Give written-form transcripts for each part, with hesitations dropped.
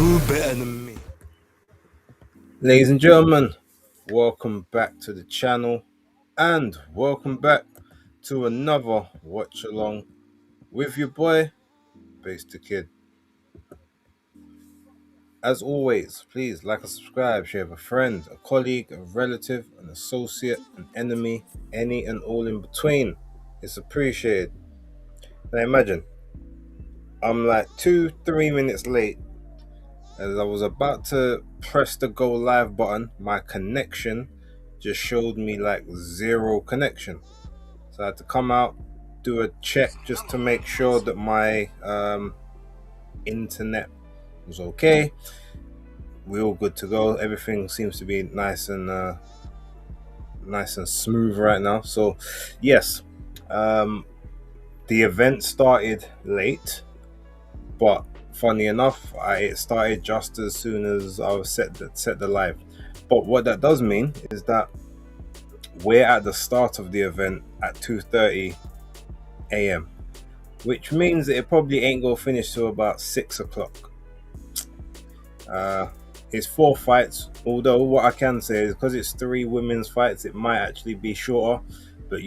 Who better than me? Ladies and gentlemen, welcome back to the channel and welcome back to another watch along with your boy, BaseDaKID. As always, please like and subscribe, share with a friend, a colleague, a relative, an associate, an enemy, any and all in between. It's appreciated. Now imagine, I'm like 2-3 minutes late. As I was about to press the go live button, my connection just showed me like zero connection. So I had to come out, do a check just to make sure that my internet was okay. We're all good to go. Everything seems to be nice and smooth right now. So yes, um, the event started late, but funny enough, it started just as soon as I was set the live. But what that does mean is that we're at the start of the event at 2:30 a.m., which means that it probably ain't gonna finish till about 6 o'clock. Uh, it's 4 fights, although what I can say is because it's 3 women's fights, it might actually be shorter. But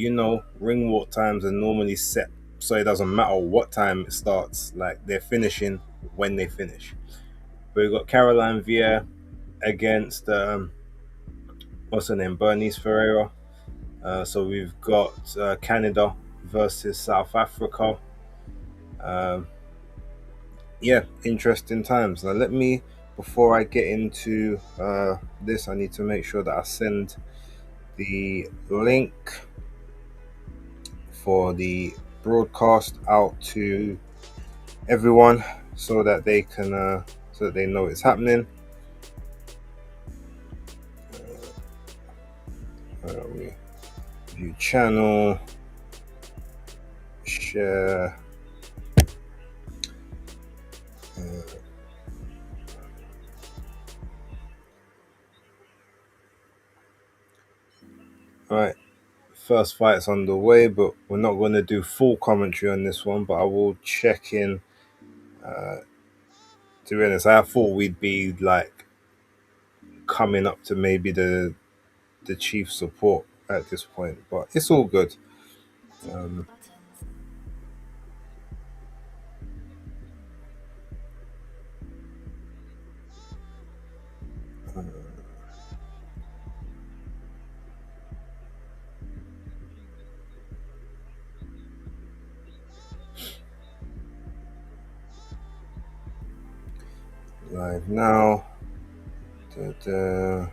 ring walk times are normally set, so it doesn't matter what time it starts. Like they're finishing when they finish. But we've got Caroline Vier against what's her name, Bernice Ferreira. So we've got Canada versus South Africa. Um, yeah, interesting times. Now, before I get into this, I need to make sure that I send the link for the broadcast out to everyone so that they can, so that they know it's happening. View channel, share. Right, first fight's underway, but we're not going to do full commentary on this one. But I will check in. To be honest, I thought we'd be like coming up to maybe the chief support at this point, but it's all good. Um, Live now. Da-da.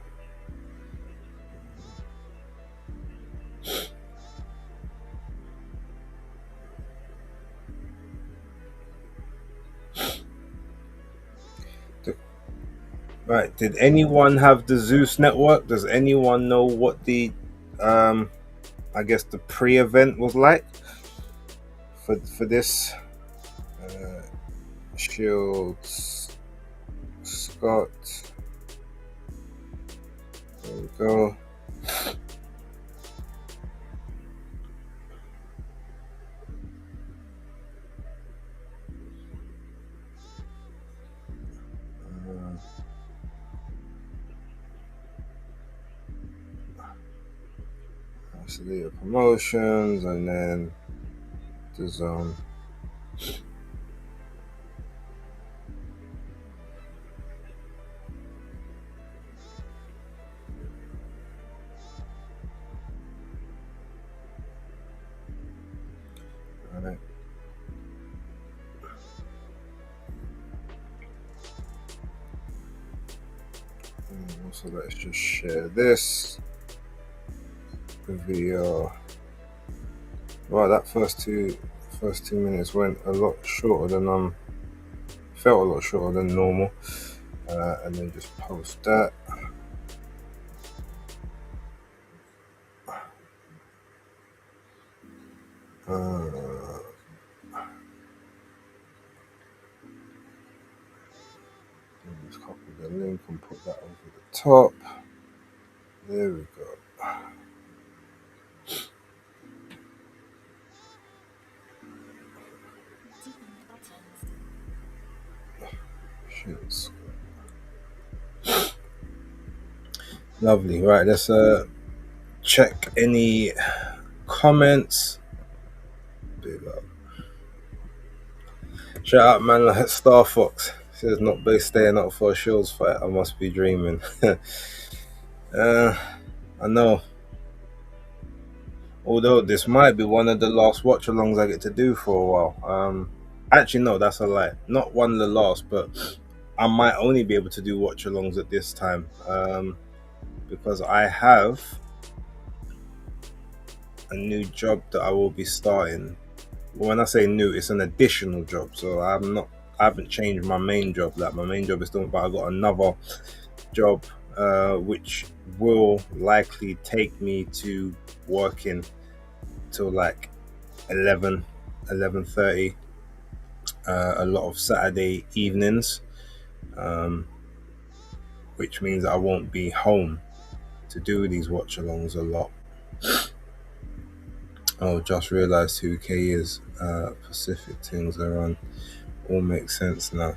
Right, did anyone have the ZEUS network? Does anyone know what the I guess the pre-event was like for this? uh, Shields, Scott, there we go. The promotions, and then the zone. All right. So let's just share this video. Wow, that first two minutes went a lot shorter than felt a lot shorter than normal. And then just post that. Just copy the link and put that over the top. There we go. Shit. Lovely. Right, let's check any comments. Big up. Shout out man like Star Fox. Says not base staying up for a Shields fight. I must be dreaming. uh, I know. Although this might be one of the last watch alongs I get to do for a while. Actually no, that's a lie. Not one of the last, but I might only be able to do watch alongs at this time. Because I have a new job that I will be starting. When I say new, it's an additional job. So I haven't changed my main job. Like my main job is done, but I got another job, which will likely take me to working till like 11, 11:30. A lot of Saturday evenings, um, which means I won't be home to do these watch alongs a lot. Oh, just realised who Kaye is. Pacific things are on. All makes sense now.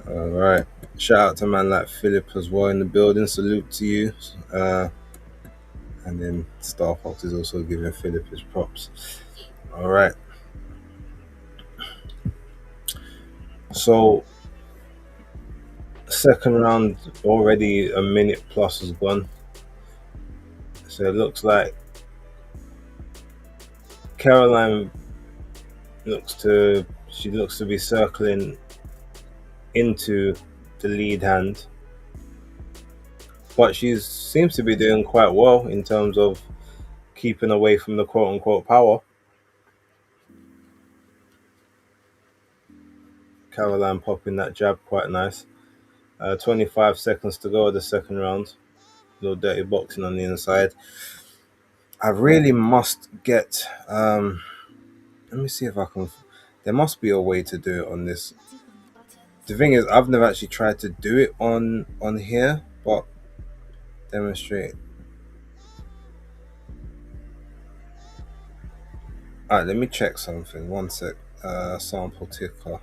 All right. Shout out to man like Philip as well in the building. Salute to you. And then Star Fox is also giving Philip his props. All right. So second round already a minute plus has gone. So it looks like Caroline looks to be circling into the lead hand, but she seems to be doing quite well in terms of keeping away from the quote unquote power. Caroline popping that jab quite nice. 25 seconds to go of the second round. Little dirty boxing on the inside. I really must get. Let me see if I can. There must be a way to do it on this. The thing is, I've never actually tried to do it on here, but demonstrate. Alright, let me check something. One sec. Sample ticker.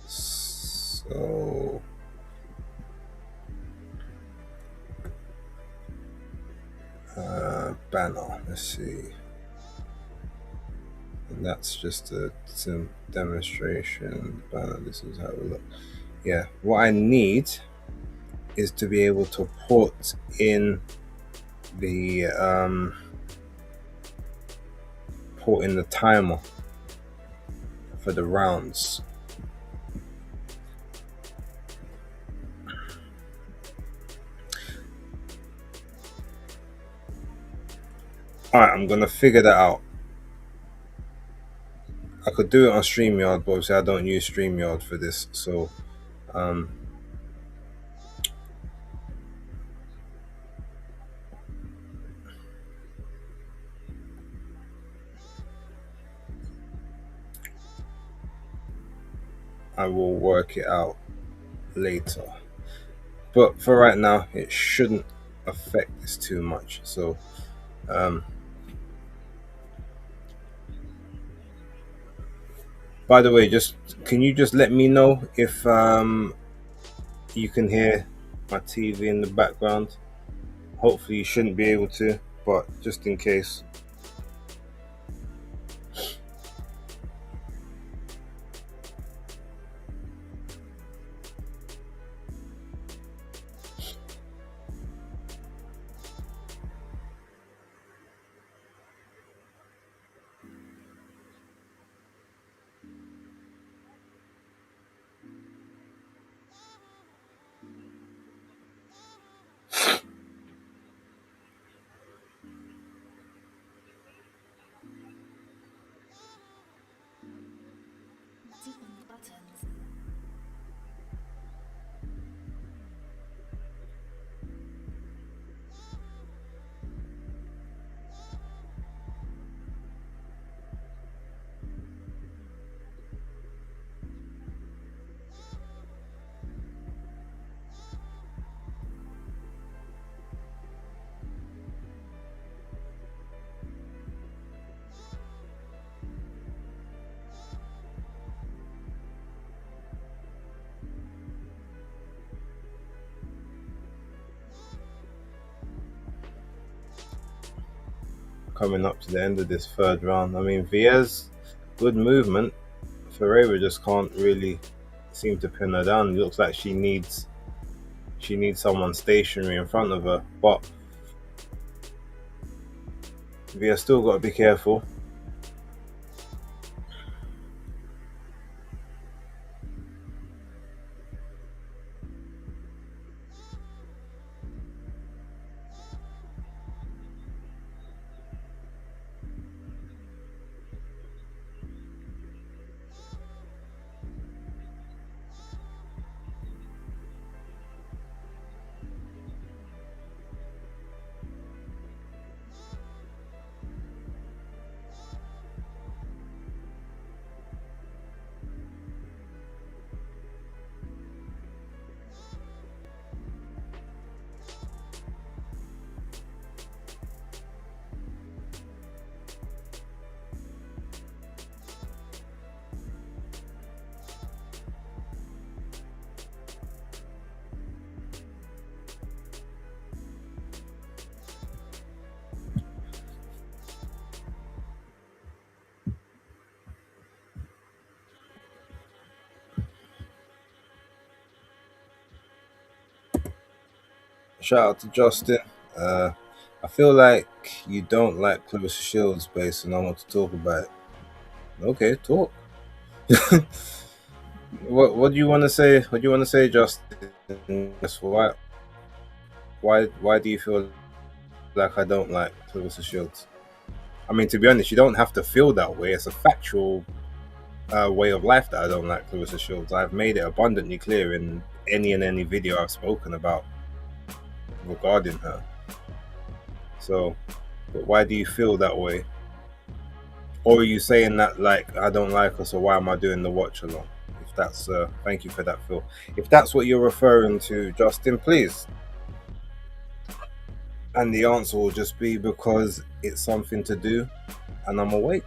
So banner. Let's see. And that's just some demonstration banner. This is how it looks. Yeah. What I need is to be able to put in the timer for the rounds. Alright, I'm gonna figure that out. I could do it on StreamYard, but obviously I don't use StreamYard for this, so I will work it out later. But for right now, it shouldn't affect this too much. So, by the way, just can you just let me know if you can hear my TV in the background? Hopefully, you shouldn't be able to, but just in case. coming up to the end of this third round. I mean, Viez, good movement. Ferreira just can't really seem to pin her down. It looks like she needs someone stationary in front of her. But Viez still got to be careful. Shout out to Justin. Uh, I feel like you don't like Claressa Shields based and I want to talk about it. Okay, talk. What do you want to say? What do you want to say, Justin? Yes, why do you feel like I don't like Claressa Shields? I mean, to be honest, you don't have to feel that way. It's a factual way of life that I don't like Claressa Shields. I've made it abundantly clear in any video I've spoken about regarding her. So, but why do you feel that way? Or are you saying that like I don't like her, so why am I doing the watch along? If that's thank you for that, Phil. If that's what you're referring to, Justin, please. And the answer will just be because it's something to do and I'm awake.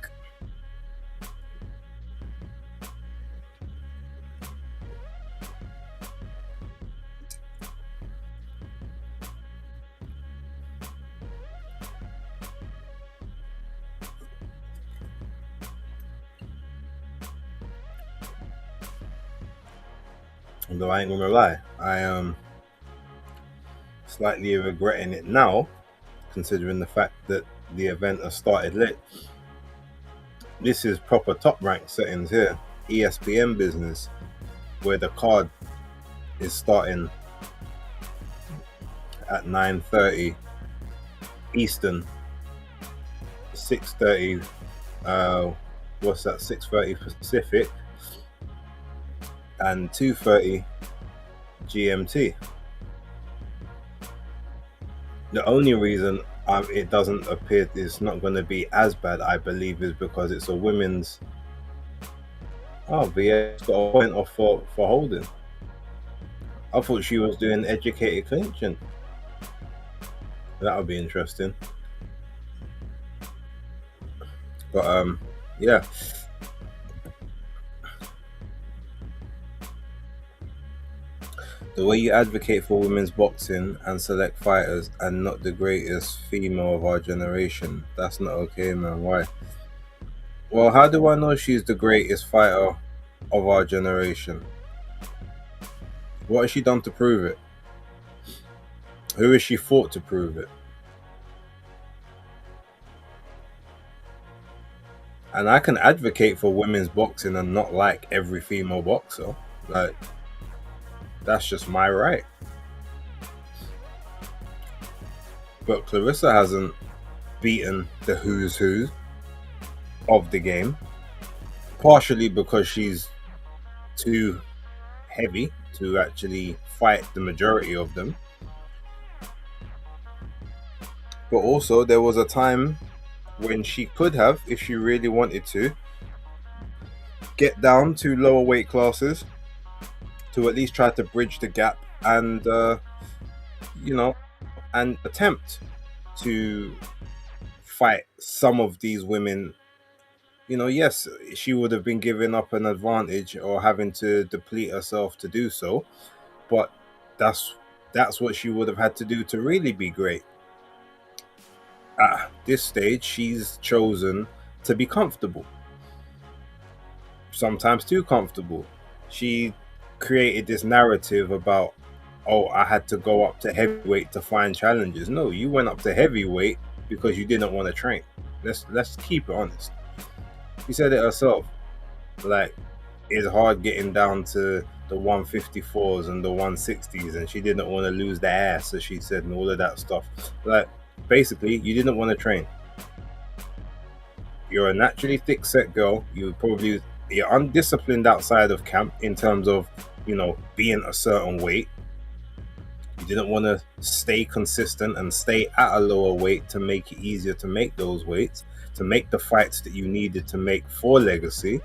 Although I ain't gonna lie, I am slightly regretting it now, considering the fact that the event has started late. This is proper top rank settings here, ESPN business, where the card is starting at 9:30 Eastern, 6:30. What's that? 6:30 Pacific, and 2:30 GMT. The only reason it doesn't appear it's not going to be as bad, I believe, is because it's a women's. Oh, VA's got a point off for holding. I thought she was doing educated clinching. That would be interesting. But yeah. The way you advocate for women's boxing and select fighters and not the greatest female of our generation, that's not okay, man. Why? Well, how do I know she's the greatest fighter of our generation? What has she done to prove it? Who has she fought to prove it? And I can advocate for women's boxing and not like every female boxer. Like, that's just my right. But Claressa hasn't beaten the who's who of the game, partially because she's too heavy to actually fight the majority of them. But also, there was a time when she could have, if she really wanted to, get down to lower weight classes to at least try to bridge the gap and, and attempt to fight some of these women. Yes, she would have been giving up an advantage or having to deplete herself to do so, but that's what she would have had to do to really be great. At this stage, she's chosen to be comfortable, sometimes too comfortable. She created this narrative about, oh, I had to go up to heavyweight to find challenges. No, you went up to heavyweight because you didn't want to train. Let's keep it honest. She said it herself. Like, it's hard getting down to the 154s and the 160s, and she didn't want to lose the ass, as she said, and all of that stuff. Like, basically, you didn't want to train. You're a naturally thick set girl. You're undisciplined outside of camp in terms of, being a certain weight. You didn't want to stay consistent and stay at a lower weight to make it easier to make those weights, to make the fights that you needed to make for legacy.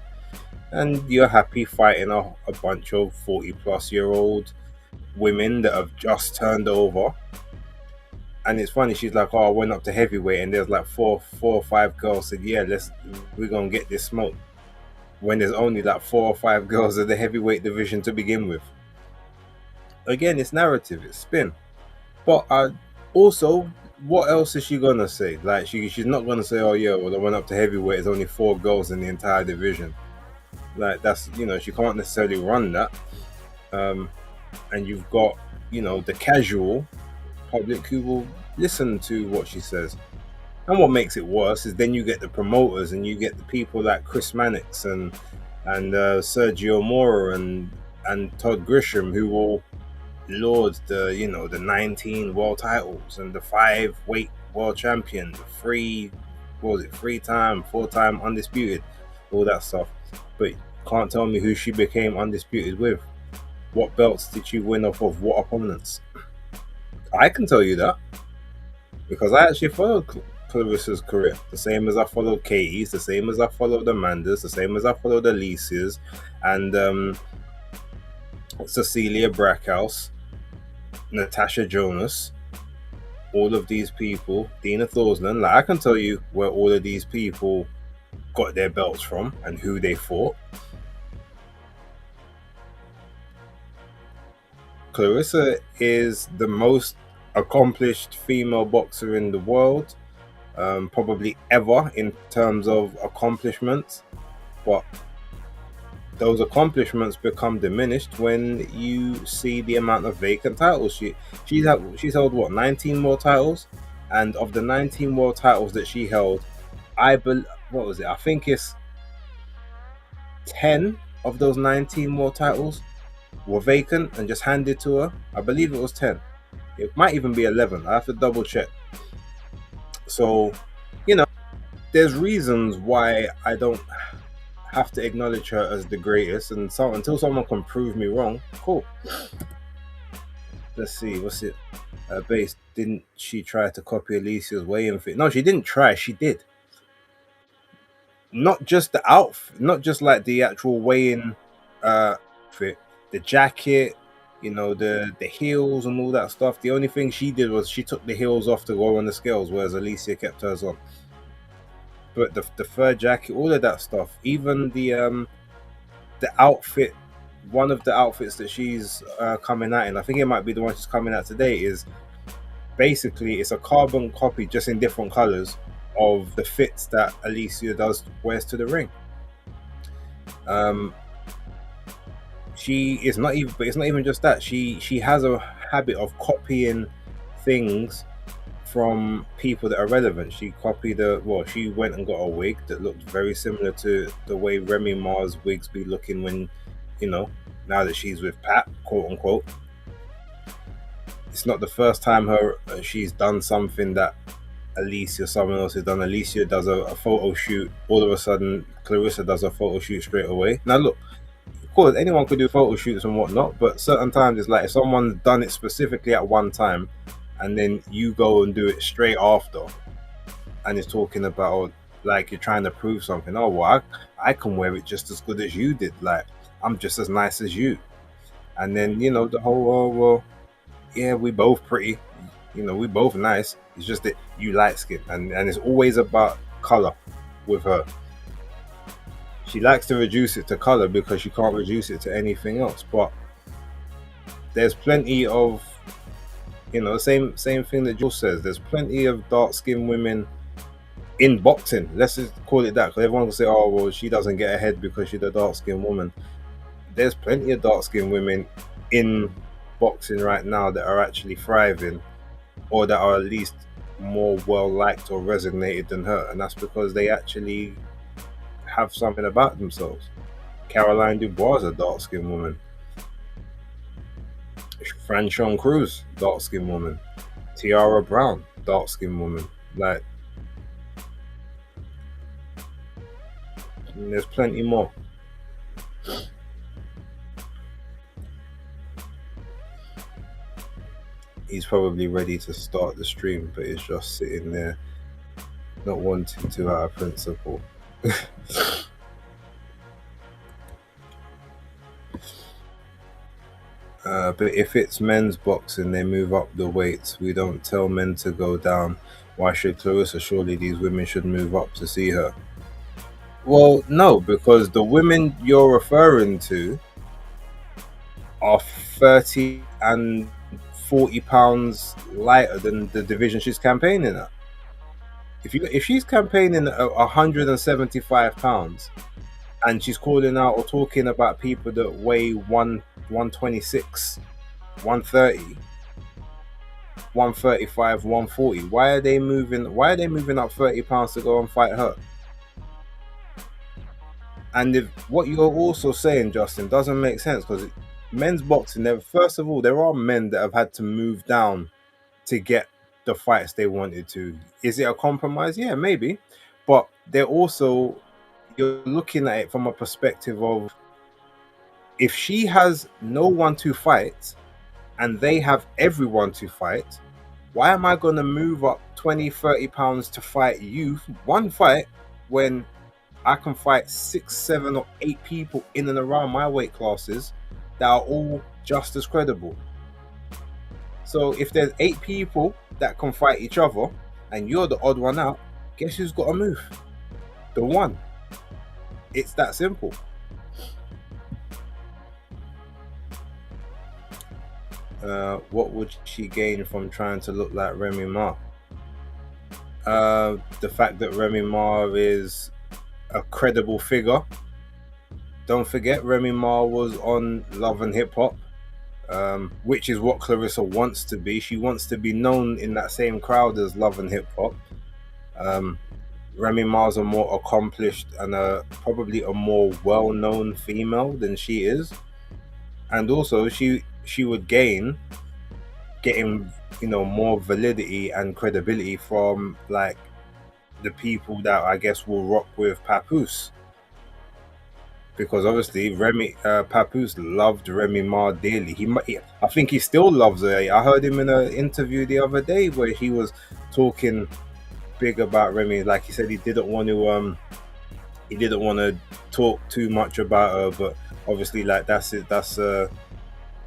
And you're happy fighting a bunch of 40-plus-year-old women that have just turned over. And it's funny, she's like, oh, I went up to heavyweight, and there's like four or five girls said, yeah, we're gonna get this smoke, when there's only like 4 or 5 girls in the heavyweight division to begin with. Again, it's narrative, it's spin. But also, what else is she gonna say? Like, she's not gonna say, oh yeah, well, I went up to heavyweight, there's only 4 girls in the entire division. Like, that's, she can't necessarily run that. And you've got, the casual public who will listen to what she says. And what makes it worse is then you get the promoters and you get the people like Chris Mannix and Sergio Mora and Todd Grisham, who will laud the 19 world titles and the 5 weight world champion, the 3-time, 4-time undisputed, all that stuff. But you can't tell me who she became undisputed with. What belts did she win off of what opponents? I can tell you that, because I actually followed Claressa's career, the same as I followed Kaye's, the same as I followed Amanda's, the same as I followed Alicia's, and Cecilia Brackhouse, Natasha Jonas, all of these people, Dina Thorsland. Like, I can tell you where all of these people got their belts from and who they fought. Claressa is the most accomplished female boxer in the world, probably ever, in terms of accomplishments. But those accomplishments become diminished when you see the amount of vacant titles. She's held what, 19 more titles, and of the 19 world titles that she held, I think it's 10 of those 19 more titles were vacant and just handed to her. I believe it was 10. It might even be 11. I have to double check. So, there's reasons why I don't have to acknowledge her as the greatest, and so until someone can prove me wrong, cool. Let's see, what's it? Base, didn't she try to copy Alicia's weigh-in fit? No, she didn't try. She did. Not just the outfit, not just like the actual weigh-in fit, the jacket, the heels and all that stuff. The only thing she did was she took the heels off to go on the scales, whereas Alicia kept hers on. But the fur jacket, all of that stuff, even the outfit, one of the outfits that she's coming out in, I think it might be the one she's coming out today, is basically, it's a carbon copy, just in different colors, of the fits that Alicia wears to the ring. She is not even, but it's not even just that. She has a habit of copying things from people that are relevant. She copied she went and got a wig that looked very similar to the way Remy Ma's wigs be looking when, now that she's with Pat, quote unquote. It's not the first time she's done something that someone else has done. Alicia does a photo shoot, all of a sudden Claressa does a photo shoot straight away. Now look, of course anyone could do photo shoots and whatnot, but certain times it's like if someone's done it specifically at one time and then you go and do it straight after, and it's talking about, like, you're trying to prove something. Oh, well, I can wear it just as good as you did. Like, I'm just as nice as you. And then, the whole, oh, well, yeah, we both pretty. We both nice. It's just that you light skin. And it's always about color with her. She likes to reduce it to color because she can't reduce it to anything else. But there's plenty of Same thing that Joe says. There's plenty of dark skinned women in boxing. Let's just call it that, because everyone will say, "Oh, well, she doesn't get ahead because she's a dark skinned woman." There's plenty of dark skinned women in boxing right now that are actually thriving, or that are at least more well liked or resonated than her, and that's because they actually have something about themselves. Caroline Dubois is a dark skinned woman. Franchon Cruz, dark skinned woman. Tiara Brown, dark skinned woman. Like, there's plenty more. He's probably ready to start the stream, but he's just sitting there, not wanting to out of principle. But if it's men's boxing, they move up the weights. We don't tell men to go down. Why should Claressa? Surely these women should move up to see her. Well, no, because the women you're referring to are 30 and 40 pounds lighter than the division she's campaigning at. If she's campaigning at 175 pounds and she's calling out or talking about people that weigh 126, 130, 135, 140, why are they moving up 30 pounds to go and fight her? And if what you're also saying, Justin, doesn't make sense, because men's boxing, first of all, there are men that have had to move down to get the fights they wanted to. Is it a compromise? Yeah, maybe. But they're also, you're looking at it from a perspective of, if she has no one to fight and they have everyone to fight, why am I going to move up 20, 30 pounds to fight you one fight when I can fight 6, 7, or 8 people in and around my weight classes that are all just as credible? So if there's 8 people that can fight each other and you're the odd one out, guess who's got to move? The one. It's that simple. What would she gain from trying to look like Remy Ma? The fact that Remy Ma is a credible figure. Don't forget, Remy Ma was on Love and Hip Hop, which is what Claressa wants to be. She wants to be known in that same crowd as Love and Hip Hop. Remy Ma's a more accomplished and probably a more well-known female than she is, and also she would getting more validity and credibility from like the people that I guess will rock with Papoose, because obviously Papoose loved Remy Ma dearly. I think he still loves her. I heard him in an interview the other day where he was talking big about Remy. Like, he said he didn't want to talk too much about her, but obviously, like, that's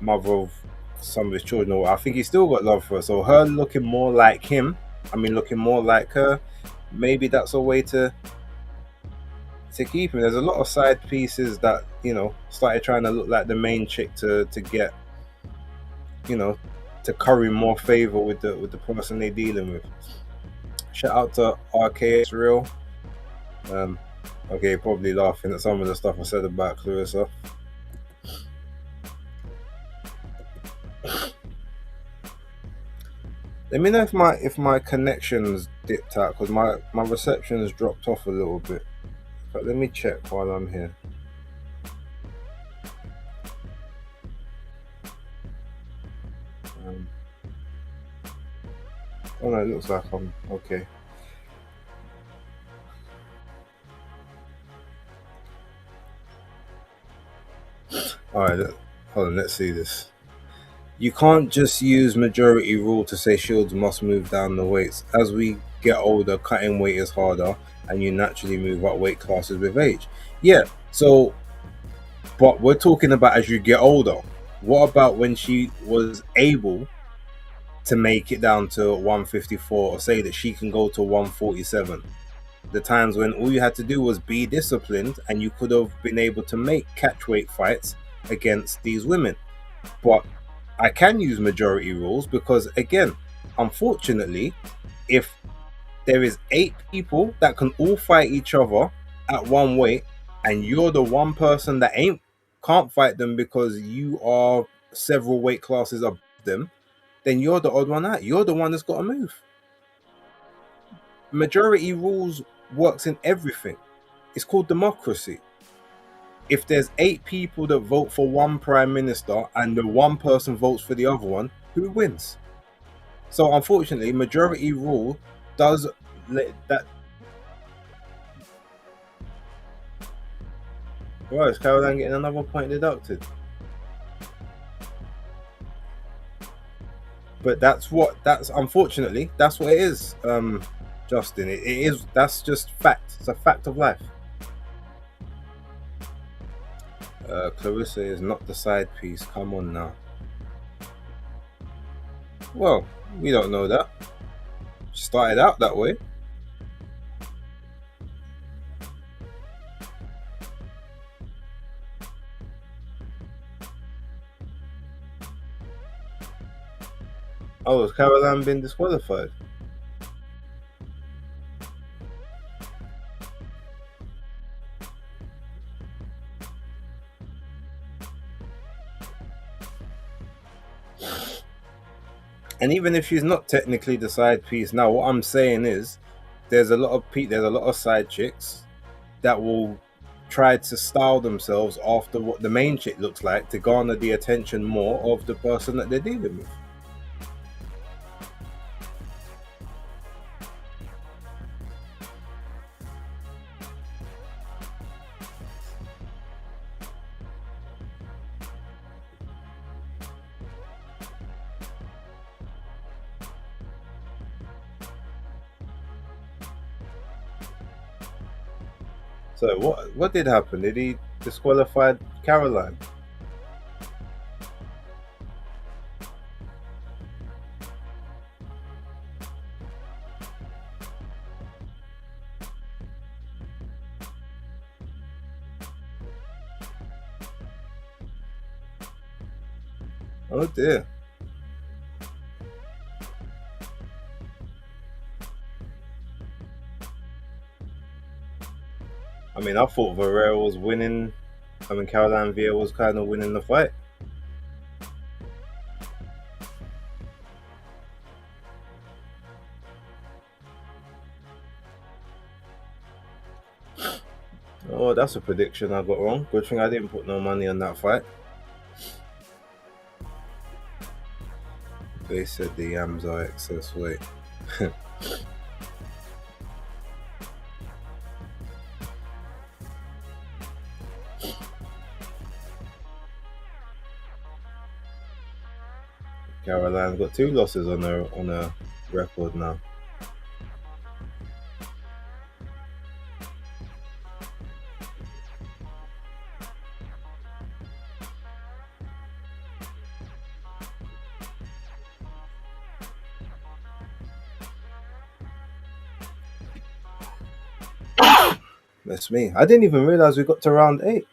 mother of some of his children. I think he's still got love for her. So her looking more like him, looking more like her, maybe that's a way to keep him. There's a lot of side pieces that started trying to look like the main chick to get to curry more favor with the person they're dealing with. Shout out to RK Real. Okay, probably laughing at some of the stuff I said about Claressa. Let me know if my connection's dipped out, because my reception has dropped off a little bit. But let me check while I'm here. Oh no, it looks like I'm okay. Alright, hold on, let's see this. You can't just use majority rule to say shields must move down the weights. As we get older, cutting weight is harder, and you naturally move up weight classes with age. Yeah, so, but we're talking about as you get older. What about when she was able to make it down to 154, or say that she can go to 147? The times when all you had to do was be disciplined, and you could have been able to make catch weight fights against these women. But I can use majority rules because, again, unfortunately, if there is 8 people that can all fight each other at one weight, and you're the one person that can't fight them because you are several weight classes above them, then you're the odd one out. You're the one that's got to move. Majority rules works in everything. It's called democracy. If there's 8 people that vote for one prime minister and the one person votes for the other one, who wins? So unfortunately, majority rule does let that. Well, is Caroline getting another point deducted? But that's unfortunately that's what it is. Justin, it is, that's just fact. It's a fact of life. Claressa is not the side piece. Come on now. Well, we don't know that. She started out that way. Oh, has Caroline been disqualified? And even if she's not technically the side piece, now what I'm saying is, there's a lot of side chicks that will try to style themselves after what the main chick looks like to garner the attention more of the person that they're dealing with. So what did happen? Did he disqualify Caroline? Oh dear. I mean, I thought Varela was winning. I mean, Caroline Vieira was kind of winning the fight. Oh, that's a prediction I got wrong. Good thing I didn't put no money on that fight. They said the yams are excess weight. Caroline's got 2 losses on her record now. That's me. I didn't even realize we got to round 8.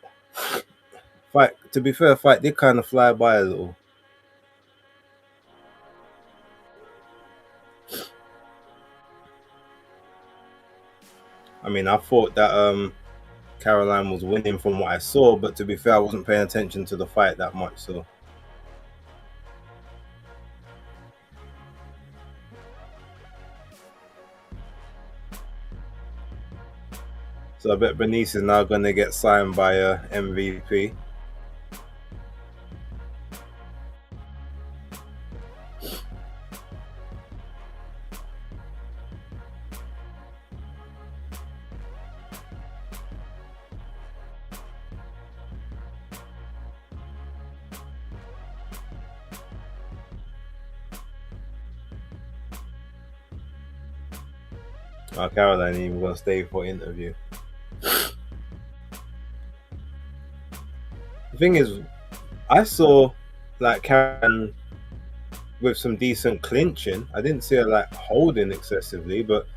Fight. To be fair, fight did kind of fly by a little. I mean, I thought that Caroline was winning from what I saw, but to be fair, I wasn't paying attention to the fight that much. So I bet Bernice is now going to get signed by a MVP. Caroline ain't even going to stay for interview. The thing is, I saw like Caroline with some decent clinching. I didn't see her like holding excessively, but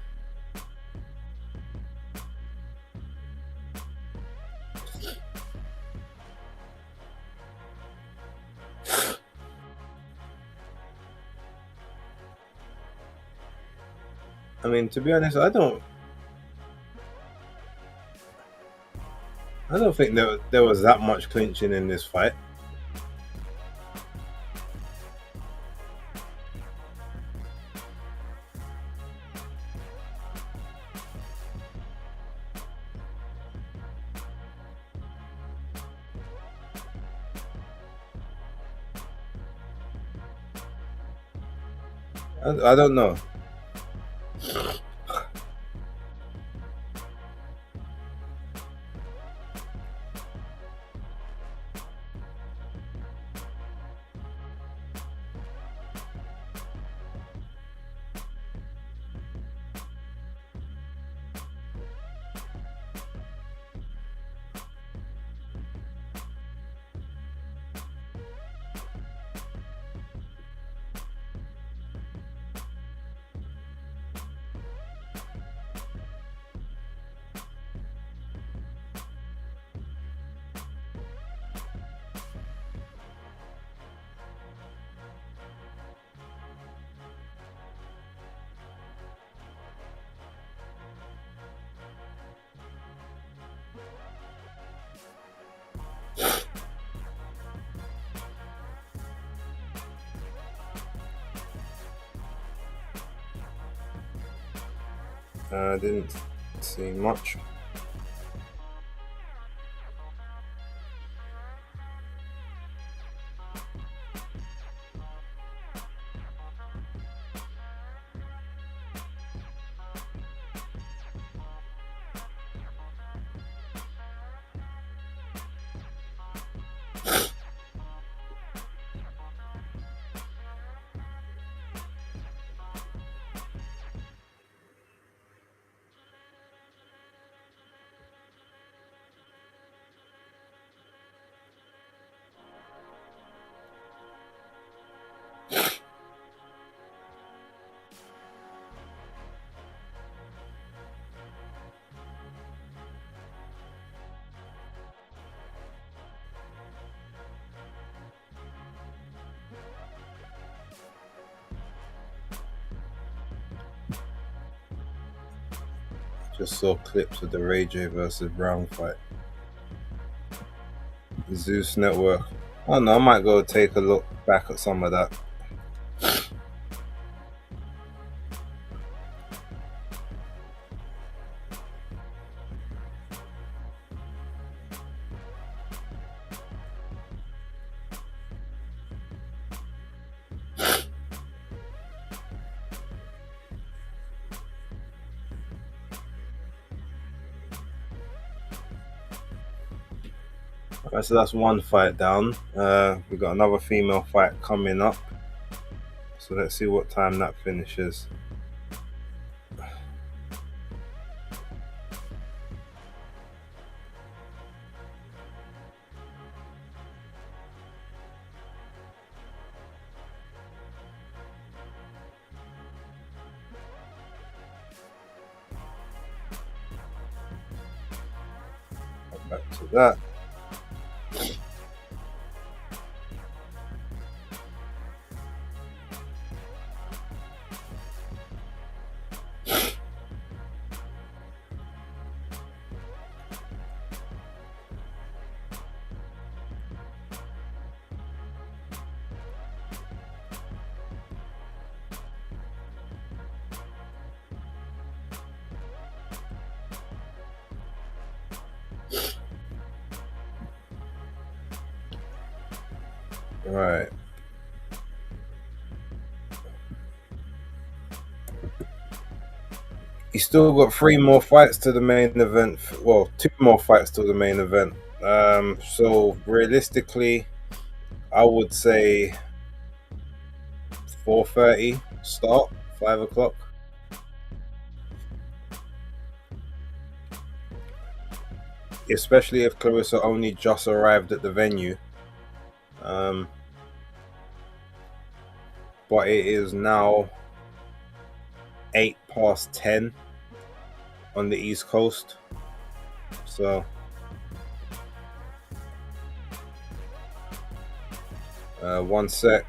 I mean, to be honest, I don't think there was that much clinching in this fight. I don't know. I didn't see much. Just saw clips of the Ray J versus Brown fight. The ZEUS network. I don't know. I might go take a look back at some of that. Right, so that's one fight down. We got another female fight coming up. So let's see what time that finishes. Back to that. Right. You still got 3 more fights to the main event. Well, 2 more fights to the main event. So realistically, I would say 4:30 start, 5 o'clock. Especially if Claressa only just arrived at the venue. But it is now 10:08 on the East Coast. So one sec.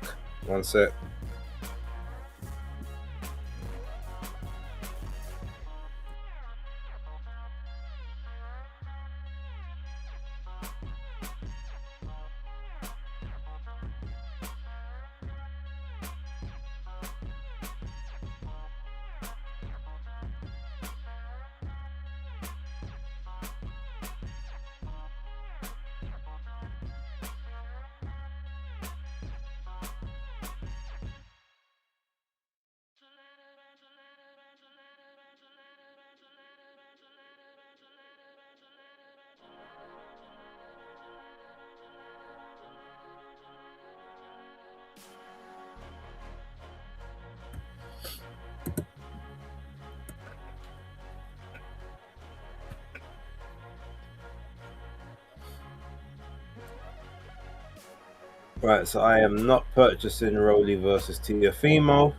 Right, so I am not purchasing Rolly versus Tiafimo,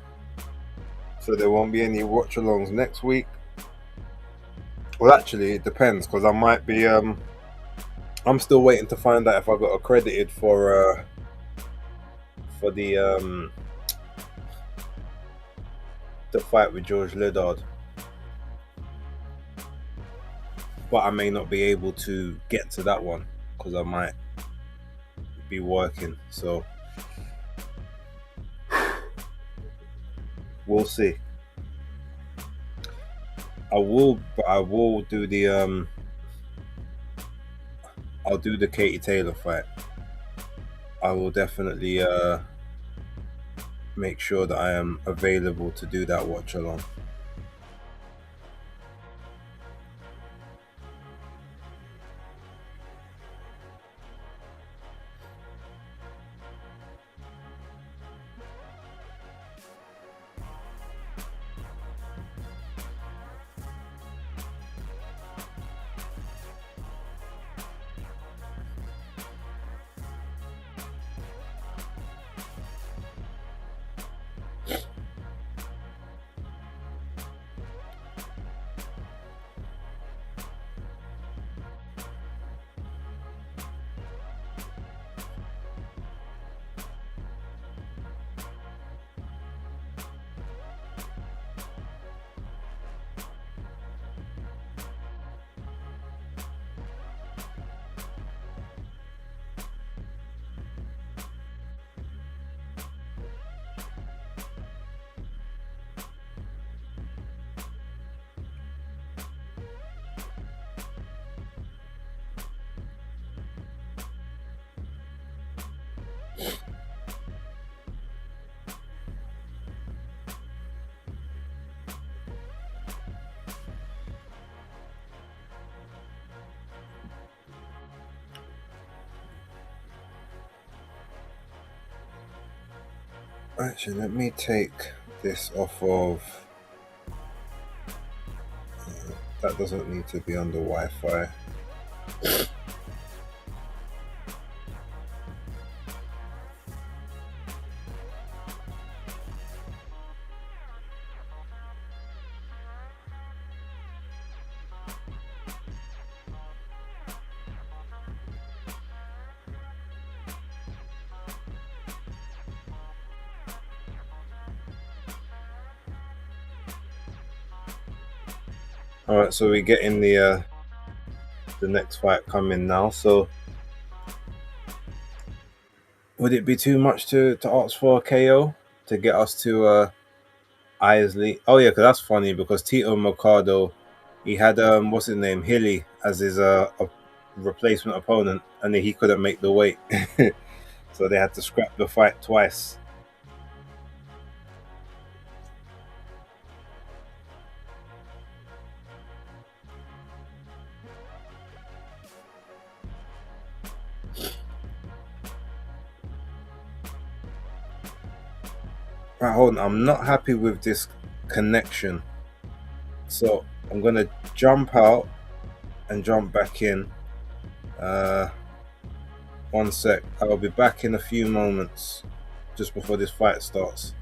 so there won't be any watch-alongs next week. Well, actually, it depends because I might be. I'm still waiting to find out if I got accredited for the fight with George Lidard, but I may not be able to get to that one because I might be working. So we'll see. I will do the I'll do the Katie Taylor fight. I will definitely make sure that I am available to do that watch along. Actually, let me take this off of. That doesn't need to be under Wi-Fi. All right, so we're getting the next fight coming now. So would it be too much to ask for a KO to get us to Isley? Oh yeah, because that's funny because Tito Mercado, he had what's his name, Hilly, as his a replacement opponent, and he couldn't make the weight, so they had to scrap the fight twice. Right, hold on. I'm not happy with this connection, so I'm gonna jump out and jump back in. Uh, One sec. I'll be back in a few moments, just before this fight starts.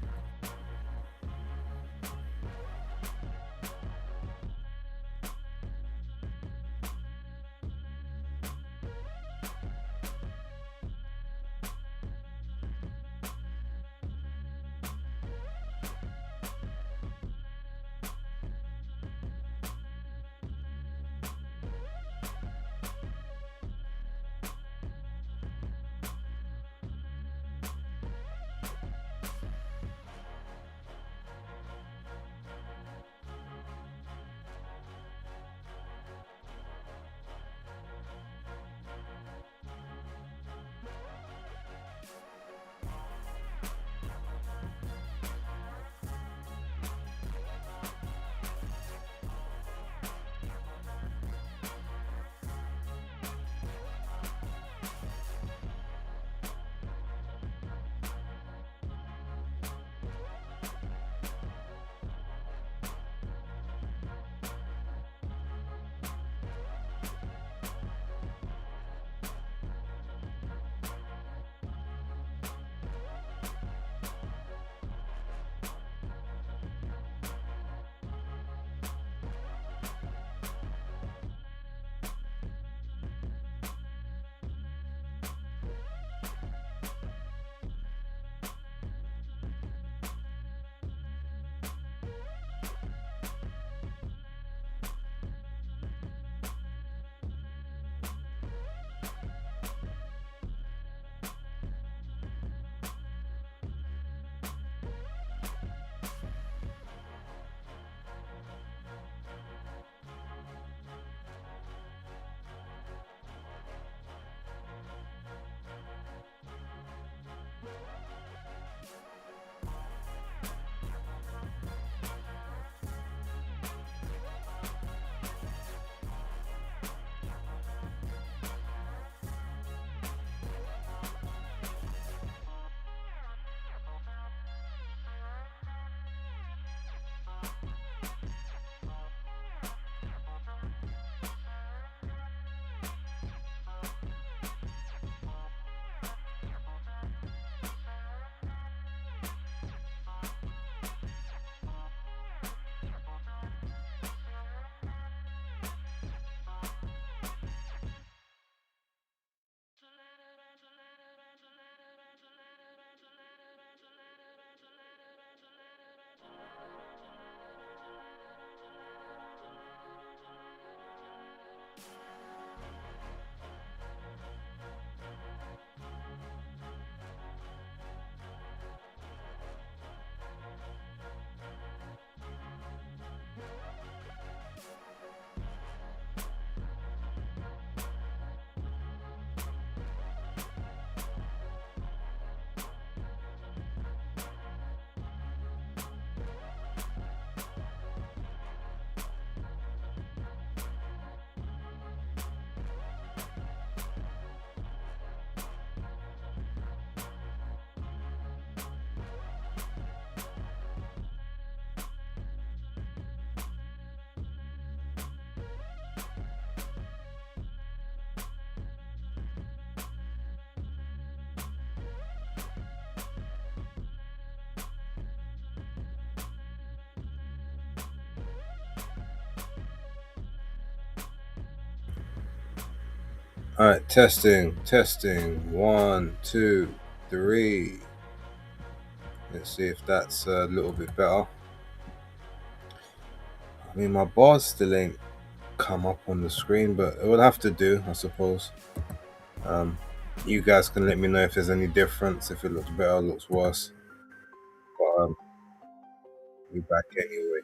All right, testing, testing. One, two, three. Let's see if that's a little bit better. I mean, my bars still ain't come up on the screen, but it will have to do, I suppose. Um, you guys can let me know if there's any difference, if it looks better, or looks worse. But we back anyway.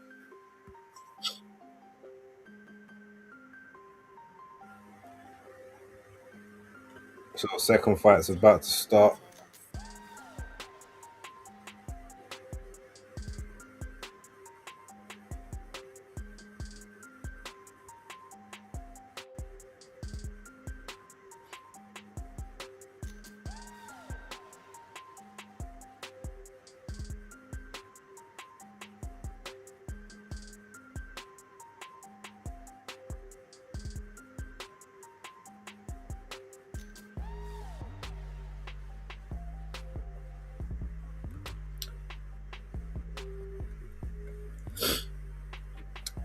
So second fight's about to start.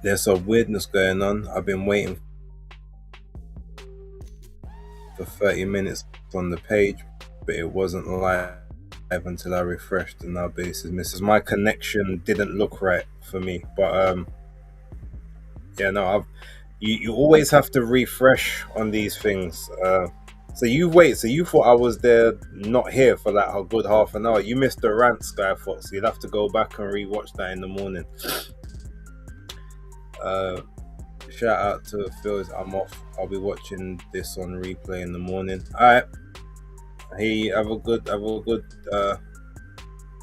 There's some weirdness going on. I've been waiting for 30 minutes on the page, but it wasn't live until I refreshed, and now base is missing. My connection didn't look right for me, but yeah, no, you always have to refresh on these things. So you thought I was there, not here for like a good half an hour. You missed the rant, Skyfox. You'll have to go back and rewatch that in the morning. Uh, Shout out to Phil's. I'm off. I'll be watching this on replay in the morning. All right. Hey, have a good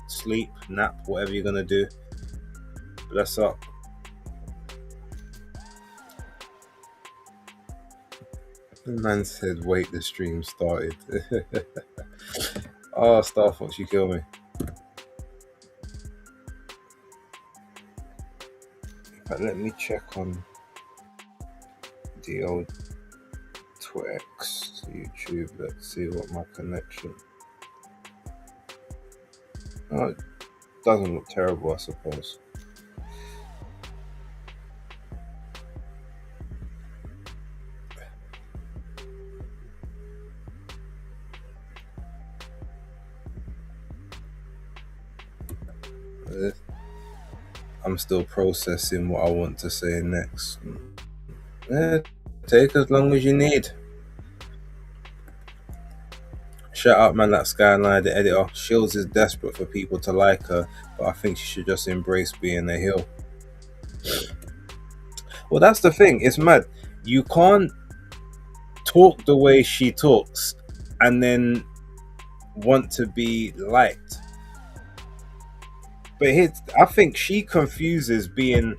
sleep, nap, whatever you're gonna do. Bless up. The man said, "Wait, the stream started." Oh, Star Fox, you kill me. But let me check on the old Twix YouTube. Let's see what my connection. Oh, it doesn't look terrible, I suppose. I'm still processing what I want to say next. Yeah, take as long as you need. Shout out, man, that Skyline, the editor. Shields is desperate for people to like her, but I think she should just embrace being a heel. Well, that's the thing. It's mad. You can't talk the way she talks and then want to be liked. But I think she confuses being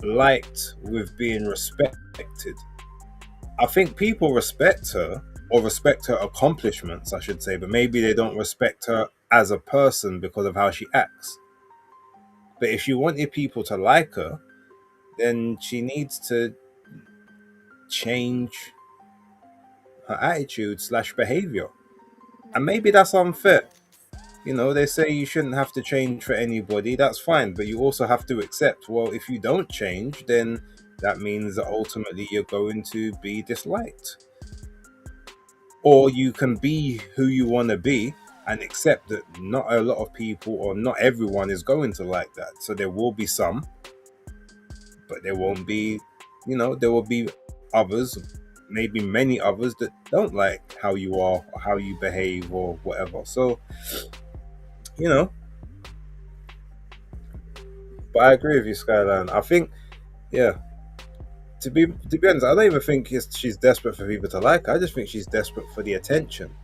liked with being respected. I think people respect her, or respect her accomplishments, I should say, but maybe they don't respect her as a person because of how she acts. But if she wanted people to like her, then she needs to change her attitude / behavior. And maybe that's unfair. You know, they say you shouldn't have to change for anybody. That's fine. But you also have to accept, well, if you don't change, then that means that ultimately you're going to be disliked. Or you can be who you want to be and accept that not a lot of people or not everyone is going to like that. So there will be some, but there won't be, there will be others, maybe many others, that don't like how you are or how you behave or whatever. So, but I agree with you, Skyline. I think, yeah, to be honest, I don't even think she's desperate for people to like her. I just think she's desperate for the attention.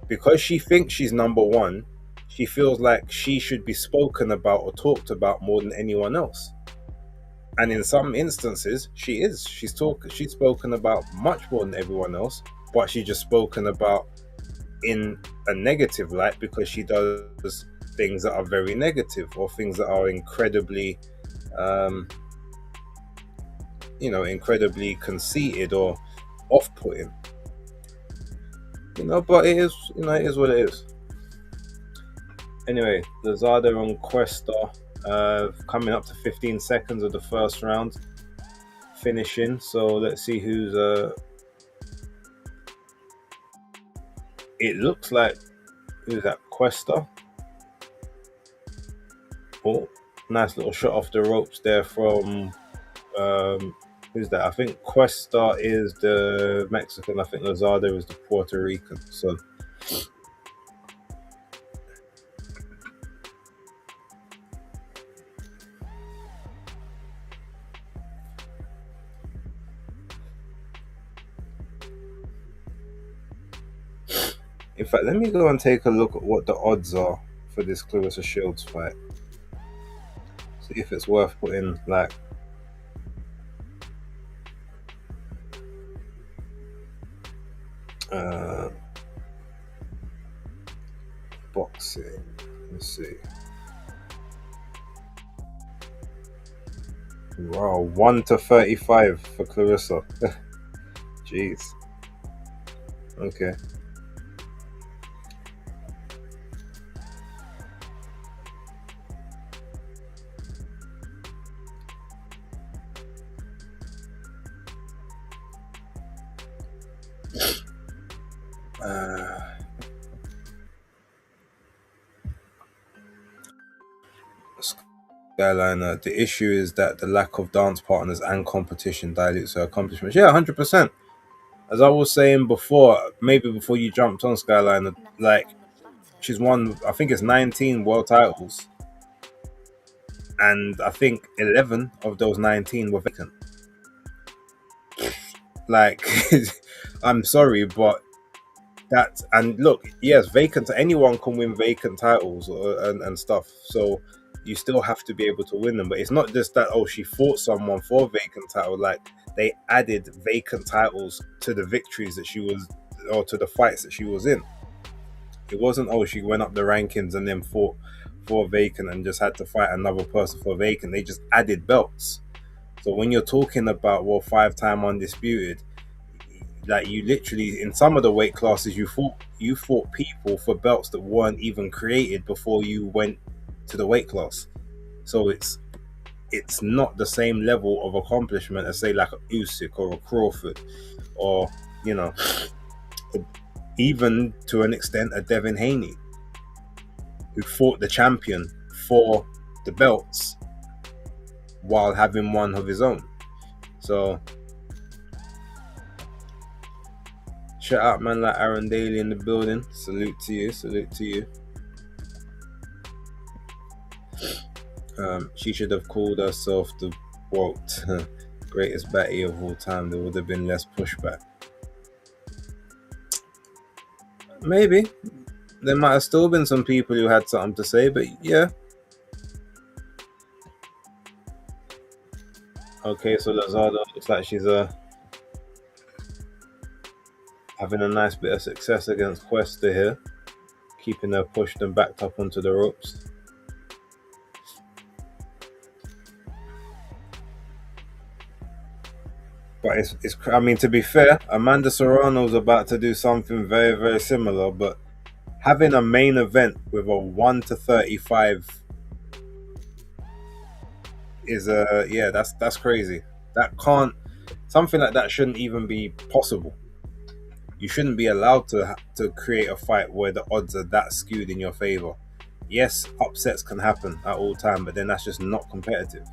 Because she thinks she's number one, she feels like she should be spoken about or talked about more than anyone else. And in some instances, she is. She's spoken about much more than everyone else, but she's just spoken about in a negative light because she does things that are very negative or things that are incredibly, incredibly conceited or off-putting. But it is what it is. Anyway, Lazada and Cuesta coming up to 15 seconds of the first round finishing. So let's see who's it looks like, who's that, Questa? Oh, nice little shot off the ropes there from who's that? I think Cuesta is the Mexican. I think Lozada is the Puerto Rican. So in fact, let me go and take a look at what the odds are for this Claressa Shields fight. See if it's worth putting like uh boxing. Let's see. Wow, 1 to 35 for Claressa. Jeez. Okay. Skyliner. The issue is that the lack of dance partners and competition dilutes her accomplishments. Yeah, 100%. As I was saying before, maybe before you jumped on Skyliner, like she's won, I think it's 19 world titles, and I think 11 of those 19 were vacant. Like, I'm sorry, but that, and look, yes, vacant, anyone can win vacant titles and stuff. So you still have to be able to win them. But it's not just that, oh, she fought someone for a vacant title. Like, they added vacant titles to the victories that she was, or to the fights that she was in. It wasn't, oh, she went up the rankings and then fought for a vacant and just had to fight another person for a vacant. They just added belts. So when you're talking about, well, 5-time undisputed, like, you literally, in some of the weight classes, you fought people for belts that weren't even created before you went to the weight class. So it's not the same level of accomplishment as, say, like a Usyk or a Crawford, or, you know, even to an extent a Devin Haney, who fought the champion for the belts while having one of his own. So shout out man like Aaron Daly in the building. Salute to you. Salute to you. She should have called herself the quote greatest baddie of all time. There would have been less pushback. Maybe there might have still been some people who had something to say, but yeah. Okay, so Lazada looks like she's having a nice bit of success against Cuesta here, keeping her pushed and backed up onto the ropes. But it's I mean, to be fair, Amanda Serrano's about to do something very, very similar, but having a main event with a 1 to 35 is yeah, that's crazy. That can't, something like that shouldn't even be possible. You shouldn't be allowed to create a fight where the odds are that skewed in your favor. Yes, upsets can happen at all time, but then that's just not competitive.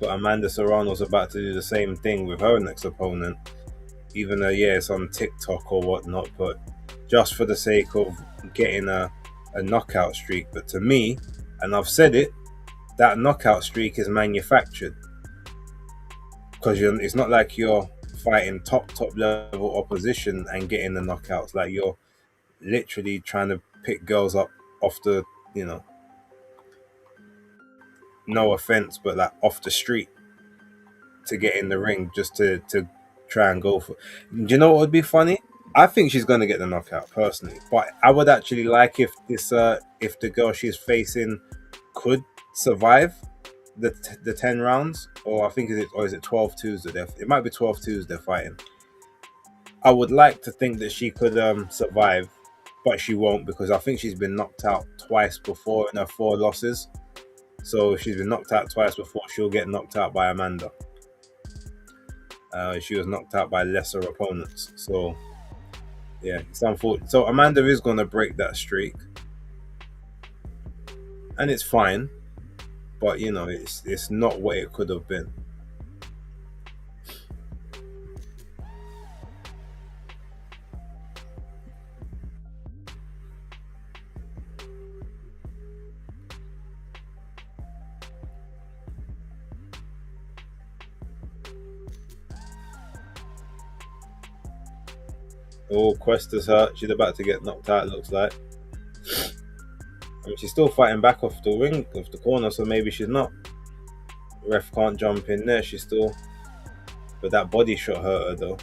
But Amanda Serrano's about to do the same thing with her next opponent, even though, yeah, it's on TikTok or whatnot, but just for the sake of getting a knockout streak. But to me, and I've said it, that knockout streak is manufactured, because it's not like you're fighting top level opposition and getting the knockouts. Like, you're literally trying to pick girls up off the, you know, no offense, but like off the street to get in the ring, just to try and go for. Do you know what would be funny? I think she's going to get the knockout personally, but I would actually like if if the girl she's facing could survive the 10 rounds, or I think is it 12-2s that it might be 12-2s they're fighting. I would like to think that she could survive, but she won't, because I think she's been knocked out twice before in her 4 losses. So if she's been knocked out twice before, she'll get knocked out by Amanda. She was knocked out by lesser opponents. So yeah, it's unfortunate. So Amanda is going to break that streak, and it's fine. But you know, it's not what it could have been. Oh, Quest is hurt. She's about to get knocked out. It looks like. I mean, she's still fighting back off the ring, off the corner. So maybe she's not. Ref can't jump in there. She's still. But that body shot hurt her though.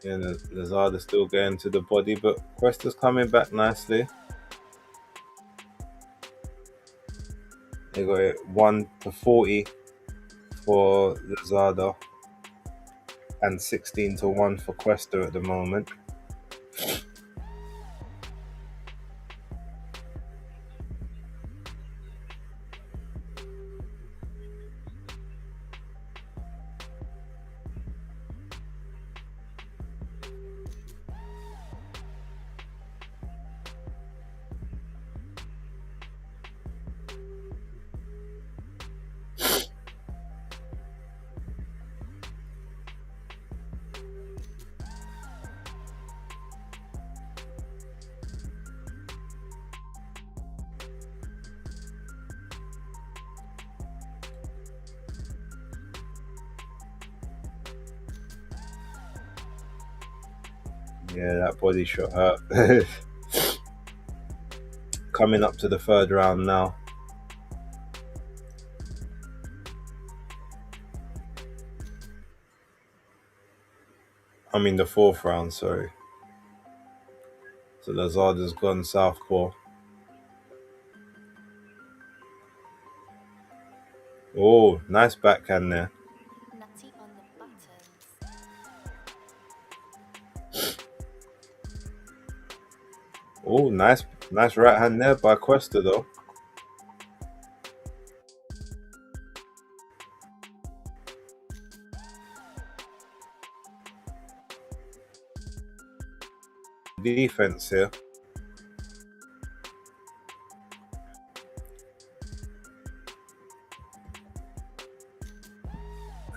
Yeah, Lazarda's still getting to the body, but Quest is coming back nicely. They got it 1-40 for Lazada and 16-1 for Questa at the moment. Yeah, that body shot hurt. Coming up to the third round now. I mean the fourth round, sorry. So Lazarda's gone southpaw. Oh, nice backhand there. Nutty on the buttons. Oh, nice right hand there by Questa though. Defense here.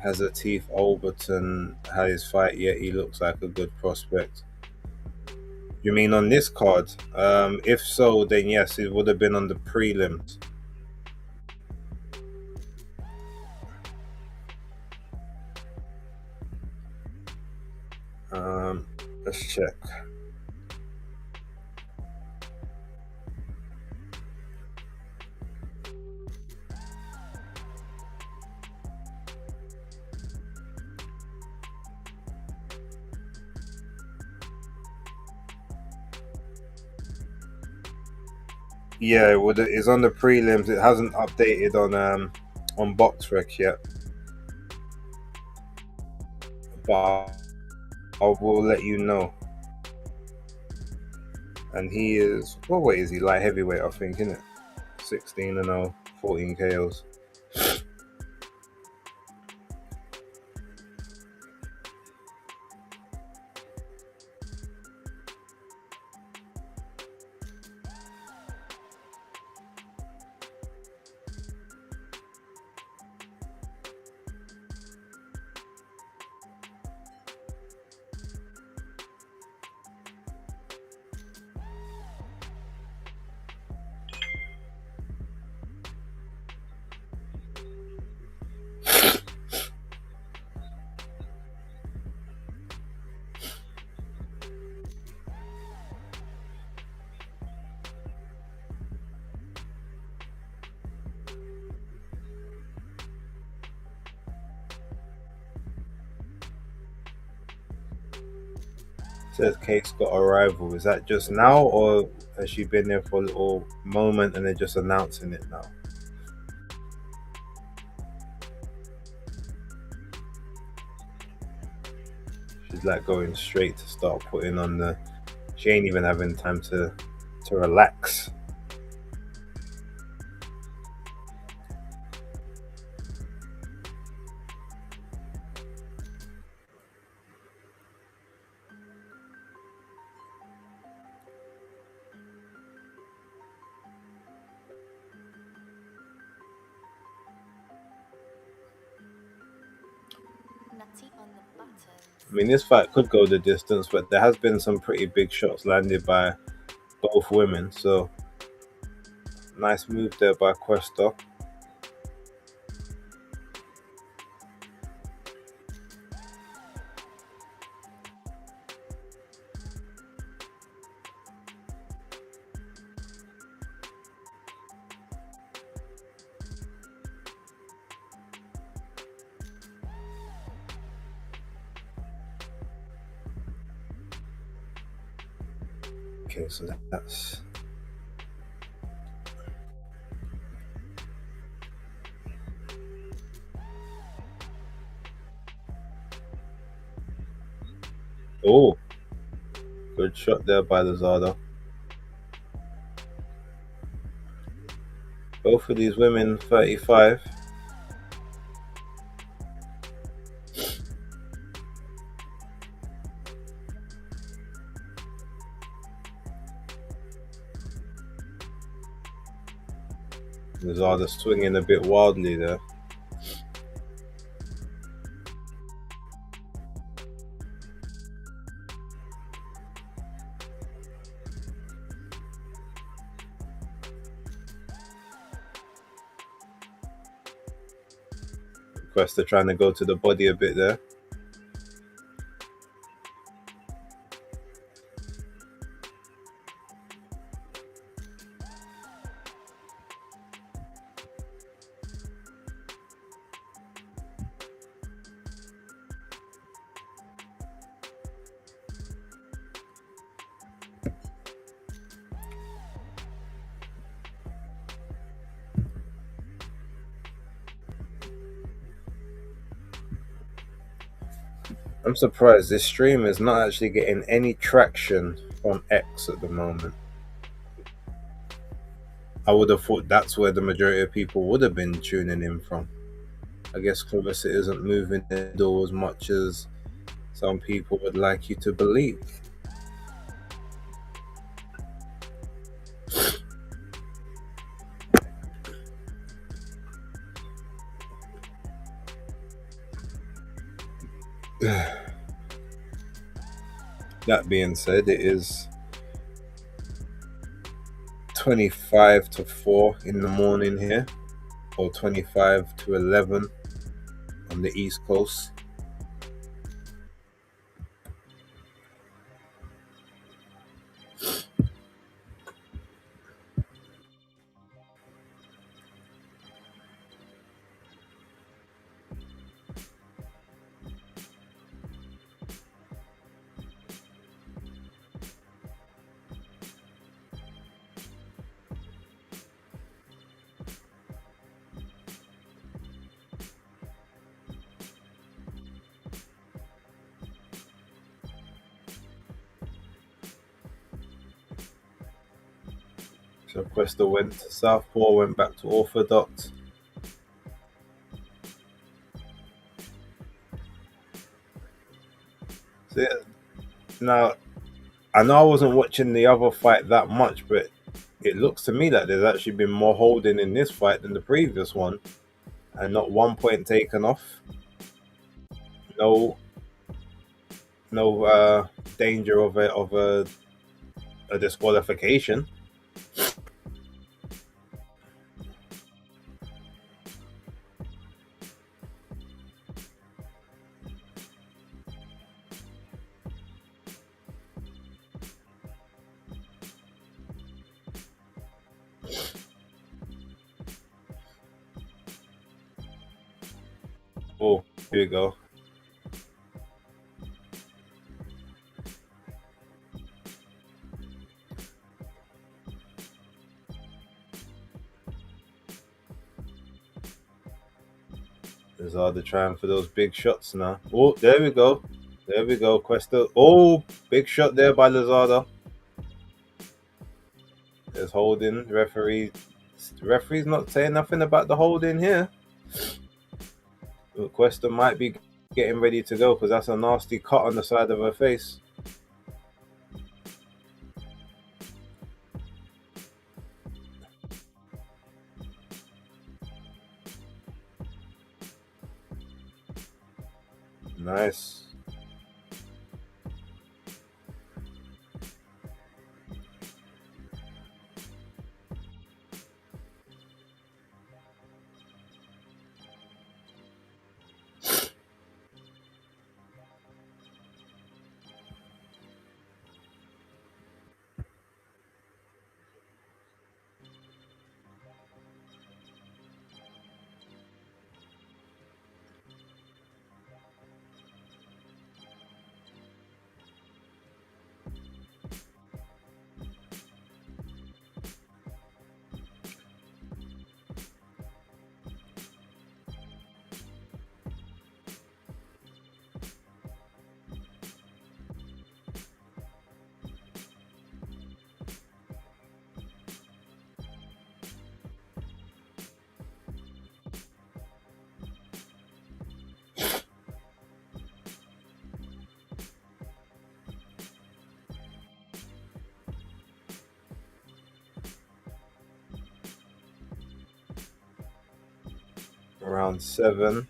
Has a Teeth Alberton had his fight yet? He looks like a good prospect. You mean on this card? If so, then yes, it would have been on the prelims. Let's check. Yeah, it's on the prelims. It hasn't updated on BoxRec yet, but I will let you know. And he is, what weight is he? Light heavyweight, I think, isn't it? 16-0, 14 KOs. Says Kate's got a rival. Is that just now, or has she been there for a little moment and they're just announcing it now? She's like going straight to start putting on the. She ain't even having time to relax. Nutty on the buttons. I mean, this fight could go the distance, but there has been some pretty big shots landed by both women. So nice move there by Cuesta. Okay, so that's. Oh, good shot there by Lazada. Both of these women, 35. Lazada swinging a bit wildly there. Cuesta trying to go to the body a bit there. I'm surprised this stream is not actually getting any traction from X at the moment. I would have thought that's where the majority of people would have been tuning in from. I guess Claressa isn't moving the needle as much as some people would like you to believe. That being said, it is 25 to 4 in the morning here, or 25 to 11 on the East Coast. So Cuesta went to Southpaw, went back to Orthodox. So yeah, now I know I wasn't watching the other fight that much, but it looks to me like there's actually been more holding in this fight than the previous one, and not 1 point taken off. No danger of a disqualification. Oh, here we go. There's Arda trying for those big shots now. Oh, there we go. There we go, Questa. Oh, big shot there by Lazada. There's holding. Referee's not saying nothing about the holding here. Questa might be getting ready to go because that's a nasty cut on the side of her face. Nice. Around 7.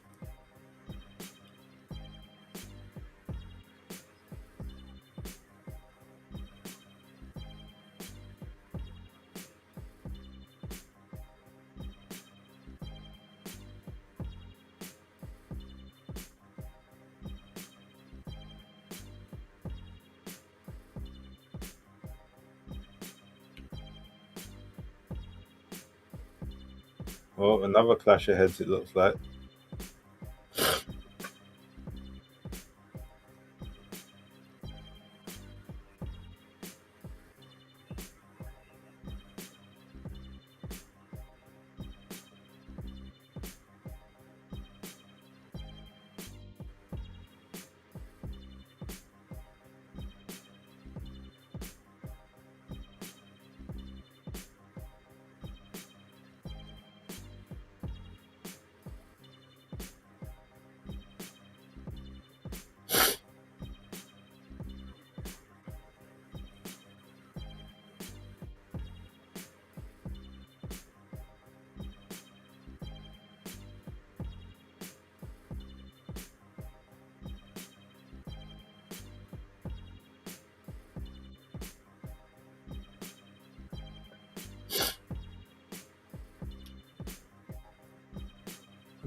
Oh, another clash of heads, it looks like.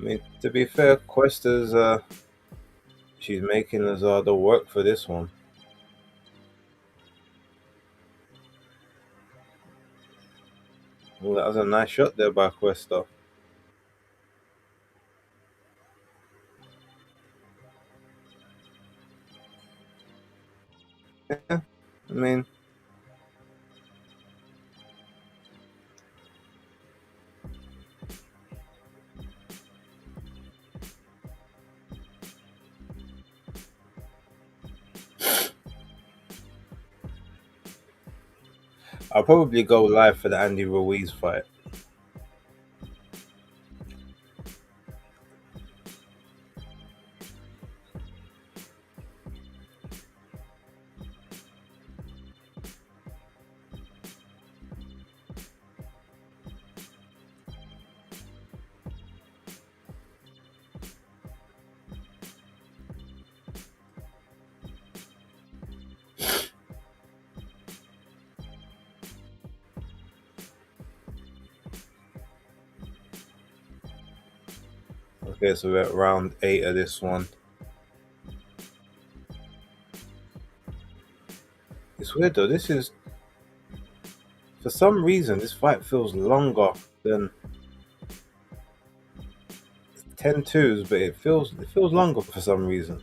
I mean, to be fair, Questa's she's making Lazada work for this one. Well, that was a nice shot there by Questa. Yeah, I mean, I'll probably go live for the Andy Ruiz fight. Okay, so we're at round 8 of this one. It's weird though. This is, for some reason, this fight feels longer than 10-2s, but it feels longer for some reason.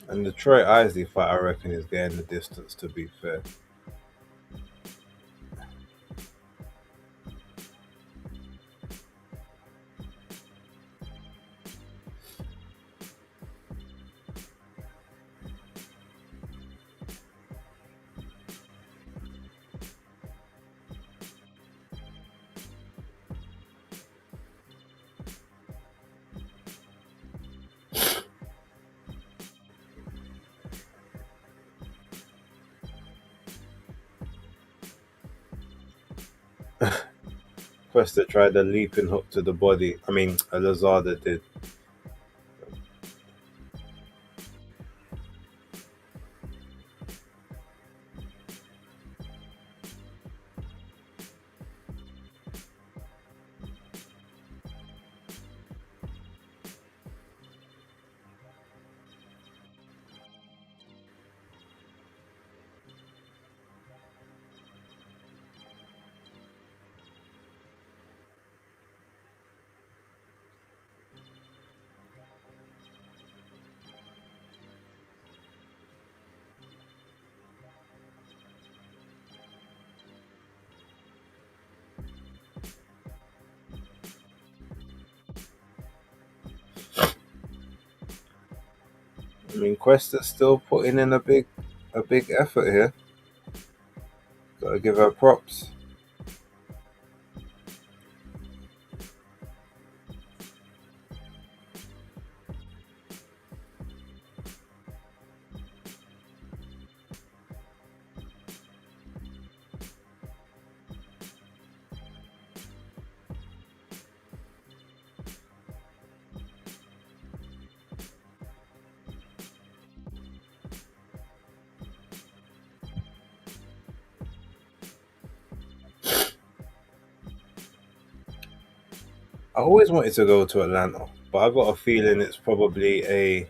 And the Troy Isley fight, I reckon, is getting the distance. To be fair, Questa tried a leaping hook to the body. I mean, Lazada did. I mean, Questa's still putting in a big effort here. Gotta give her props. I always wanted to go to Atlanta, but I got a feeling it's probably a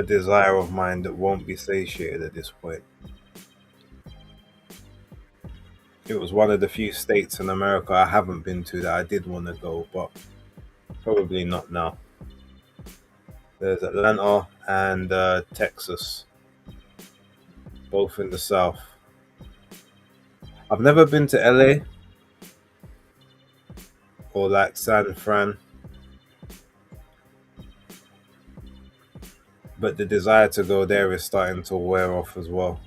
desire of mine that won't be satiated at this point. It was one of the few states in America I haven't been to that I did want to go, but probably not now. There's Atlanta and Texas, both in the South. I've never been to LA or like San Fran, but the desire to go there is starting to wear off as well.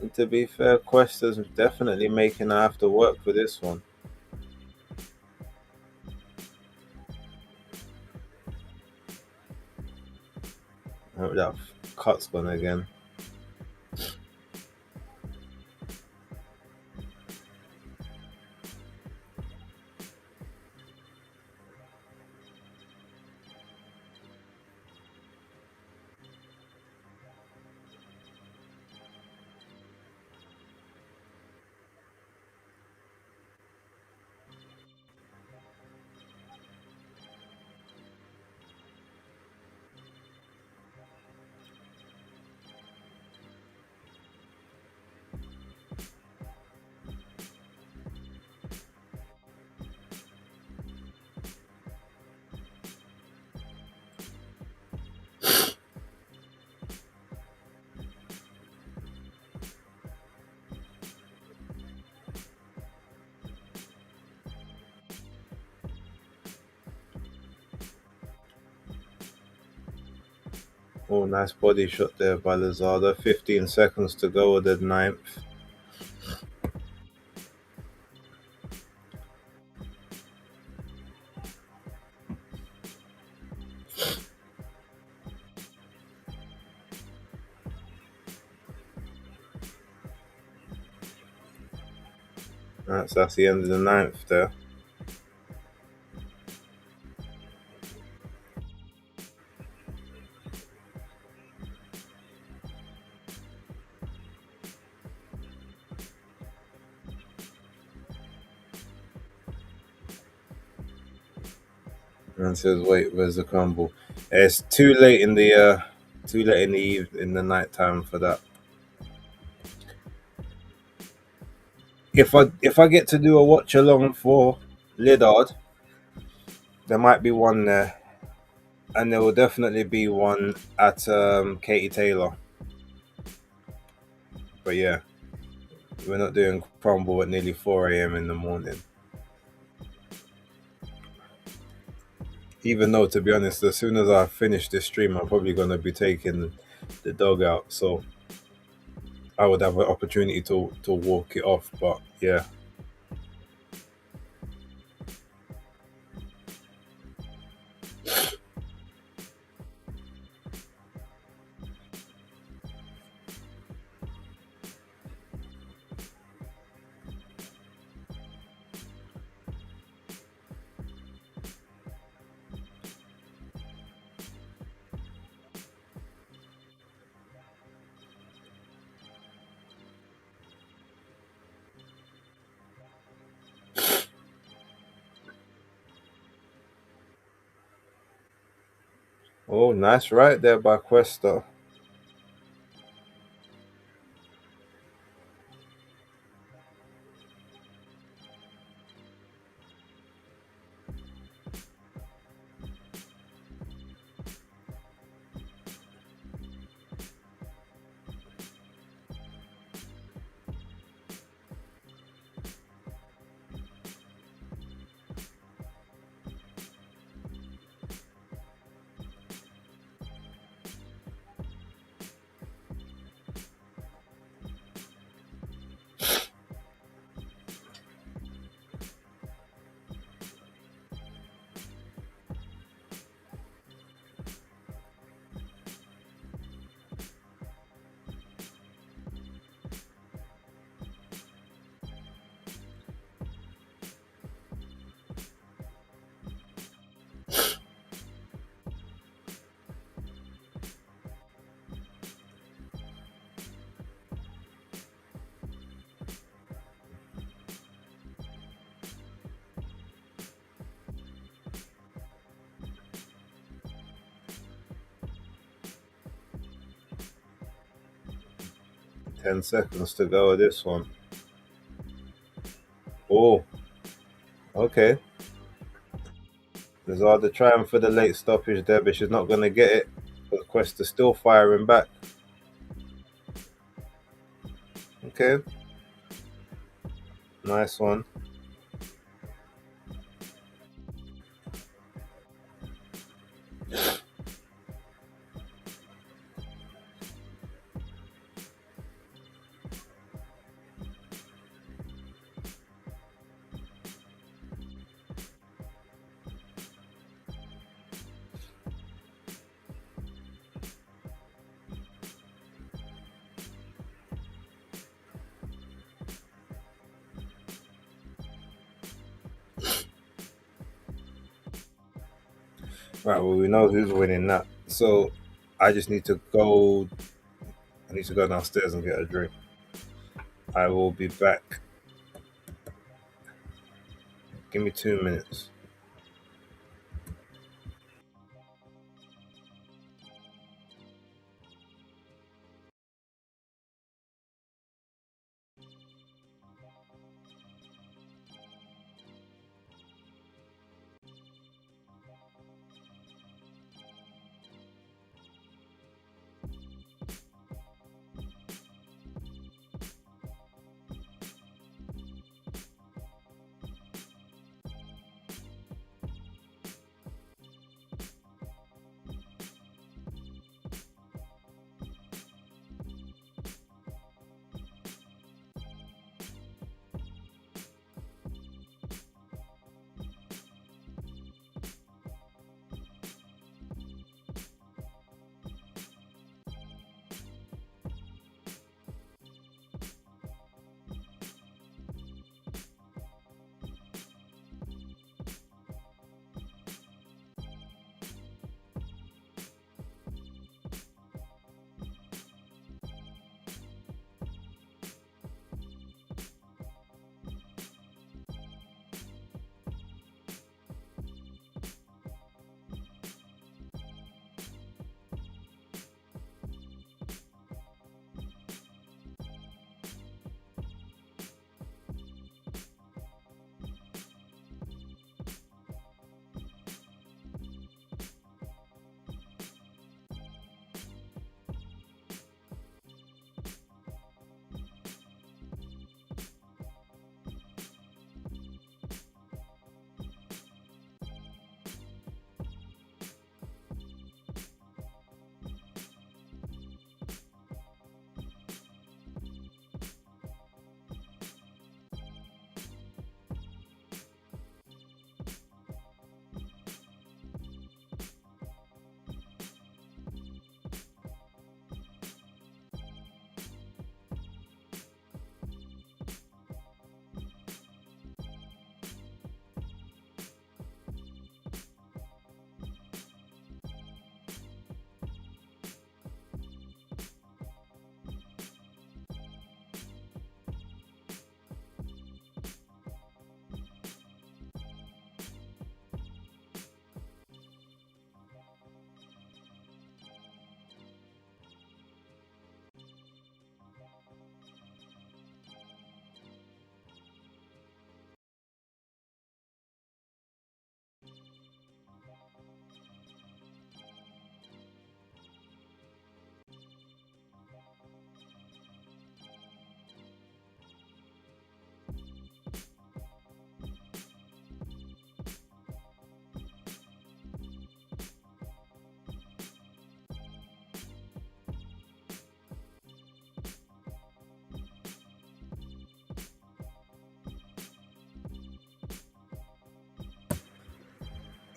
And to be fair, Quest is definitely making her have to work for this one. I hope that cut's gone again. Oh, nice body shot there by Lazada. 15 seconds to go with the ninth. That's the end of the ninth there. And says, "Wait, where's the crumble?" It's too late in the in the night time for that. If I get to do a watch along for Lidard, there might be one there, and there will definitely be one at Katie Taylor. But yeah, we're not doing crumble at nearly 4 a.m. in the morning. Even though, to be honest, as soon as I finish this stream, I'm probably gonna be taking the dog out, so I would have an opportunity to walk it off. But yeah. Oh, nice right there by Questa. $10 to go with this one. Oh, okay. Lazada trying for the late stoppage there, but she's not going to get it. But Quest is still firing back. Okay, nice one. Right, well, we know who's winning that. So I just need to go. I need to go downstairs and get a drink. I will be back. Give me 2 minutes.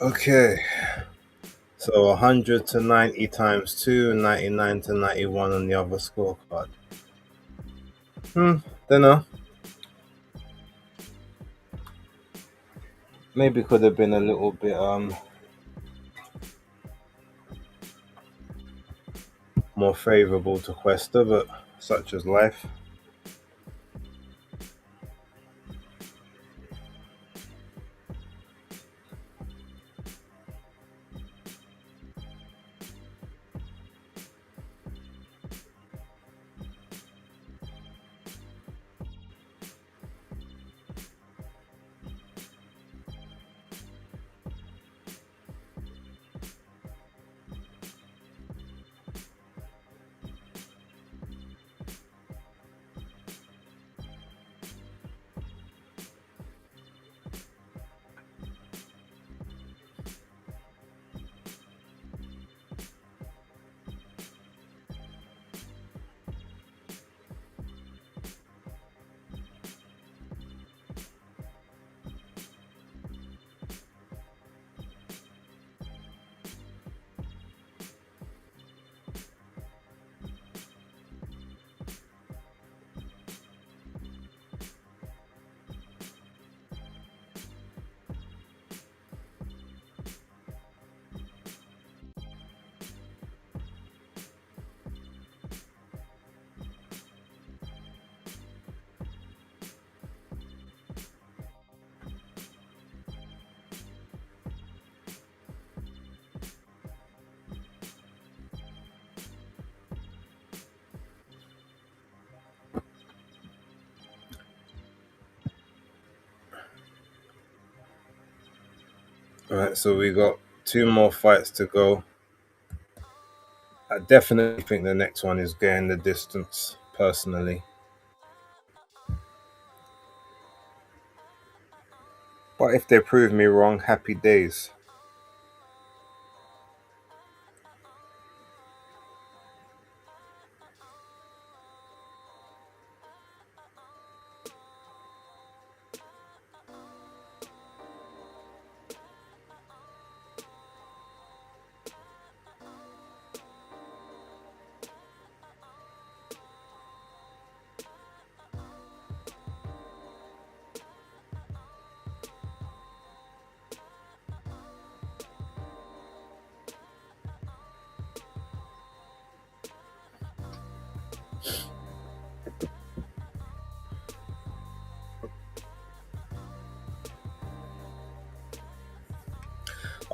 Okay, so 100 to 90 times 2, and 99 to 91 on the other scorecard. Don't know. Maybe could have been a little bit more favorable to Questa, but such as life. All right, so we got two more fights to go. I definitely think the next one is getting the distance, personally. But if they prove me wrong, happy days.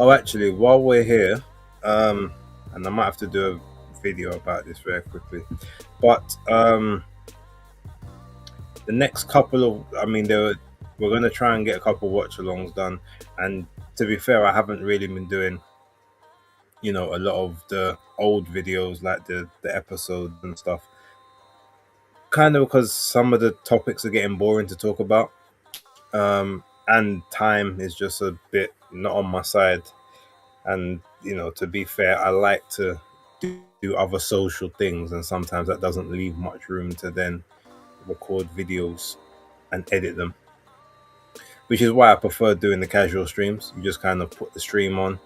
Oh, actually, while we're here, and I might have to do a video about this very quickly, but the next couple of, I mean, we're going to try and get a couple watch-alongs done. And to be fair, I haven't really been doing, a lot of the old videos, like the episodes and stuff, kind of because some of the topics are getting boring to talk about, and time is just a bit not on my side. And to be fair, I like to do other social things, and sometimes that doesn't leave much room to then record videos and edit them, which is why I prefer doing the casual streams. You just kind of put the stream on,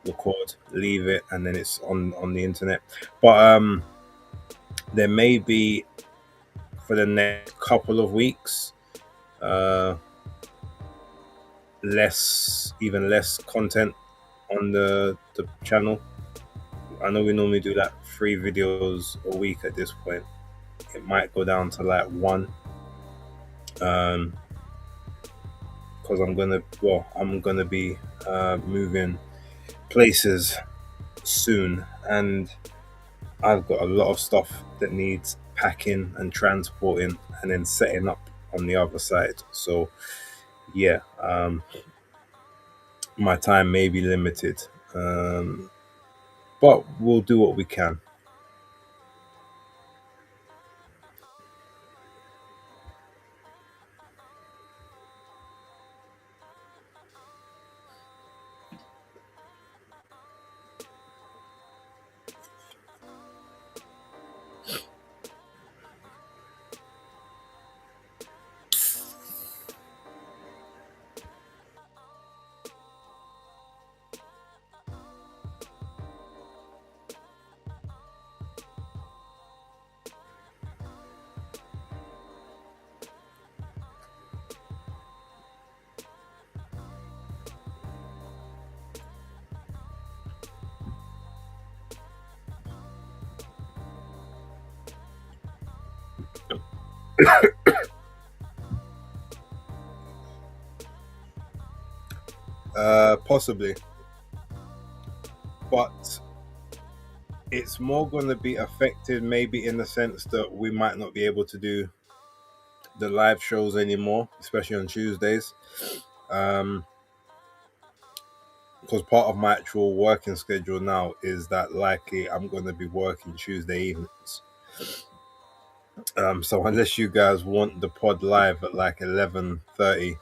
record, leave it, and then it's on the internet. But there may be, for the next couple of weeks, uh even less content on the channel. I know we normally do like 3 videos a week at this point. It might go down to like one, um because I'm gonna be moving places soon, and I've got a lot of stuff that needs packing and transporting and then setting up on the other side. So yeah, my time may be limited, but we'll do what we can. Possibly, but it's more going to be affected maybe in the sense that we might not be able to do the live shows anymore, especially on Tuesdays. Um, because part of my actual working schedule now is that likely I'm going to be working Tuesday evenings. So unless you guys want the pod live at like 11:30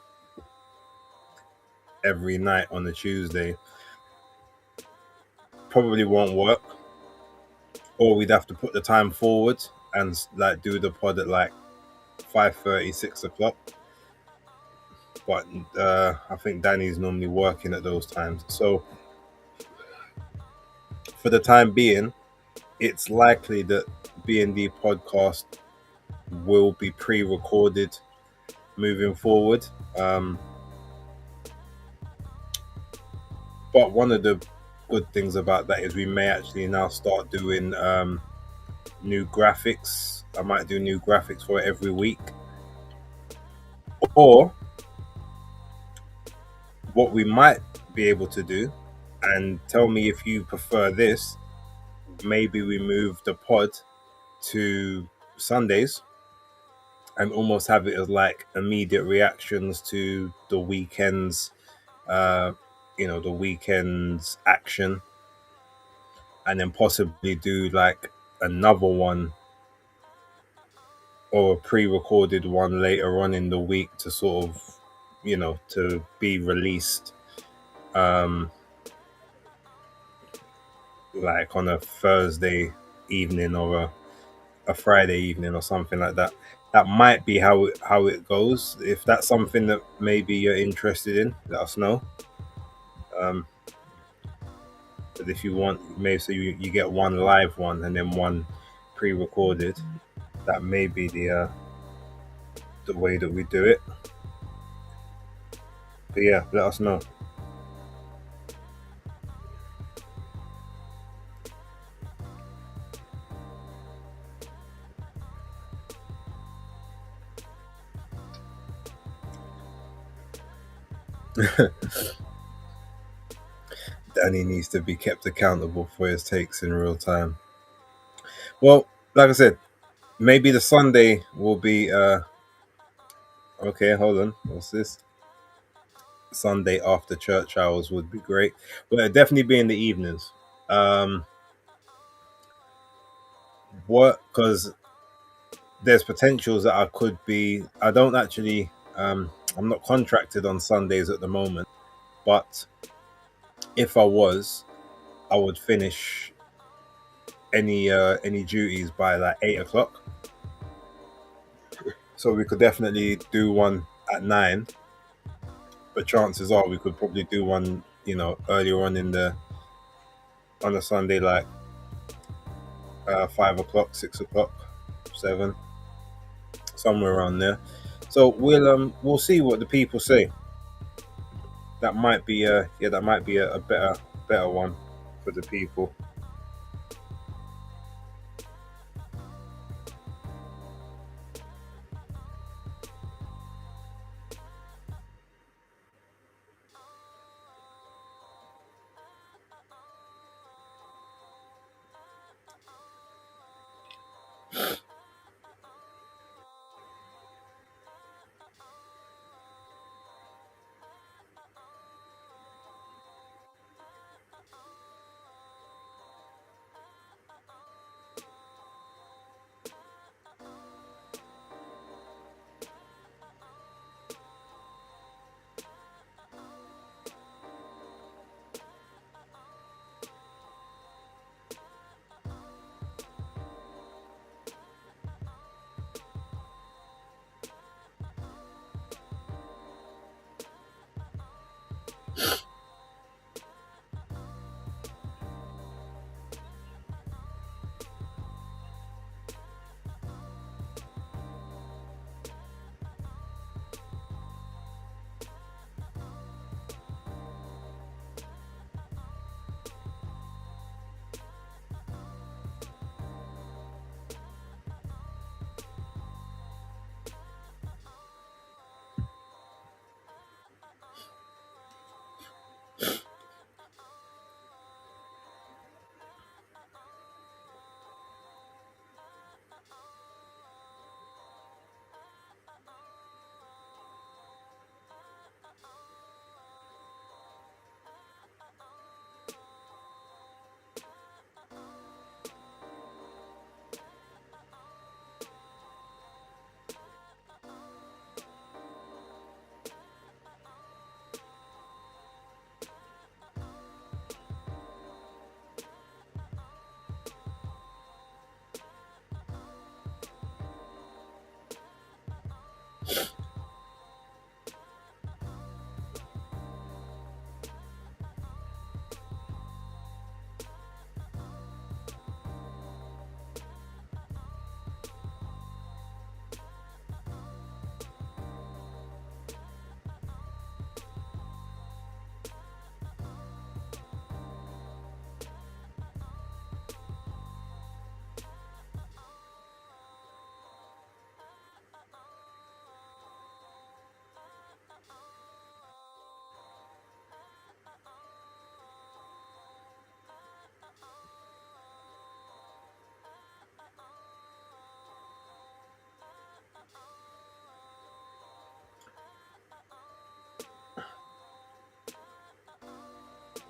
every night on a Tuesday, probably won't work. Or we'd have to put the time forward and like do the pod at like 5:30, 6 o'clock. But I think Danny's normally working at those times. So for the time being, it's likely that B&D podcast will be pre-recorded moving forward. But one of the good things about that is we may actually now start doing new graphics. I might do new graphics for every week. Or what we might be able to do, and tell me if you prefer this, maybe we move the pod to Sundays and almost have it as like immediate reactions to the weekend's the weekend's action, and then possibly do like another one or a pre-recorded one later on in the week to sort of to be released like on a Thursday evening or a Friday evening or something like that. That might be how it goes. If that's something that maybe you're interested in, let us know. But if you want, maybe so you get one live one and then one pre-recorded. That may be the way that we do it. But yeah, let us know. Danny needs to be kept accountable for his takes in real time. Well, like I said, maybe the Sunday will be okay, hold on. What's this? Sunday after church hours would be great. But it'd definitely be in the evenings. What because there's potentials that I could be I don't actually I'm not contracted on Sundays at the moment, but if I was, I would finish any duties by like 8 o'clock. So we could definitely do one at 9, but chances are we could probably do one, earlier on on a Sunday, like 5 o'clock, 6 o'clock, 7, somewhere around there. So we'll see what the people say. That might be a better one for the people.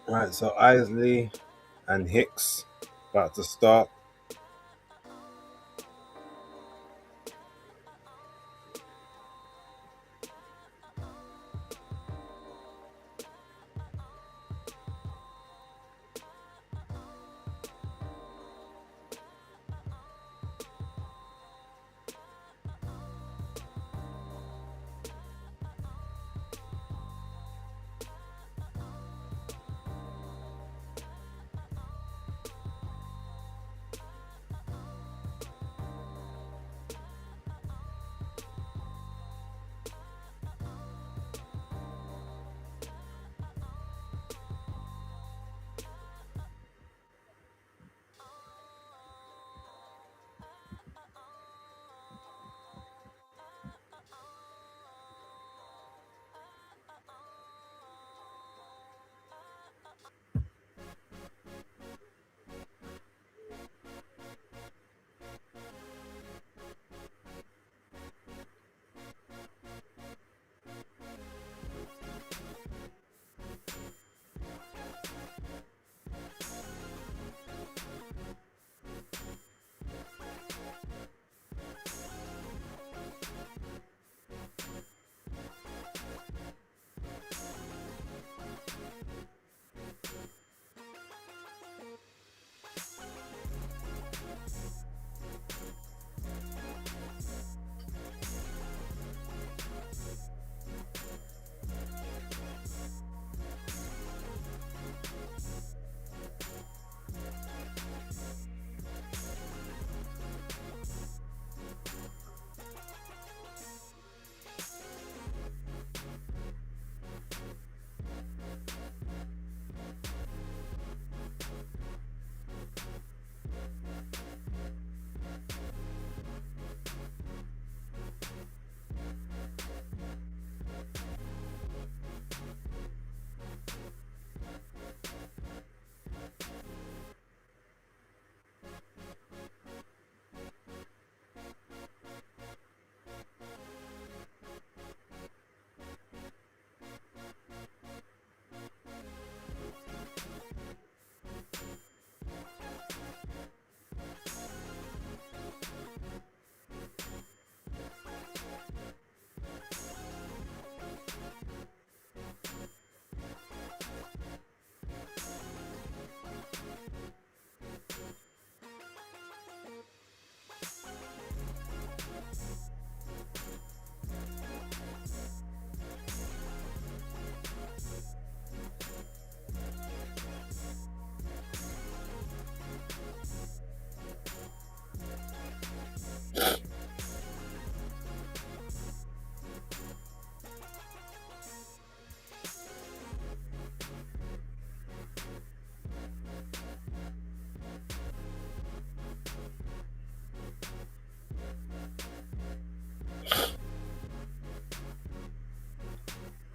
Right, so Isley and Hicks about to start.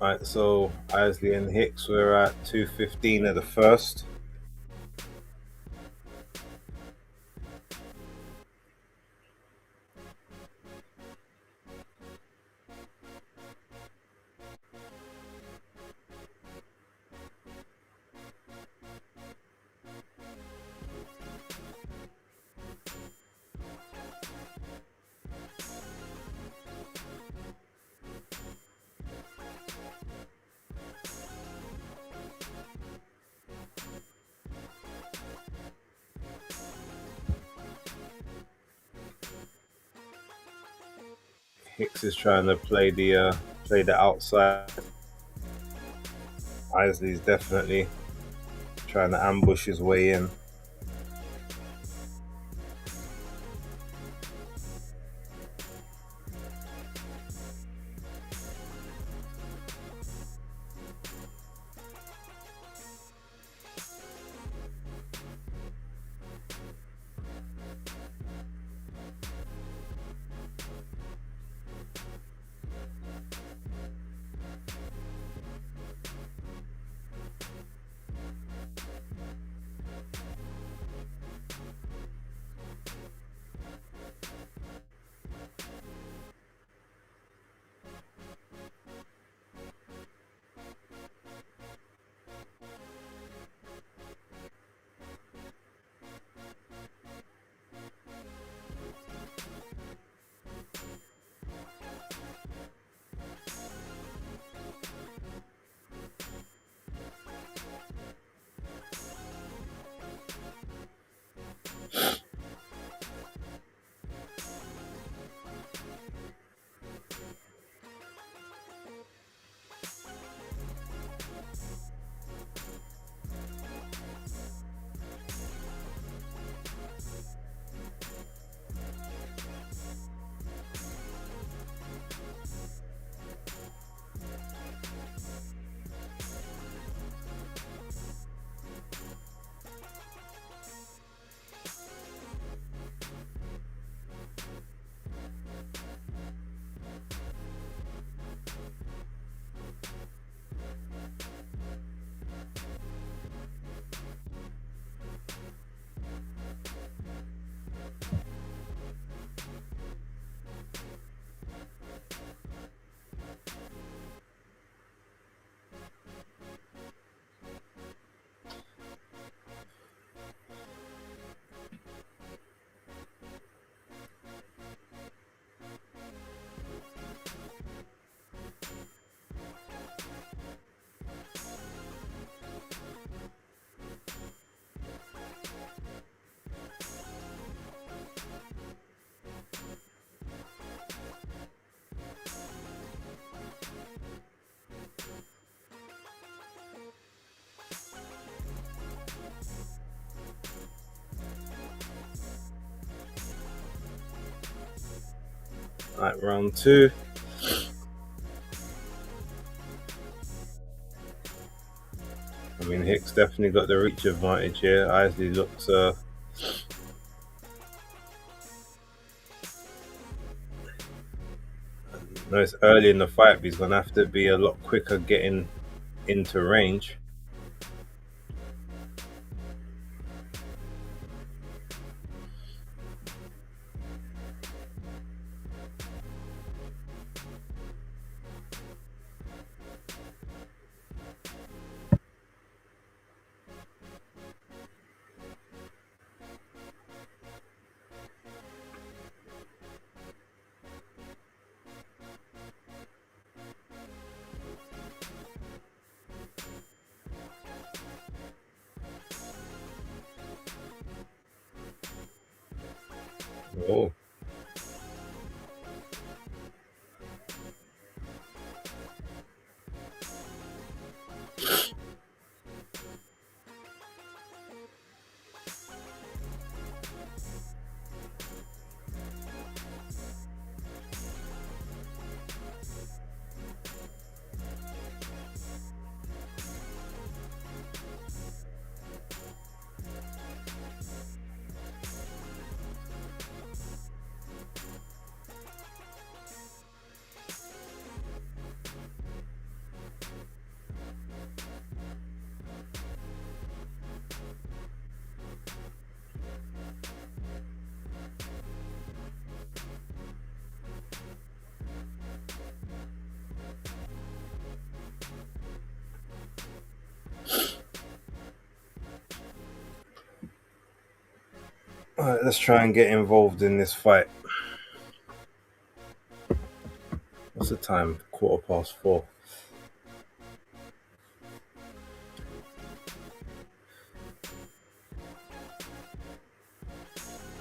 Right, so Isley and Hicks were at 2:15 at the first. Hicks is trying to play the outside. Isley's definitely trying to ambush his way in. Like round 2. I mean, Hicks definitely got the reach advantage here. Isley looks no, it's early in the fight, but he's gonna have to be a lot quicker getting into range. Oh, all right, let's try and get involved in this fight. What's the time? 4:15.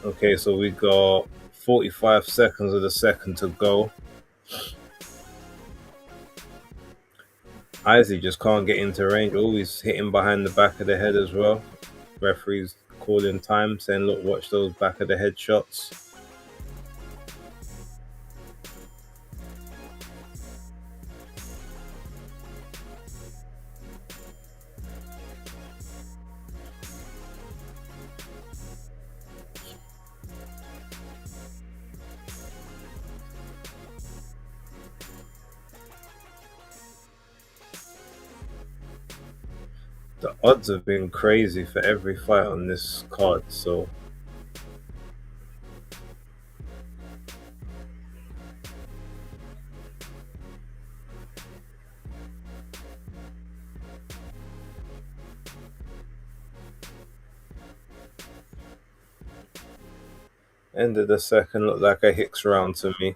Okay, so we got 45 seconds of the second to go. Isley just can't get into range. Always hitting behind the back of the head as well. Referees calling time, saying, "Look, watch those back of the head shots." The odds have been crazy for every fight on this card, so end of the second looked like a Hicks round to me.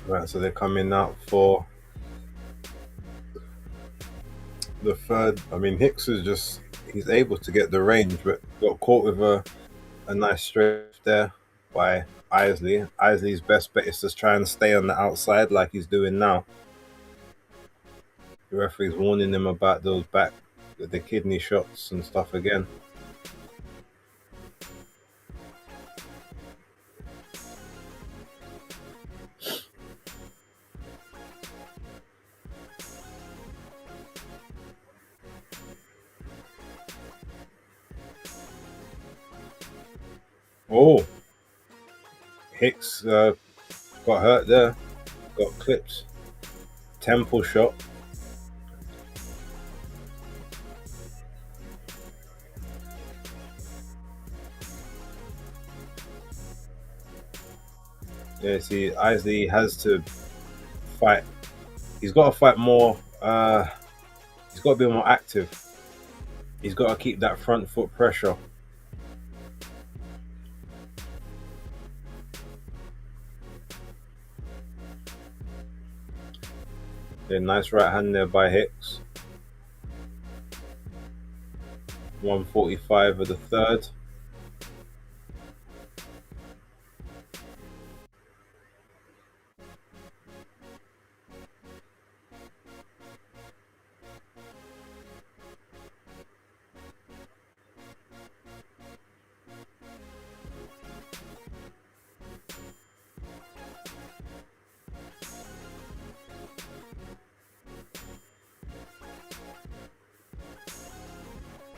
Right, so they're coming out for the third. I mean, Hicks is he's able to get the range, but got caught with a nice straight there by Isley. Isley's best bet is to try and stay on the outside like he's doing now. The referee's warning him about those the kidney shots and stuff again. Oh, Hicks got hurt there. Got clipped. Temple shot. Yeah, see, Isley has to fight. He's got to fight more. He's got to be more active. He's got to keep that front foot pressure. Yeah, nice right hand there by Hicks. 145 of the third.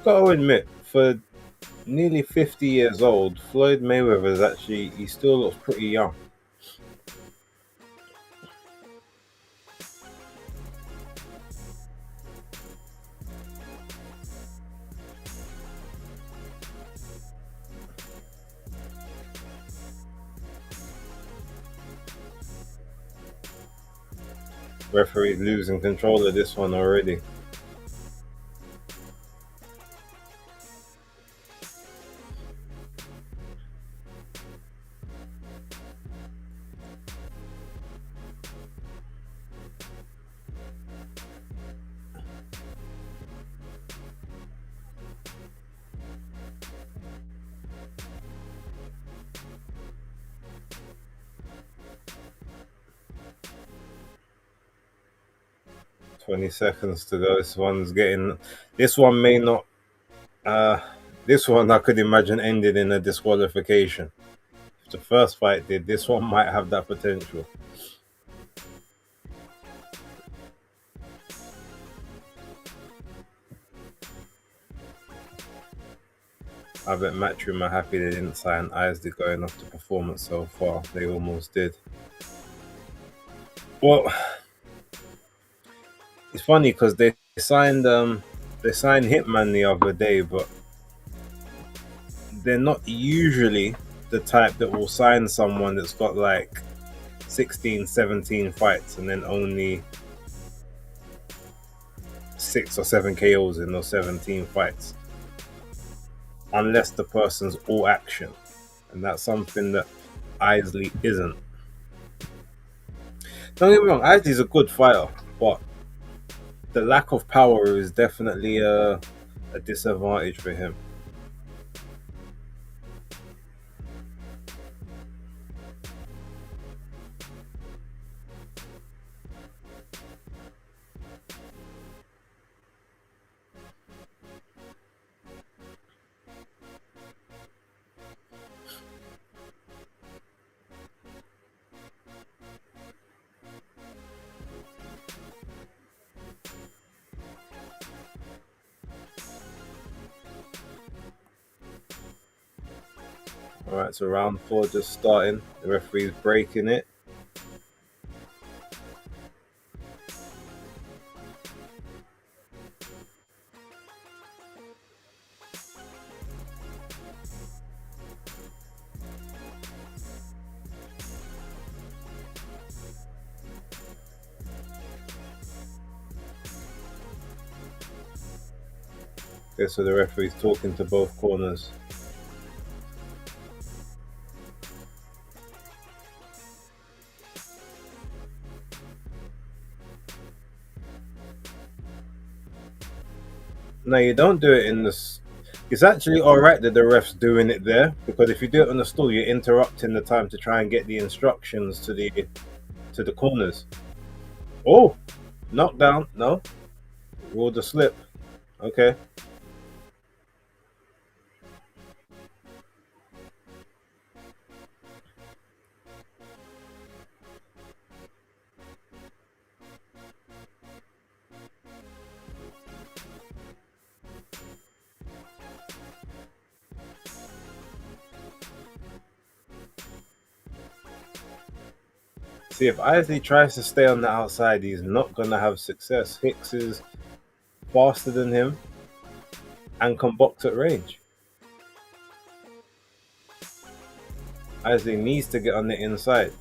Got to admit, for nearly 50 years old, Floyd Mayweather is actually, he still looks pretty young. Referee's losing control of this one already. $20 to go. This one's getting. This one may not. Uh, this one I could imagine ended in a disqualification. If the first fight did, this one might have that potential. I bet Matchroom are happy they didn't sign Isley going off the performance so far. They almost did. Well, it's funny because they signed Hitman the other day, but they're not usually the type that will sign someone that's got like 16, 17 fights and then only 6 or 7 KOs in those 17 fights. Unless the person's all action. And that's something that Isley isn't. Don't get me wrong, Isley's a good fighter, but the lack of power is definitely a disadvantage for him. Alright, so round 4 just starting. The referee's breaking it. Okay, so the referee's talking to both corners. No, you don't do it in this. It's actually alright that the ref's doing it there, because if you do it on the stall, you're interrupting the time to try and get the instructions to the corners. Oh, knockdown. No, ruled a slip. Okay. See, if Isley tries to stay on the outside, he's not gonna have success. Hicks is faster than him and can box at range. Isley needs to get on the inside.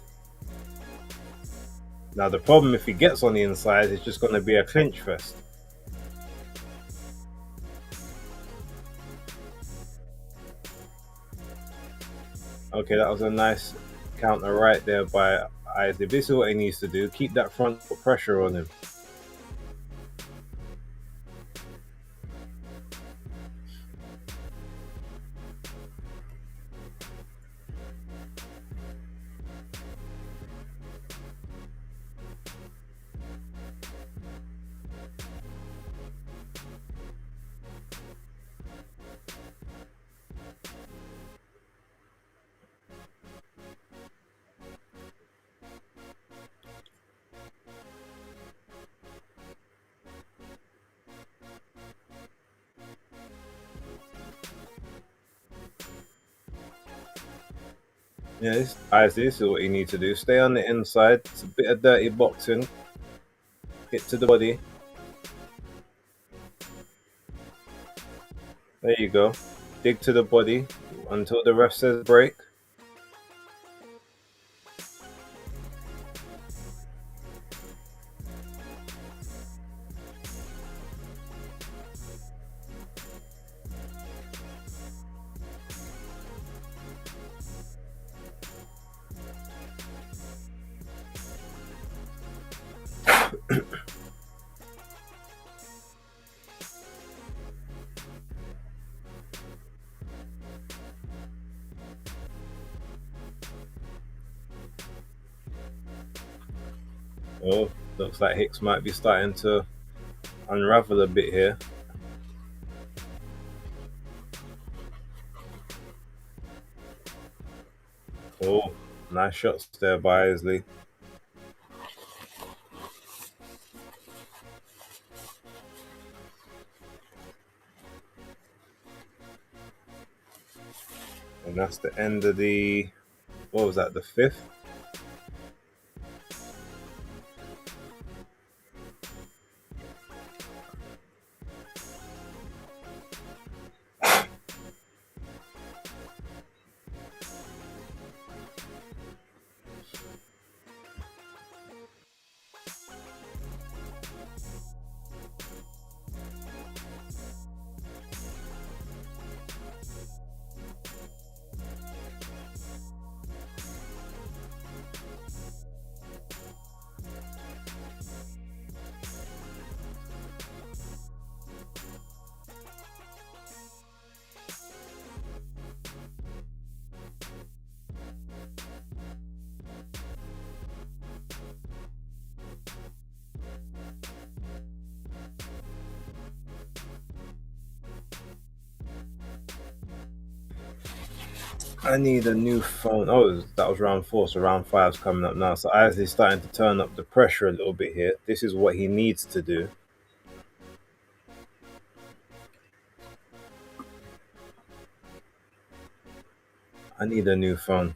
Now the problem, if he gets on the inside, it's just gonna be a clinch fest. Okay, that was a nice counter right there by Isley. This is what he needs to do. Keep that front foot pressure on him. Yeah, Isley, this is what you need to do. Stay on the inside. It's a bit of dirty boxing. Hit to the body. There you go. Dig to the body until the ref says break. Oh, looks like Hicks might be starting to unravel a bit here. Oh, nice shots there by Isley. And that's the end of the, what was that, the fifth? I need a new phone. Oh, that was round 4, so round 5's coming up now. So Isley's starting to turn up the pressure a little bit here. This is what he needs to do. I need a new phone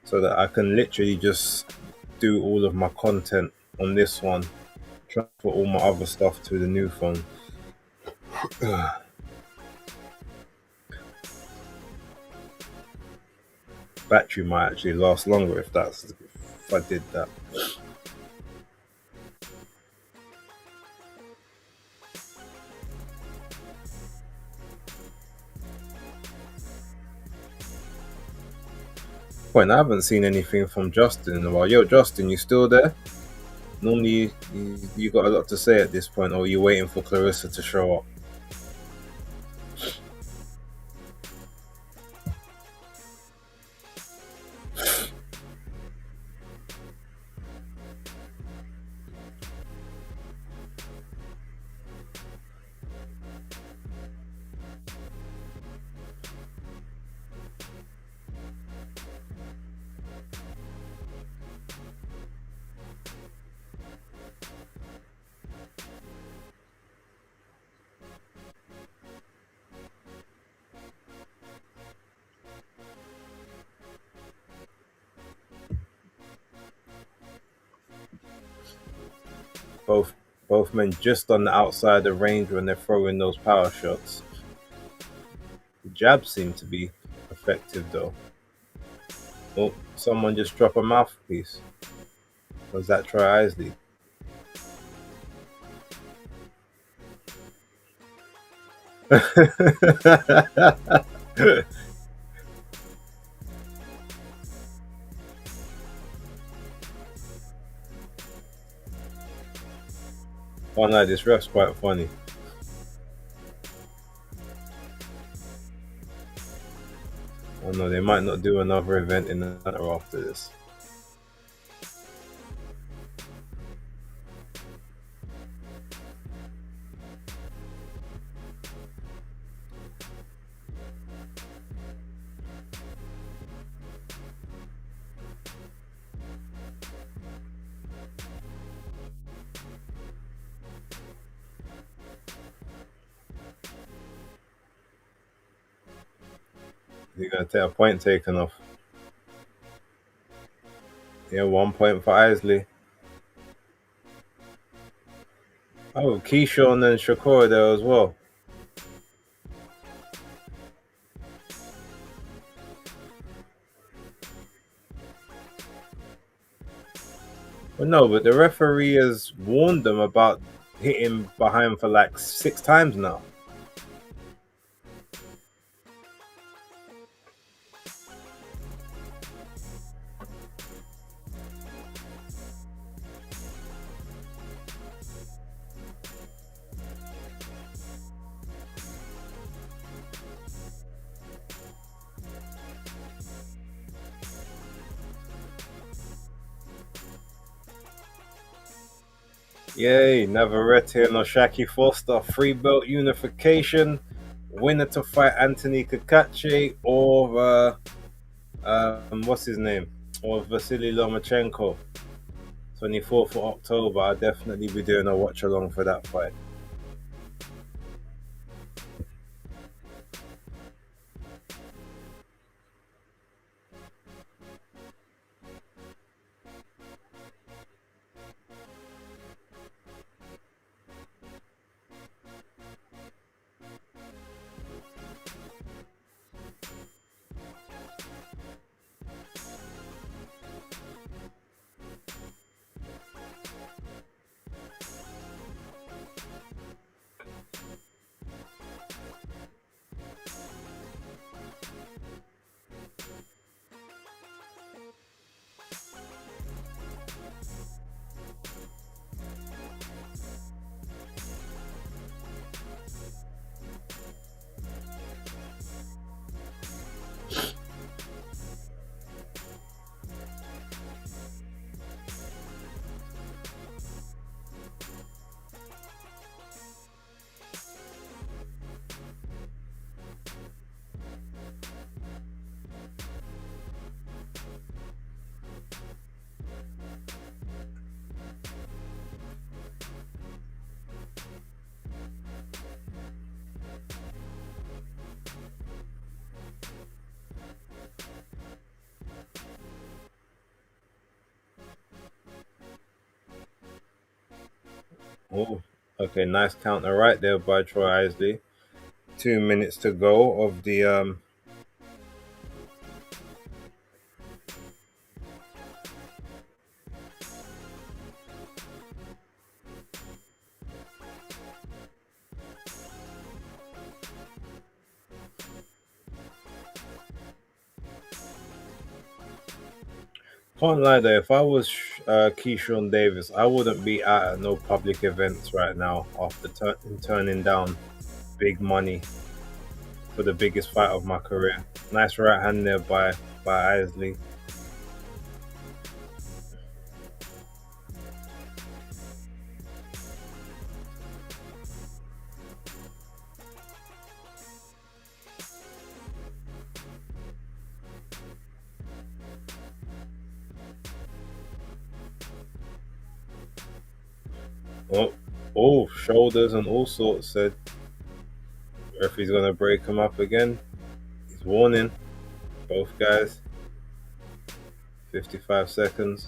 so that I can literally just do all of my content on this one, transfer all my other stuff to the new phone. Battery might actually last longer if I did that. Point, I haven't seen anything from Justin in a while. Yo, Justin, you still there? Normally you got a lot to say at this point, or you're waiting for Claressa to show up. both both men just on the outside of the range when they're throwing those power shots. The jabs seem to be effective though. Oh, someone just drop a mouthpiece. Was that Troy Isley? Oh no, this ref's quite funny. Oh no, they might not do another event in the center after this. You're gonna take a point taken off. Yeah, 1 point for Isley. Oh, Keyshawn and Shakur there as well. Well, no, but the referee has warned them about hitting behind for like 6 times now. Yay, Navarrete and Oshaki Foster, free belt unification, winner to fight Anthony Kakache or what's his name? Or Vasily Lomachenko. 24th of October. I'll definitely be doing a watch along for that fight. Oh, okay, nice counter right there by Troy Isley. 2 minutes to go of the Can't lie though, if I was Keyshawn Davis, I wouldn't be at no public events right now after turning down big money for the biggest fight of my career. Nice right hand there by Isley. Oh, oh, shoulders and all sorts. Said referee's gonna break him up again. He's warning both guys. 55 seconds.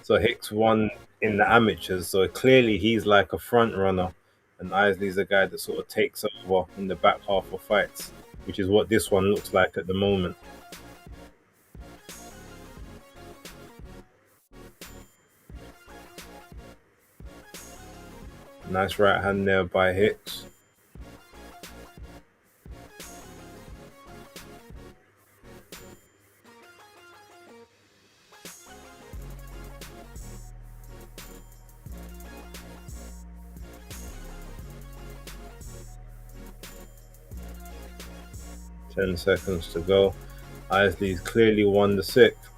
So Hicks won in the amateurs. So clearly he's like a front runner, and Isley's a guy that sort of takes over in the back half of fights, which is what this one looks like at the moment. Nice right hand there by Hicks. Ten seconds to go. Isley's clearly won the sixth.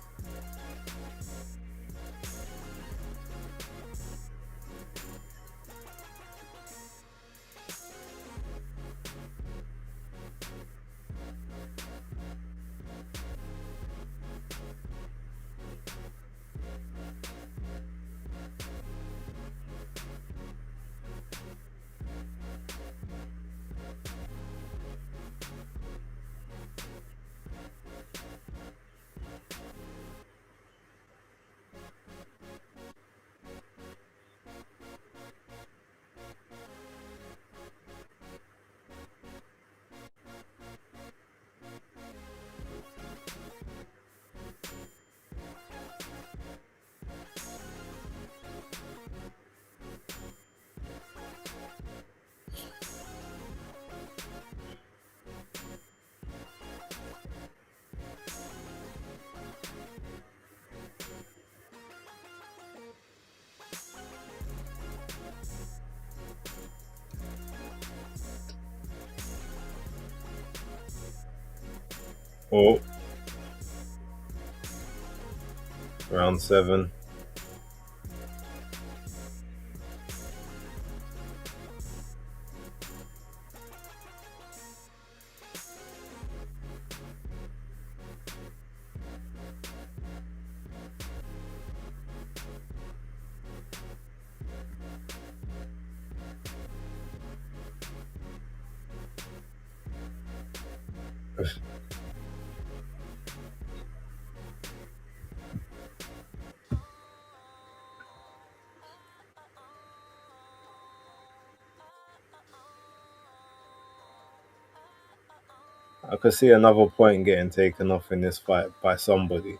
Oh, round seven. I could see another point getting taken off in this fight by somebody.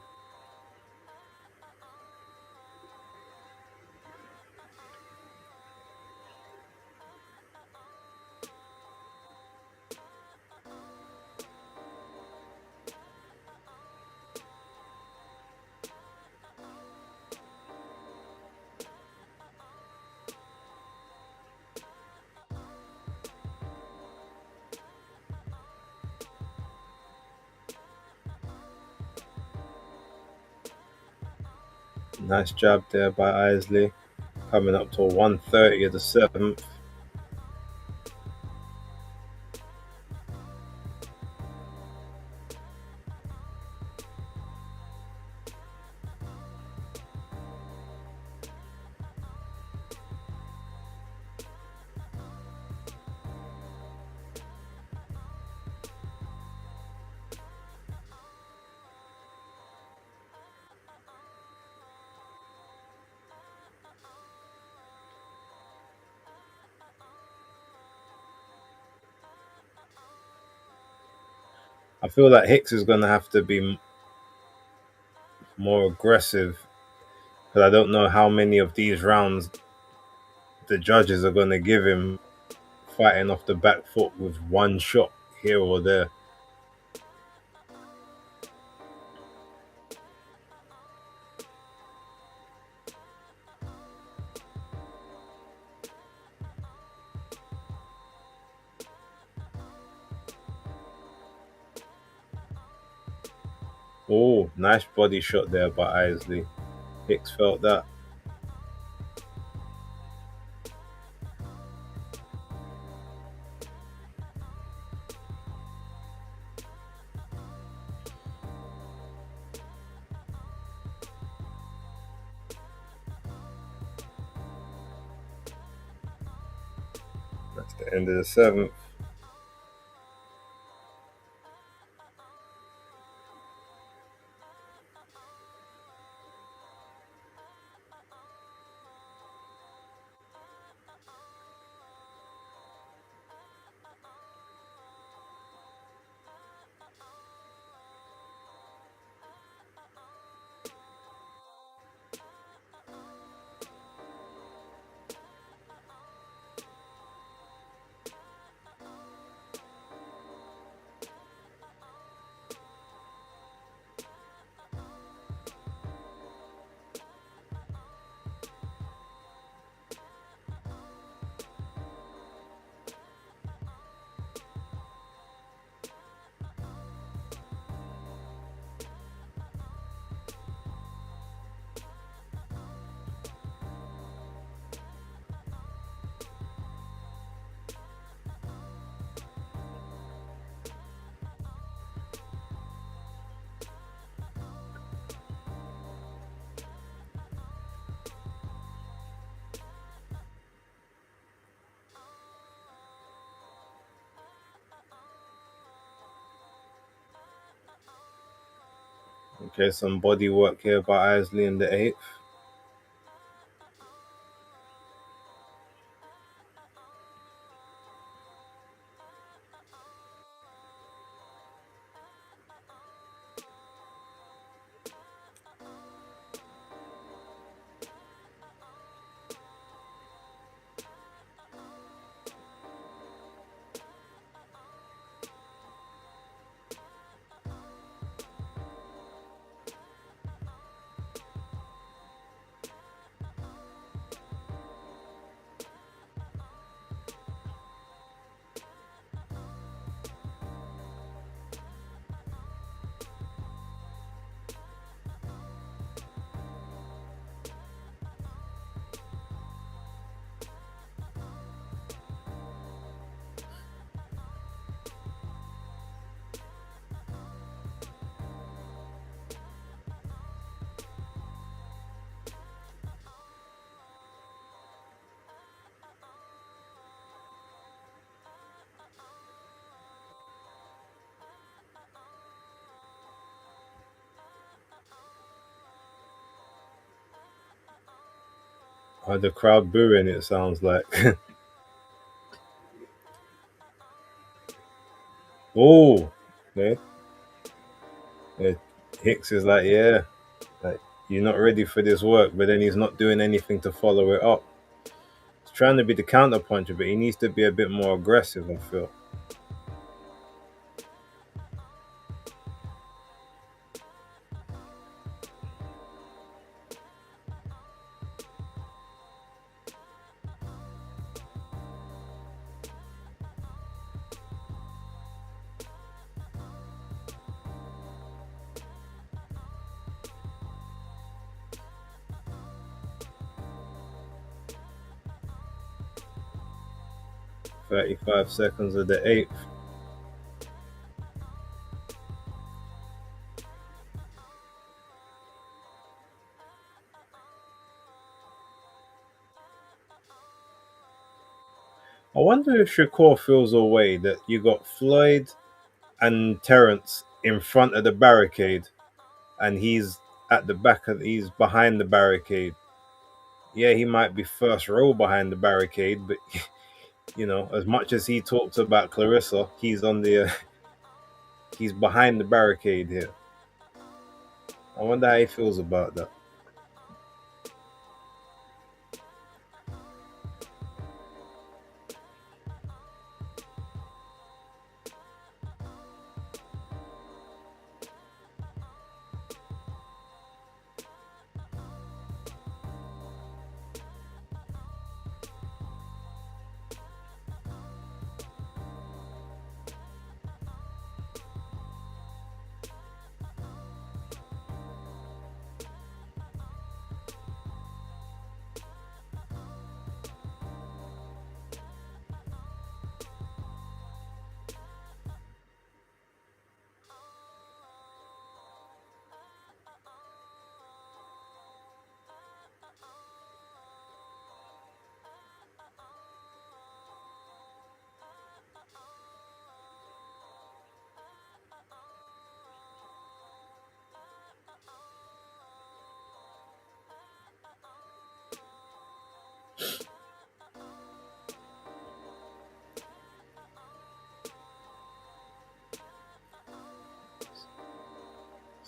Nice jab there by Isley. Coming up to 130 of the seventh. I feel like Hicks is going to have to be more aggressive because I don't know how many of these rounds the judges are going to give him fighting off the back foot with one shot here or there. Oh, nice body shot there by Isley. Hicks felt that. That's the end of the seventh. Okay, some body work here by Isley in the eighth. The crowd booing, it sounds like. Oh, okay. Yeah, Hicks is like, yeah, like, you're not ready for this work, but then he's not doing anything to follow it up. He's trying to be the counter puncher, but he needs to be a bit more aggressive, I feel. 35 seconds of the eighth. I wonder if Shakur feels a way that you got Floyd and Terrence in front of the barricade, and he's at the back of he's behind the barricade. Yeah, he might be first row behind the barricade, but as much as he talks about Claressa, he's on the he's behind the barricade here. I wonder how he feels about that.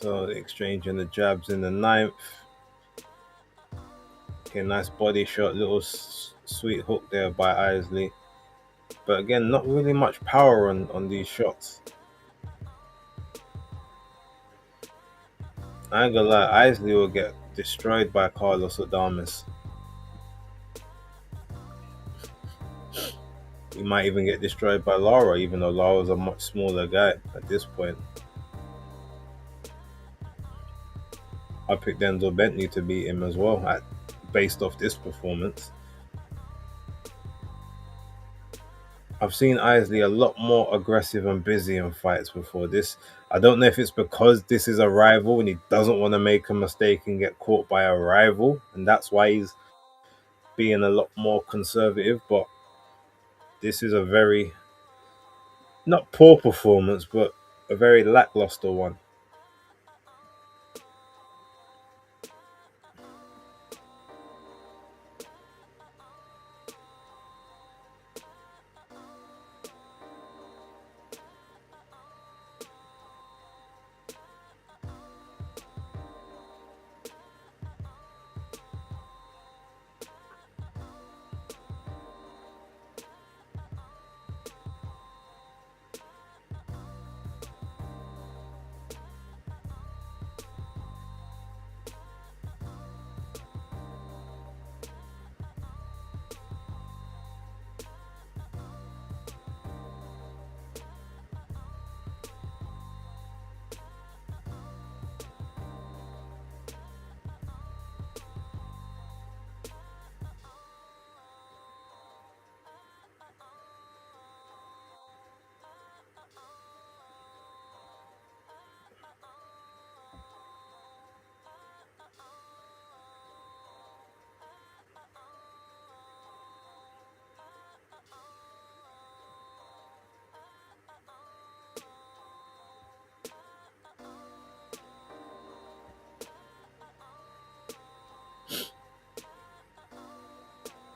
So exchanging the jabs in the ninth. Okay, nice body shot, little sweet hook there by Isley. But again, not really much power on these shots. I ain't gonna lie, Isley will get destroyed by Carlos Adames. He might even get destroyed by Lara, even though Lara's a much smaller guy at this point. I picked Denzel Bentley to beat him as well, based off this performance. I've seen Isley a lot more aggressive and busy in fights before this. I don't know if it's because this is a rival and he doesn't want to make a mistake and get caught by a rival, and that's why he's being a lot more conservative. But this is a very, not poor performance, but a very lackluster one.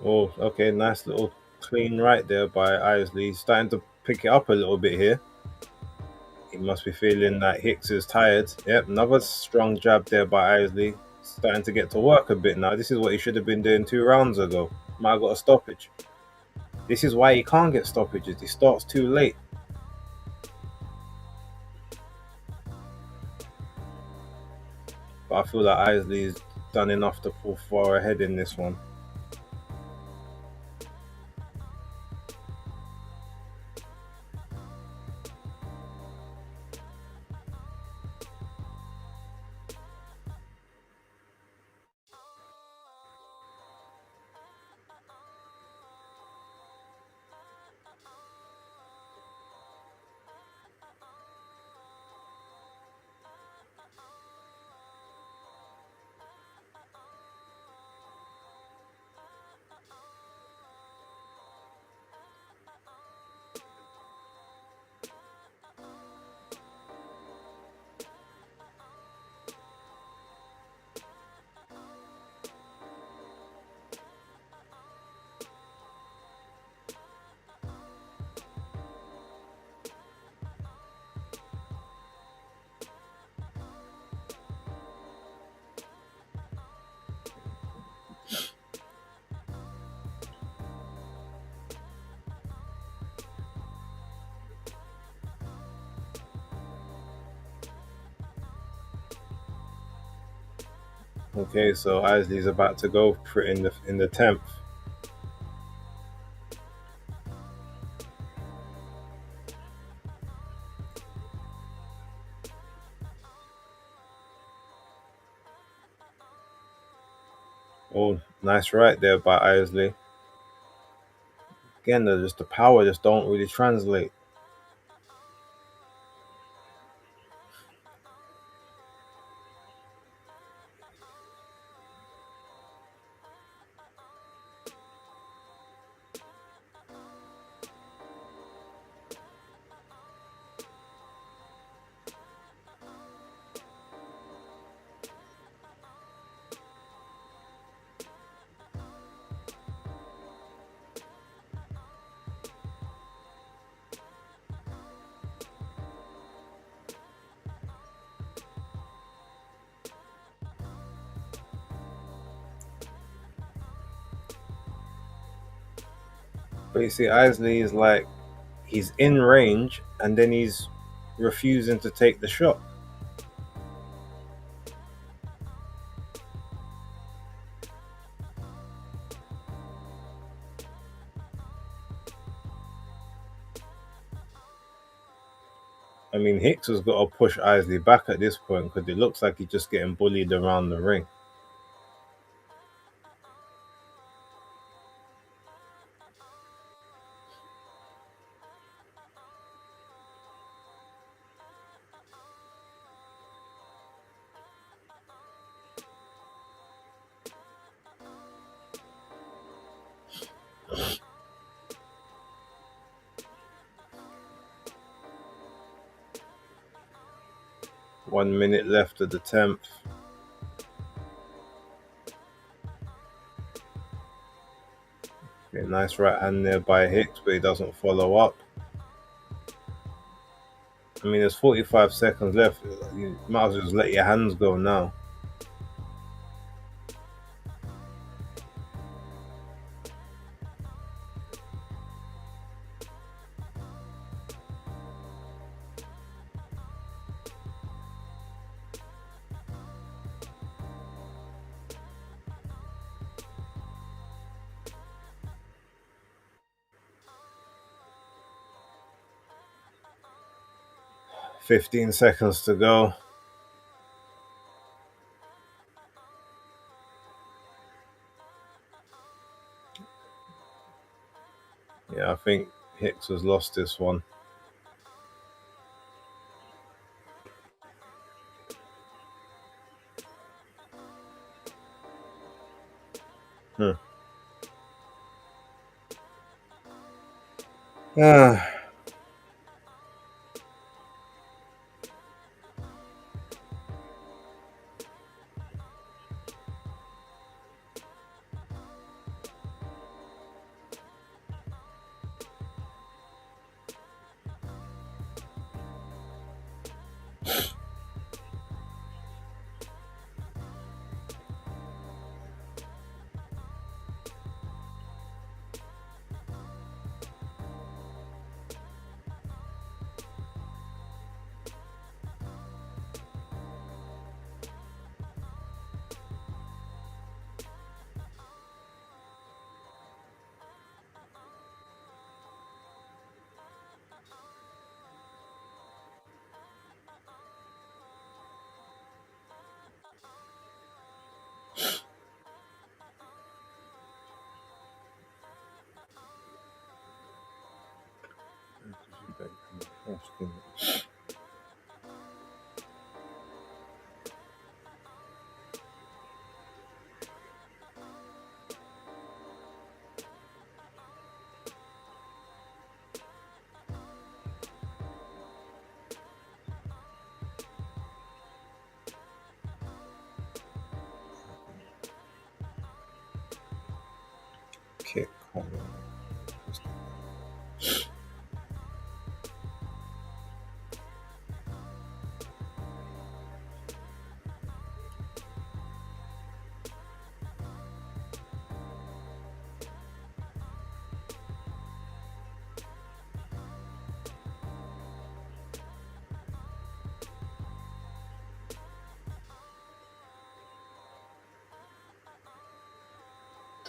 Oh, okay, nice little clean right there by Isley. He's starting to pick it up a little bit here. He must be feeling that Hicks is tired. Yep, another strong jab there by Isley. Starting to get to work a bit now. This is what he should have been doing 2 rounds ago. Might have got a stoppage. This is why he can't get stoppages. He starts too late. But I feel like Isley's done enough to pull far ahead in this one. Okay, so Isley's about to go for it in the 10th. Oh, nice right there by Isley. Again, just the power just don't really translate. But you see, Isley is like he's in range and then he's refusing to take the shot. I mean, Hicks has got to push Isley back at this point because it looks like he's just getting bullied around the ring. One minute left of the 10th. Okay, nice right hand there by Hicks, but he doesn't follow up. I mean, there's 45 seconds left. You might as well just let your hands go now. $15 to go. Yeah, I think Hicks has lost this one. Ah. Okay.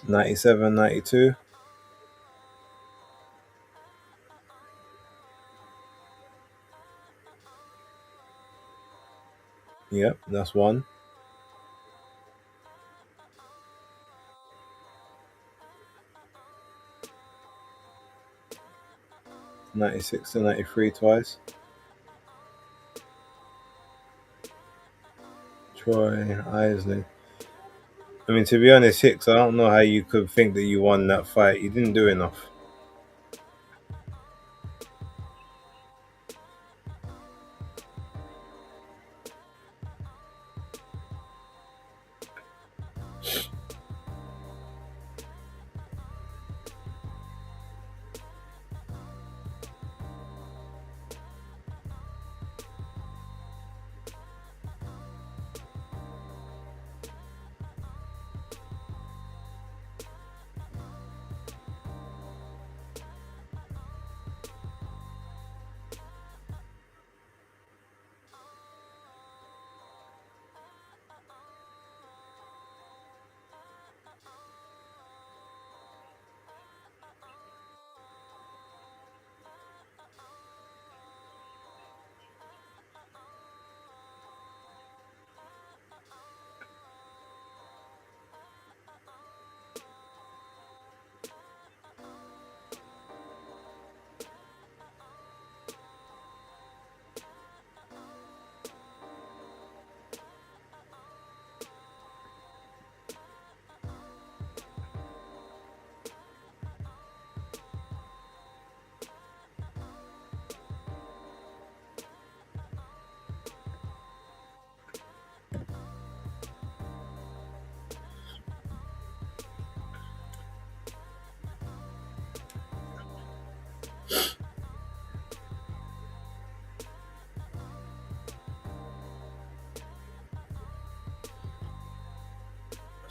97, 92. Yep, that's one. 96 and 93 twice. Troy Isley. I mean, to be honest, Hicks, I don't know how you could think that you won that fight. You didn't do enough.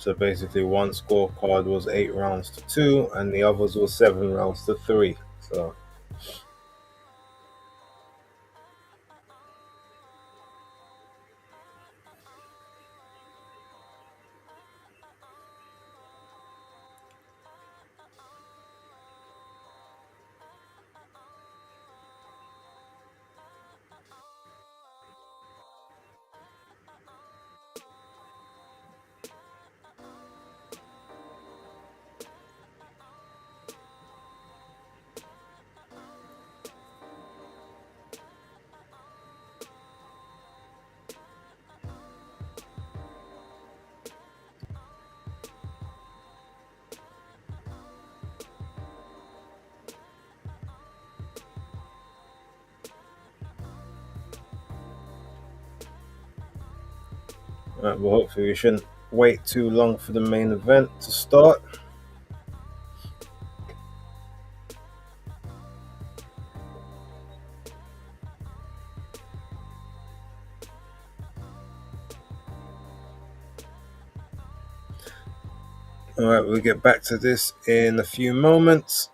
So basically, one scorecard was 8 rounds to 2, and the others was 7 rounds to 3. So well, hopefully we shouldn't wait too long for the main event to start. All right, we'll get back to this in a few moments.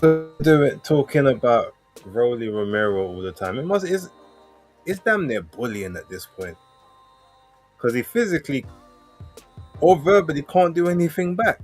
talking about Rolly Romero all the time. It's damn near bullying at this point because he physically or verbally can't do anything back.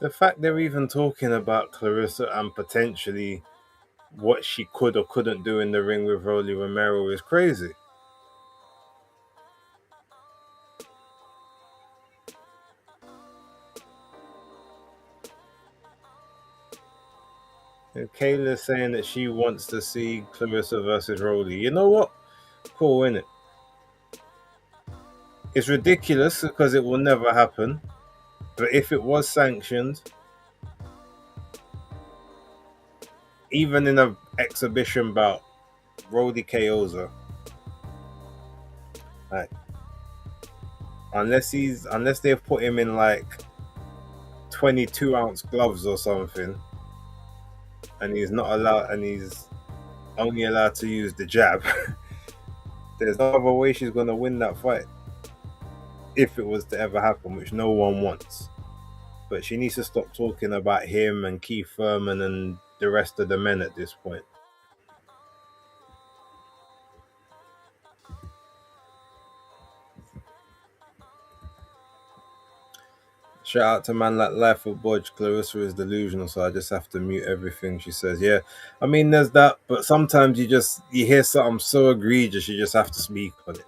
The fact they're even talking about Claressa and potentially what she could or couldn't do in the ring with Rolly Romero is crazy. And Kayla's saying that she wants to see Claressa versus Rolly. You know what? Cool, innit? It's ridiculous because it will never happen. But if it was sanctioned, even in a exhibition bout, Rolly KOs her. Like, unless they've put him in like 22-ounce gloves or something, and he's only allowed to use the jab. There's no other way she's gonna win that fight if it was to ever happen, which no one wants. But she needs to stop talking about him and Keith Thurman and the rest of the men at this point. Shout out to man like Life of Bodge. Claressa is delusional, so I just have to mute everything she says. Yeah, I mean there's that, but sometimes you hear something so egregious, you just have to speak on it.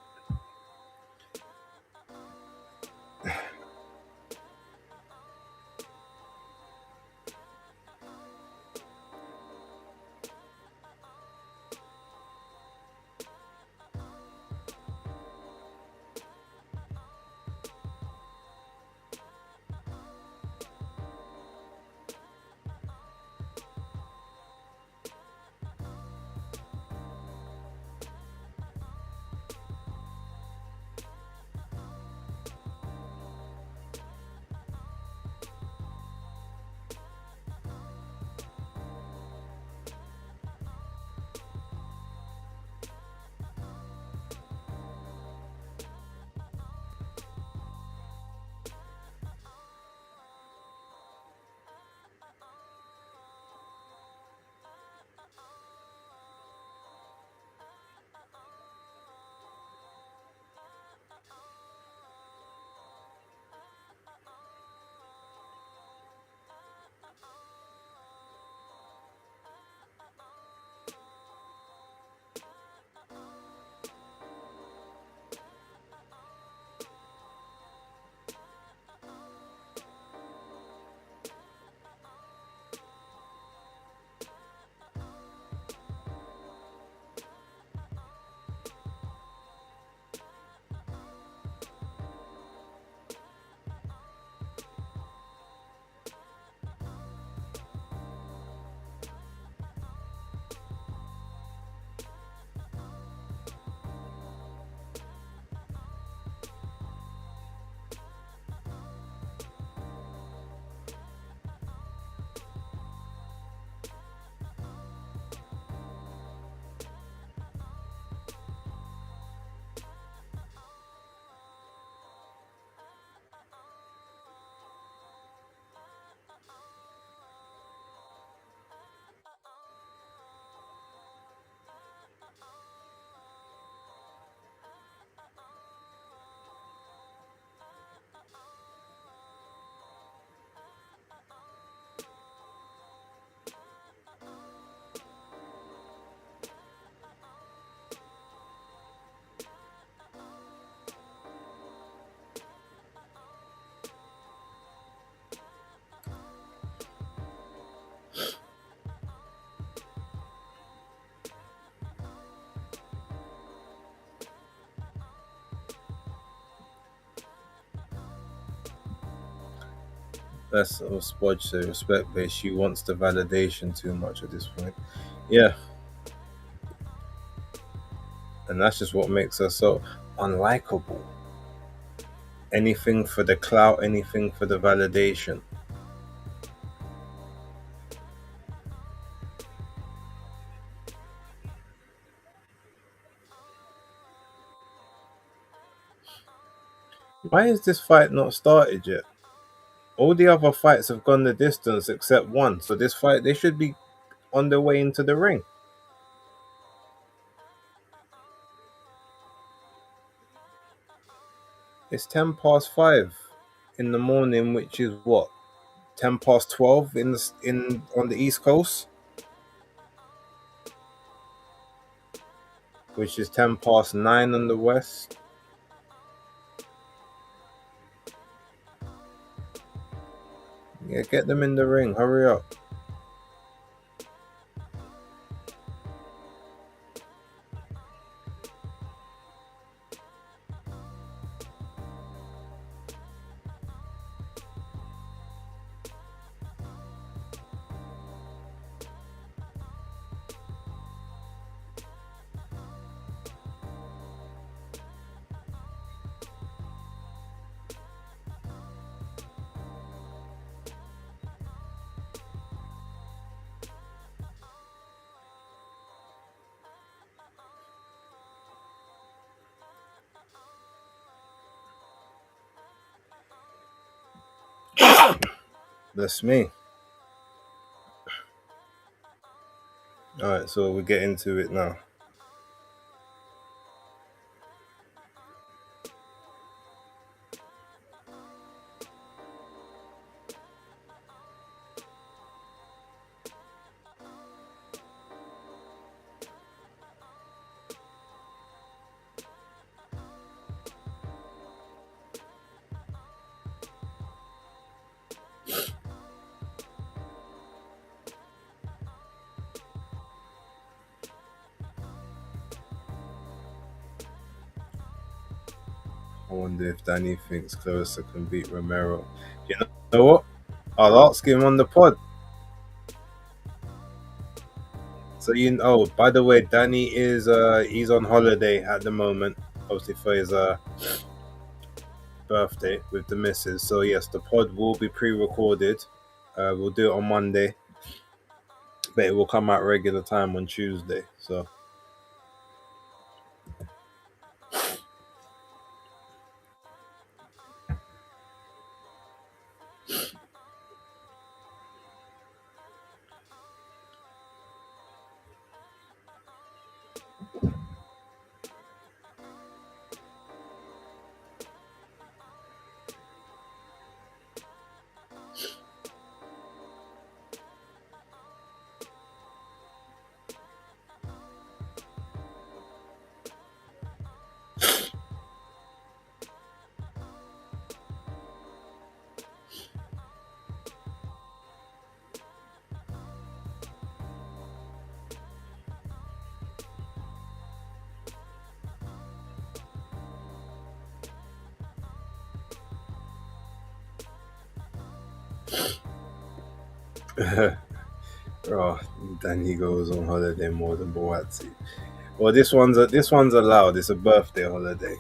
That's what Spudge say. Respect based. She wants the validation too much at this point. Yeah, and that's just what makes her so unlikable. Anything for the clout, anything for the validation. Why is this fight not started yet? All the other fights have gone the distance except one. So this fight, they should be on their way into the ring. It's 10 past 5 in the morning, which is what 10 past 12 in on the East Coast, which is 10 past 9 on the West. Yeah, get them in the ring. Hurry up. That's me. All right, so we get into it now. I wonder if Danny thinks Claressa can beat Romero. You know what? I'll ask him on the pod. So by the way, Danny is he's on holiday at the moment, obviously for his birthday with the missus. So yes, the pod will be pre-recorded. We'll do it on Monday, but it will come out regular time on Tuesday. So oh, Danny goes on holiday more than Boatsi. Well, this one's allowed. It's a birthday holiday.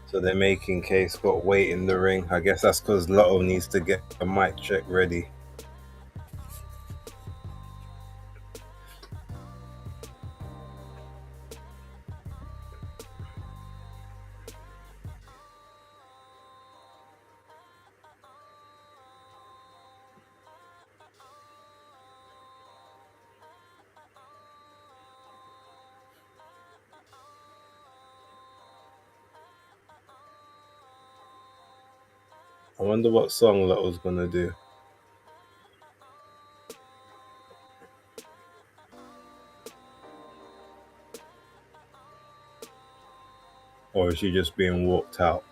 So they're making Kaye Scott wait in the ring. I guess that's because Lotto needs to get a mic check ready. I wonder what song Little's gonna do. Or is she just being walked out?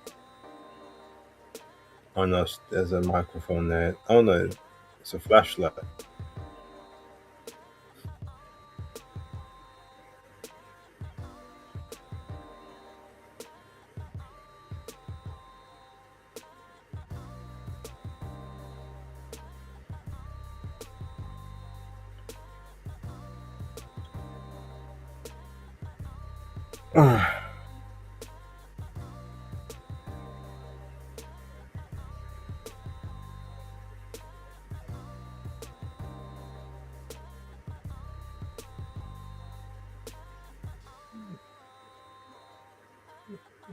Oh no, there's a microphone there. Oh no, it's a flashlight.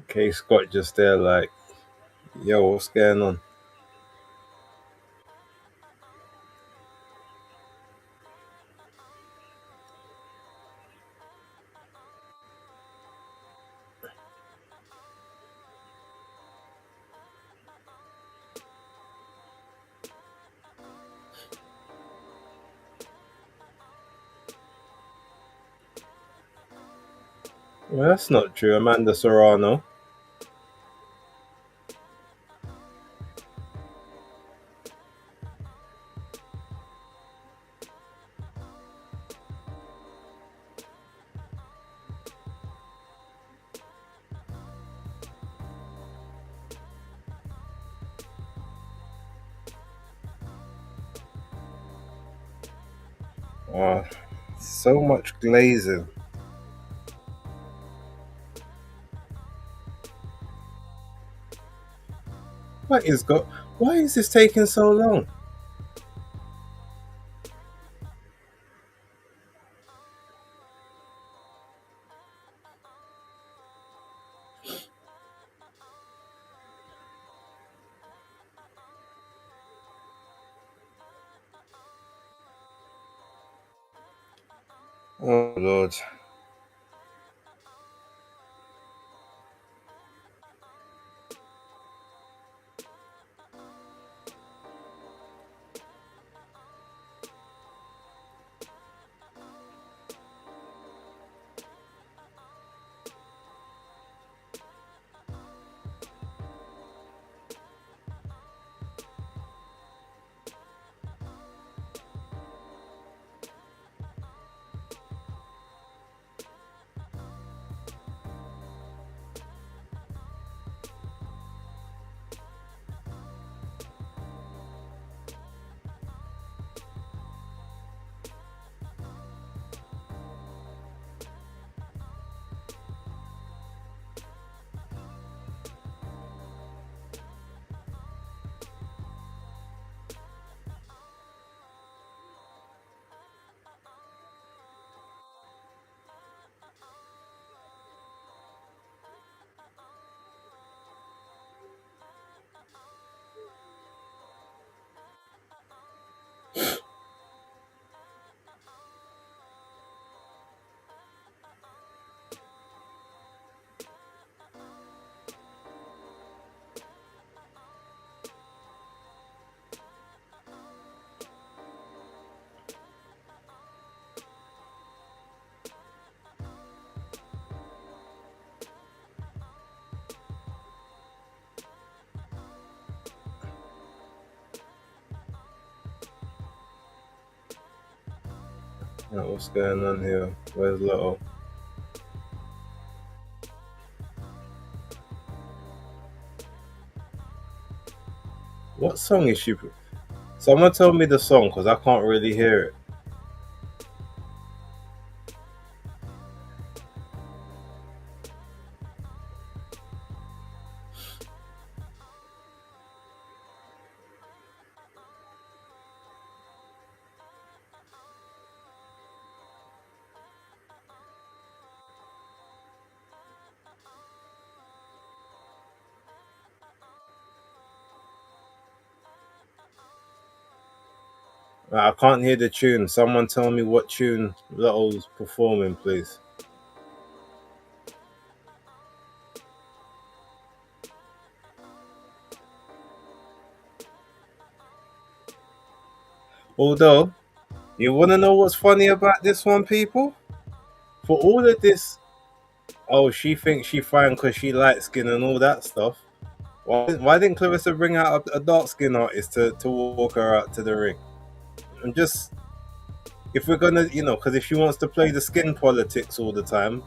Kay Scott just there like, yo, what's going on? Well, that's not true. Amanda Serrano. Oh, so much glazing. What is got? Why is this taking so long? Oh Lord. What's going on here? Where's Little? What song is she? Someone tell me the song because I can't really hear it. I can't hear the tune. Someone tell me what tune Little's performing, please. Although, you want to know what's funny about this one, people? For all of this, oh, she thinks she fine because she light skin and all that stuff. Why didn't Claressa bring out a dark skin artist to walk her out to the ring? I'm just, if we're gonna, because if she wants to play the skin politics all the time,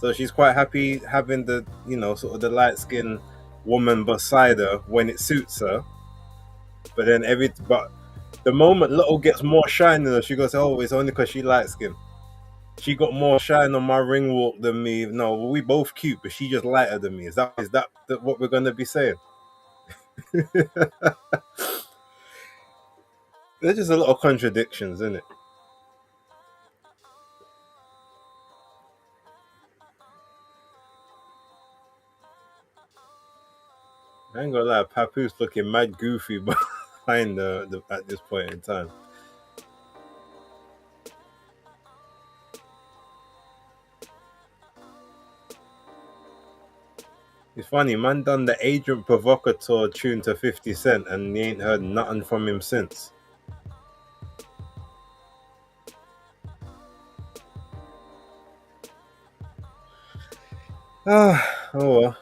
so she's quite happy having the, sort of the light skin woman beside her when it suits her. But then but the moment Little gets more shine than her, she goes, "Oh, it's only because she light skin. She got more shine on my ring walk than me. No, we both cute, but she just lighter than me. Is that what we're gonna be saying?" There's just a lot of contradictions, isn't it? I ain't gonna lie, Papoose looking mad goofy behind at this point in time. It's funny, man done the Agent Provocateur tune to 50 Cent and he ain't heard nothing from him since. Ah, oh well.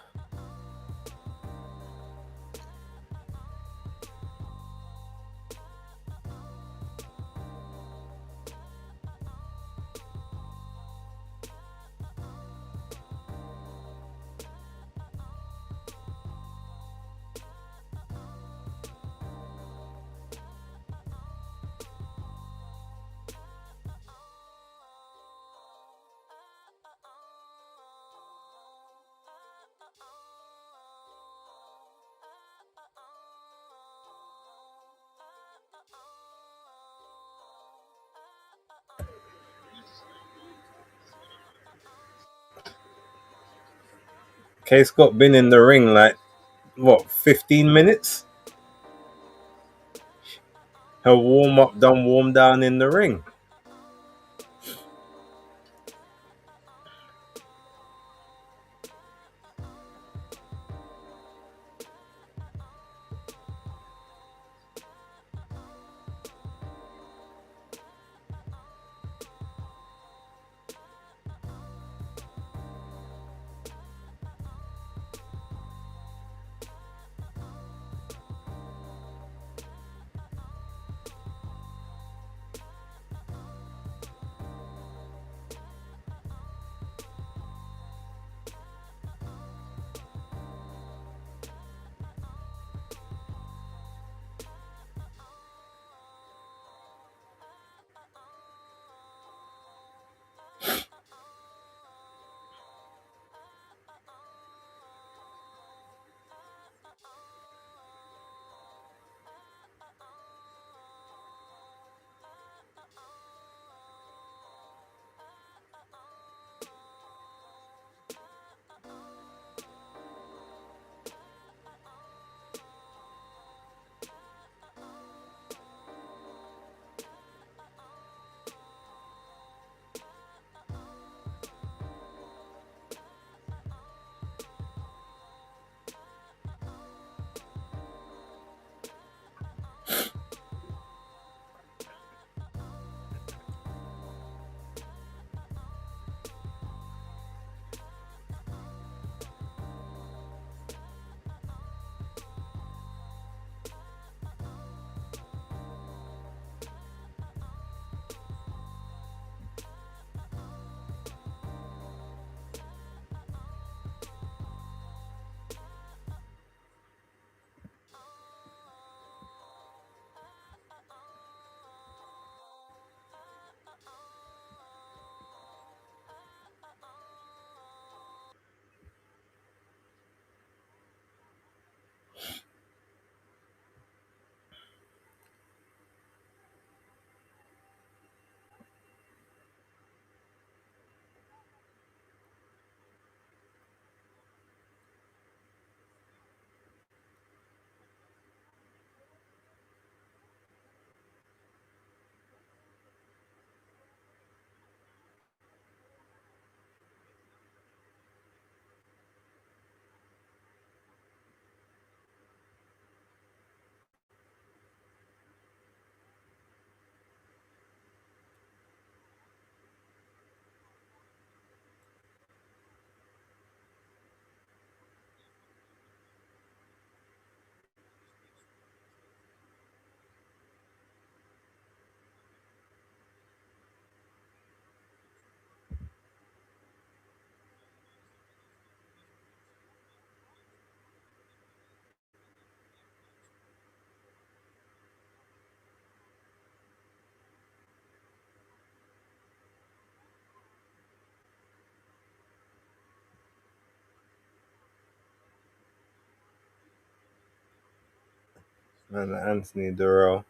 K Scott been in the ring like, what, 15 minutes? Her warm up done warm down in the ring. and Anthony Durrell.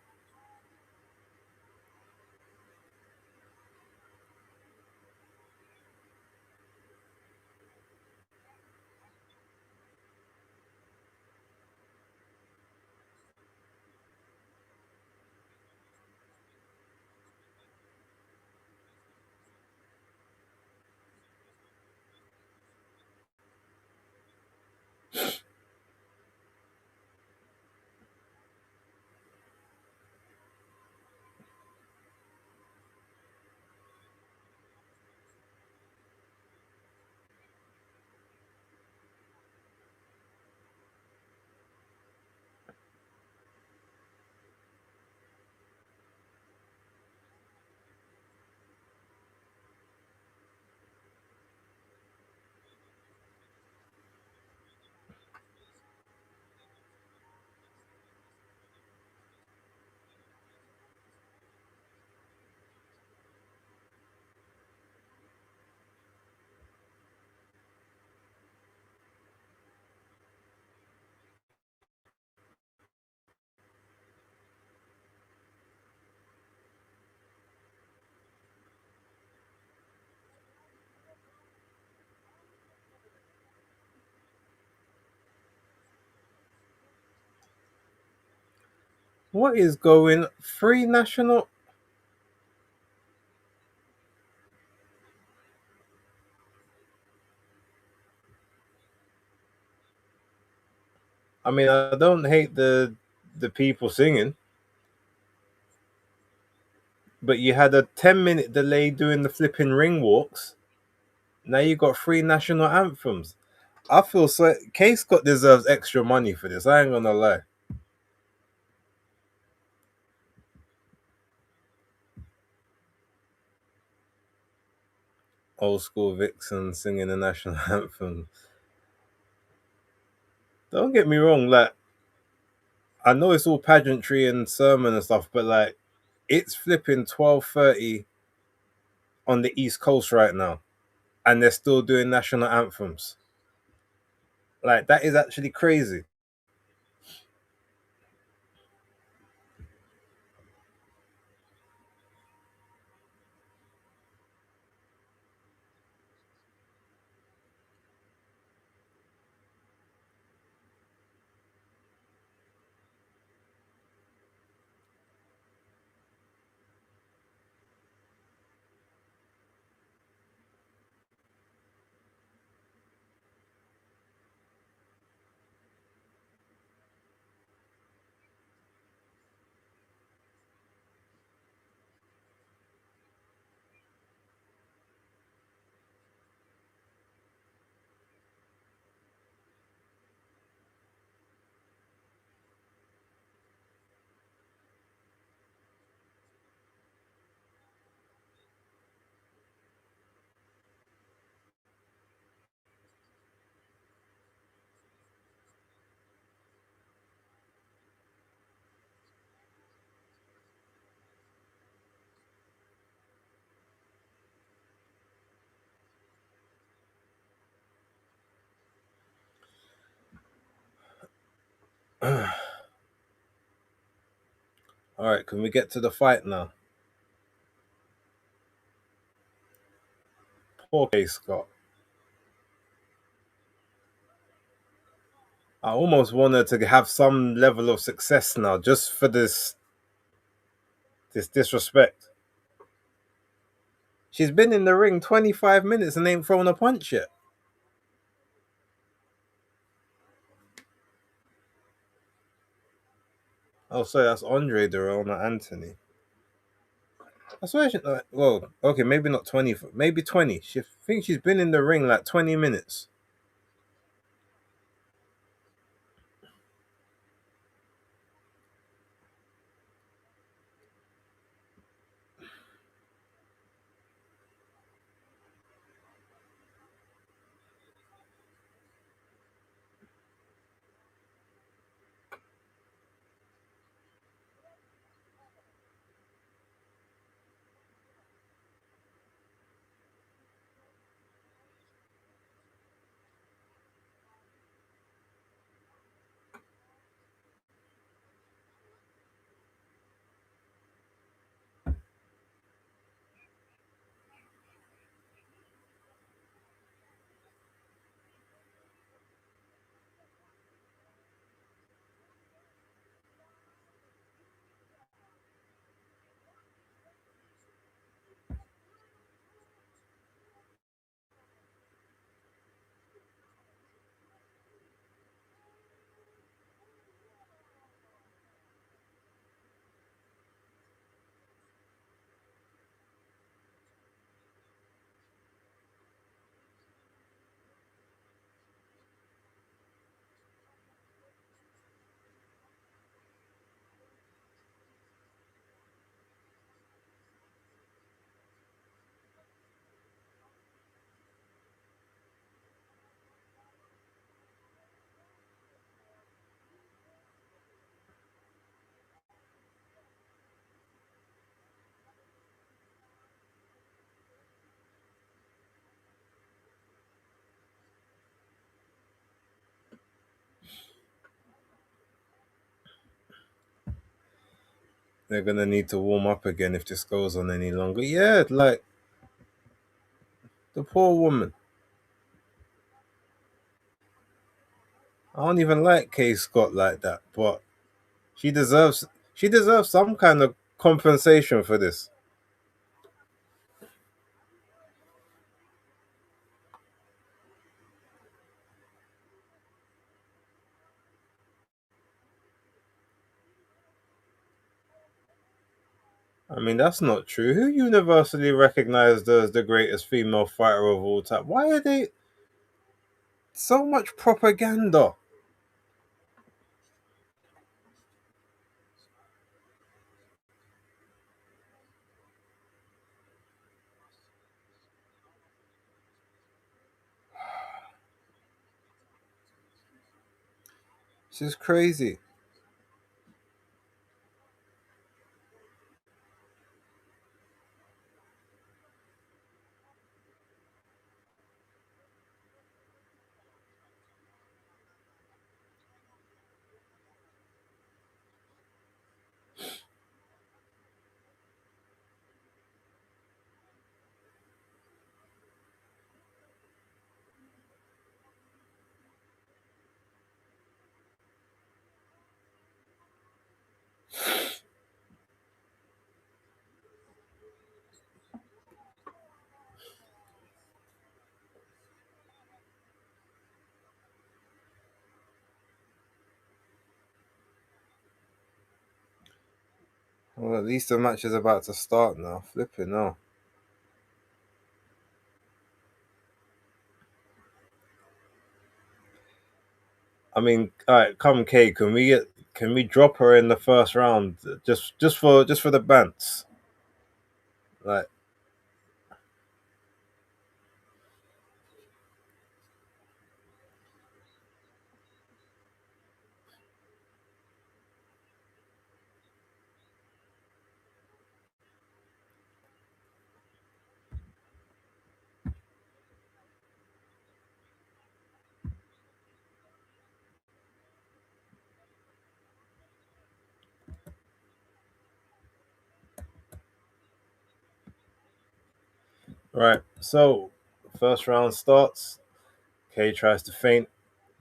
What is going? Free national? I mean, I don't hate the people singing, but you had a 10-minute delay doing the flipping ring walks. Now you got three national anthems. I feel so. K Scott deserves extra money for this. I ain't gonna lie. Old school Vixen singing the national anthem. Don't get me wrong. Like, I know it's all pageantry and sermon and stuff, but like, it's flipping 12:30 on the East Coast right now, and they're still doing national anthems. Like, that is actually crazy. All right, can we get to the fight now? Poor K Scott. I almost want her to have some level of success now, just for this disrespect. She's been in the ring 25 minutes and ain't thrown a punch yet. Oh, sorry, that's Andre Durrell, not Anthony. I swear she, well, okay, maybe not 20, maybe 20. She thinks she's been in the ring like 20 minutes. they're gonna need to warm up again if this goes on any longer. Yeah, like the poor woman. I don't even like Kay Scott like that, but she deserves she deserves some kind of compensation for this. I mean, that's not true. Who universally recognized as the greatest female fighter of all time? Why are they so much propaganda? This is crazy. Well, at least the match is about to start now. Flipping now. I mean, all right, come Kay, can we drop her in the first round just for the bants? Like, right. So, first round starts. Kay tries to feint.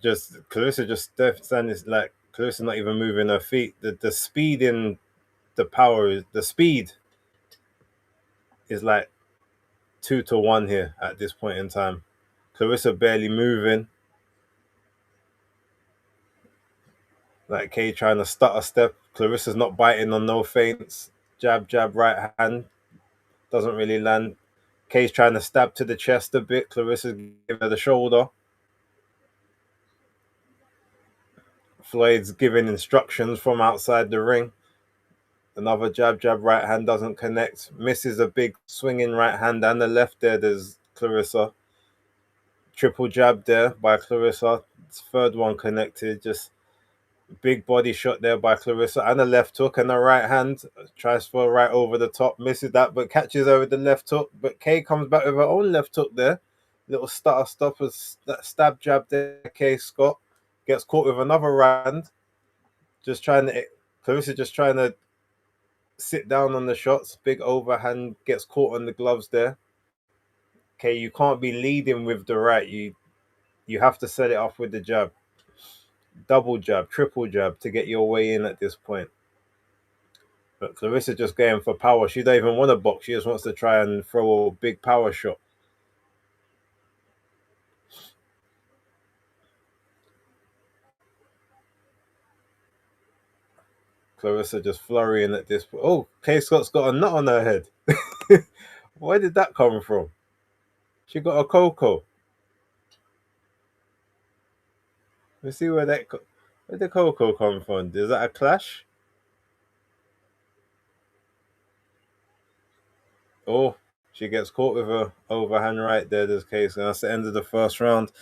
Just Clarissa just standing like Clarissa not even moving her feet. The speed in the speed is like 2 to 1 here at this point in time. Clarissa barely moving. Like Kay trying to stutter step. Clarissa's not biting on no feints. Jab, jab, right hand. Doesn't really land. Kay's trying to stab to the chest a bit. Clarissa's giving her the shoulder. Floyd's giving instructions from outside the ring. Another jab, jab, right hand doesn't connect. Misses a big swinging right hand and the left there. There's Clarissa. Triple jab there by Clarissa. Third one connected. Just big body shot there by Clarissa and a left hook and a right hand. Tries for right over the top. Misses that but catches her with the left hook. But Kay comes back with her own left hook there. Little stutter stopper stab jab there. Kay Scott gets caught with another right hand. Just trying to Clarissa just trying to sit down on the shots. Big overhand gets caught on the gloves there. Okay, you can't be leading with the right. You have to set it off with the jab, double jab, triple jab to get your way in at this point. But Clarissa just going for power. She don't even want to box. She just wants to try and throw a big power shot. Clarissa just flurrying at this point. Oh, Kay Scott's got a nut on her head. Where did that come from? She got a cocoa. Let's see where the cocoa come from. Is that a clash? Oh, she gets caught with a overhand right there. This case, and that's the end of the first round.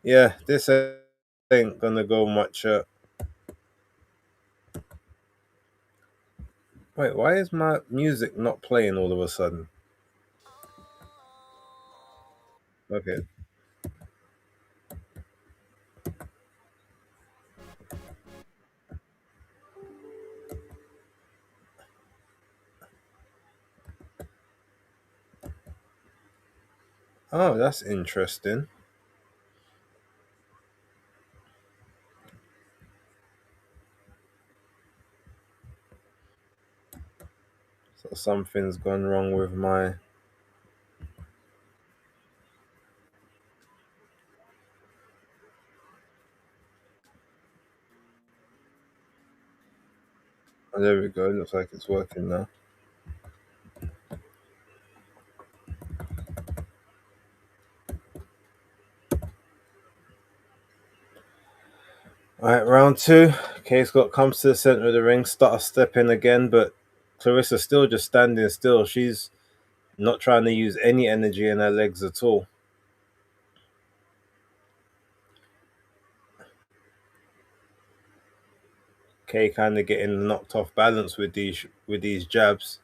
Yeah, this ain't gonna go much. Wait, why is my music not playing all of a sudden? Okay, Oh, that's interesting. So something's gone wrong with my. Oh, there we go. It looks like it's working now. All right, round two. Kaye Scott comes to the center of the ring, start stepping again, but Clarissa's still just standing still. She's not trying to use any energy in her legs at all. Kaye kind of getting knocked off balance with these jabs.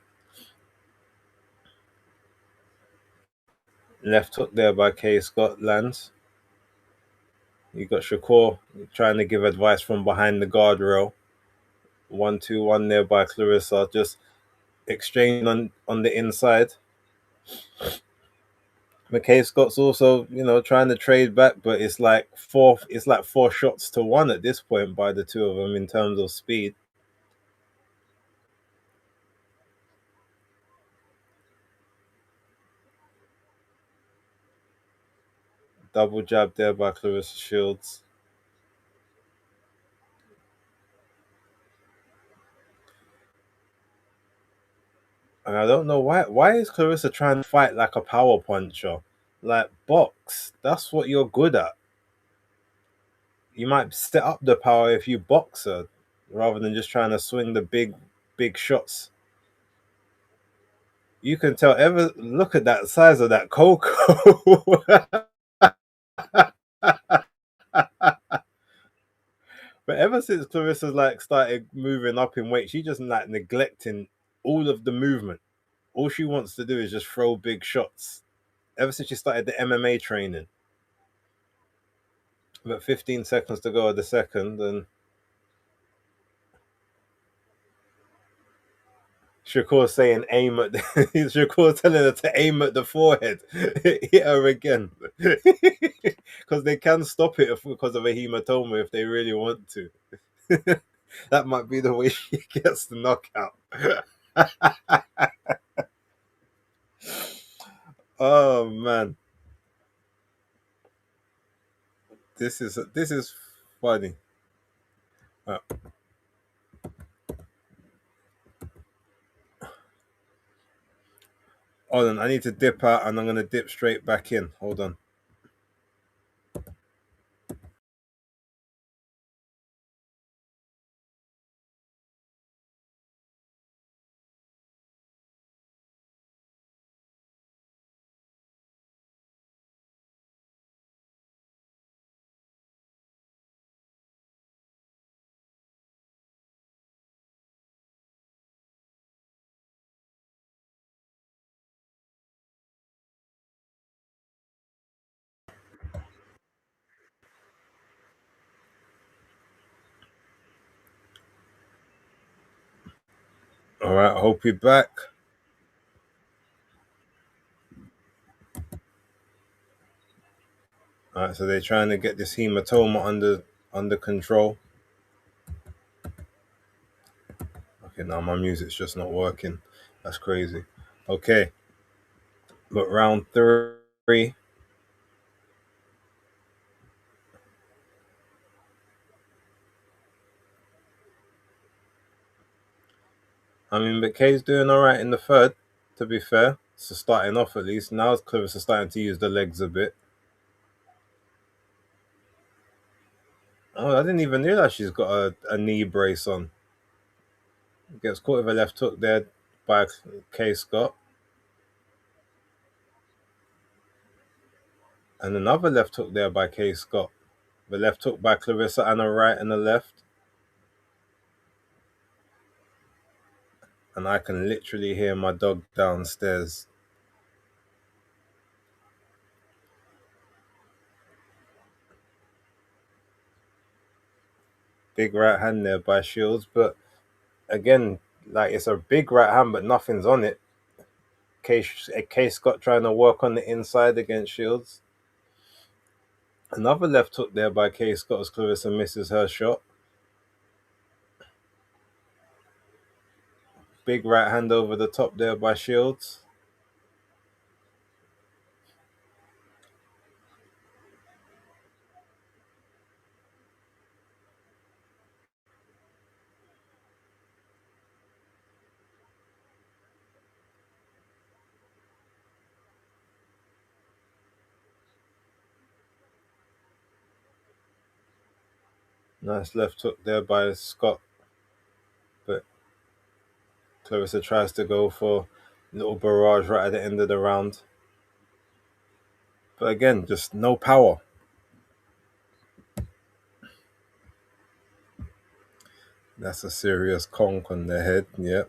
Left hook there by Kaye Scott lands. You got Shakur trying to give advice from behind the guardrail. 1-2-1 there by Claressa. Just exchange on the inside. McKay Scott's also, trying to trade back, but it's like four shots to one at this point by the two of them in terms of speed. Double jab there by Claressa Shields. And I don't know why is Claressa trying to fight like a power puncher? Like box. That's what you're good at. You might set up the power if you box her, rather than just trying to swing the big shots. You can tell ever look at that size of that Coco. But ever since Clarissa's like started moving up in weight, she just like neglecting all of the movement. All she wants to do is just throw big shots. Ever since she started the MMA training. But 15 seconds to go of the second, and Shakur saying aim at the, Shakur telling her to aim at the forehead. Hit her again. Because they can stop it because of a hematoma if they really want to. That might be the way she gets the knockout. Oh man, this is funny. Uh, Hold on, I need to dip out and I'm gonna dip straight back in. Hold on. All right, hope you're back. All right, so they're trying to get this hematoma under control. Okay, now my music's just not working. That's crazy. Okay, but round three. I mean, but Kay's doing all right in the third. To be fair, so starting off at least. Now Clarissa starting to use the legs a bit. Oh, I didn't even realize she's got a knee brace on. Gets caught with a left hook there by Kaye Scott. And another left hook there by Kaye Scott. The left hook by Claressa and a right and a left. And I can literally hear my dog downstairs. Big right hand there by Shields. But again, like it's a big right hand, but nothing's on it. Kaye Scott trying to work on the inside against Shields. Another left hook there by Kaye Scott as Claressa misses her shot. Big right hand over the top there by Shields. Nice left hook there by Scott. But Claressa tries to go for a little barrage right at the end of the round. But again, just no power. That's a serious conk on the head, yep.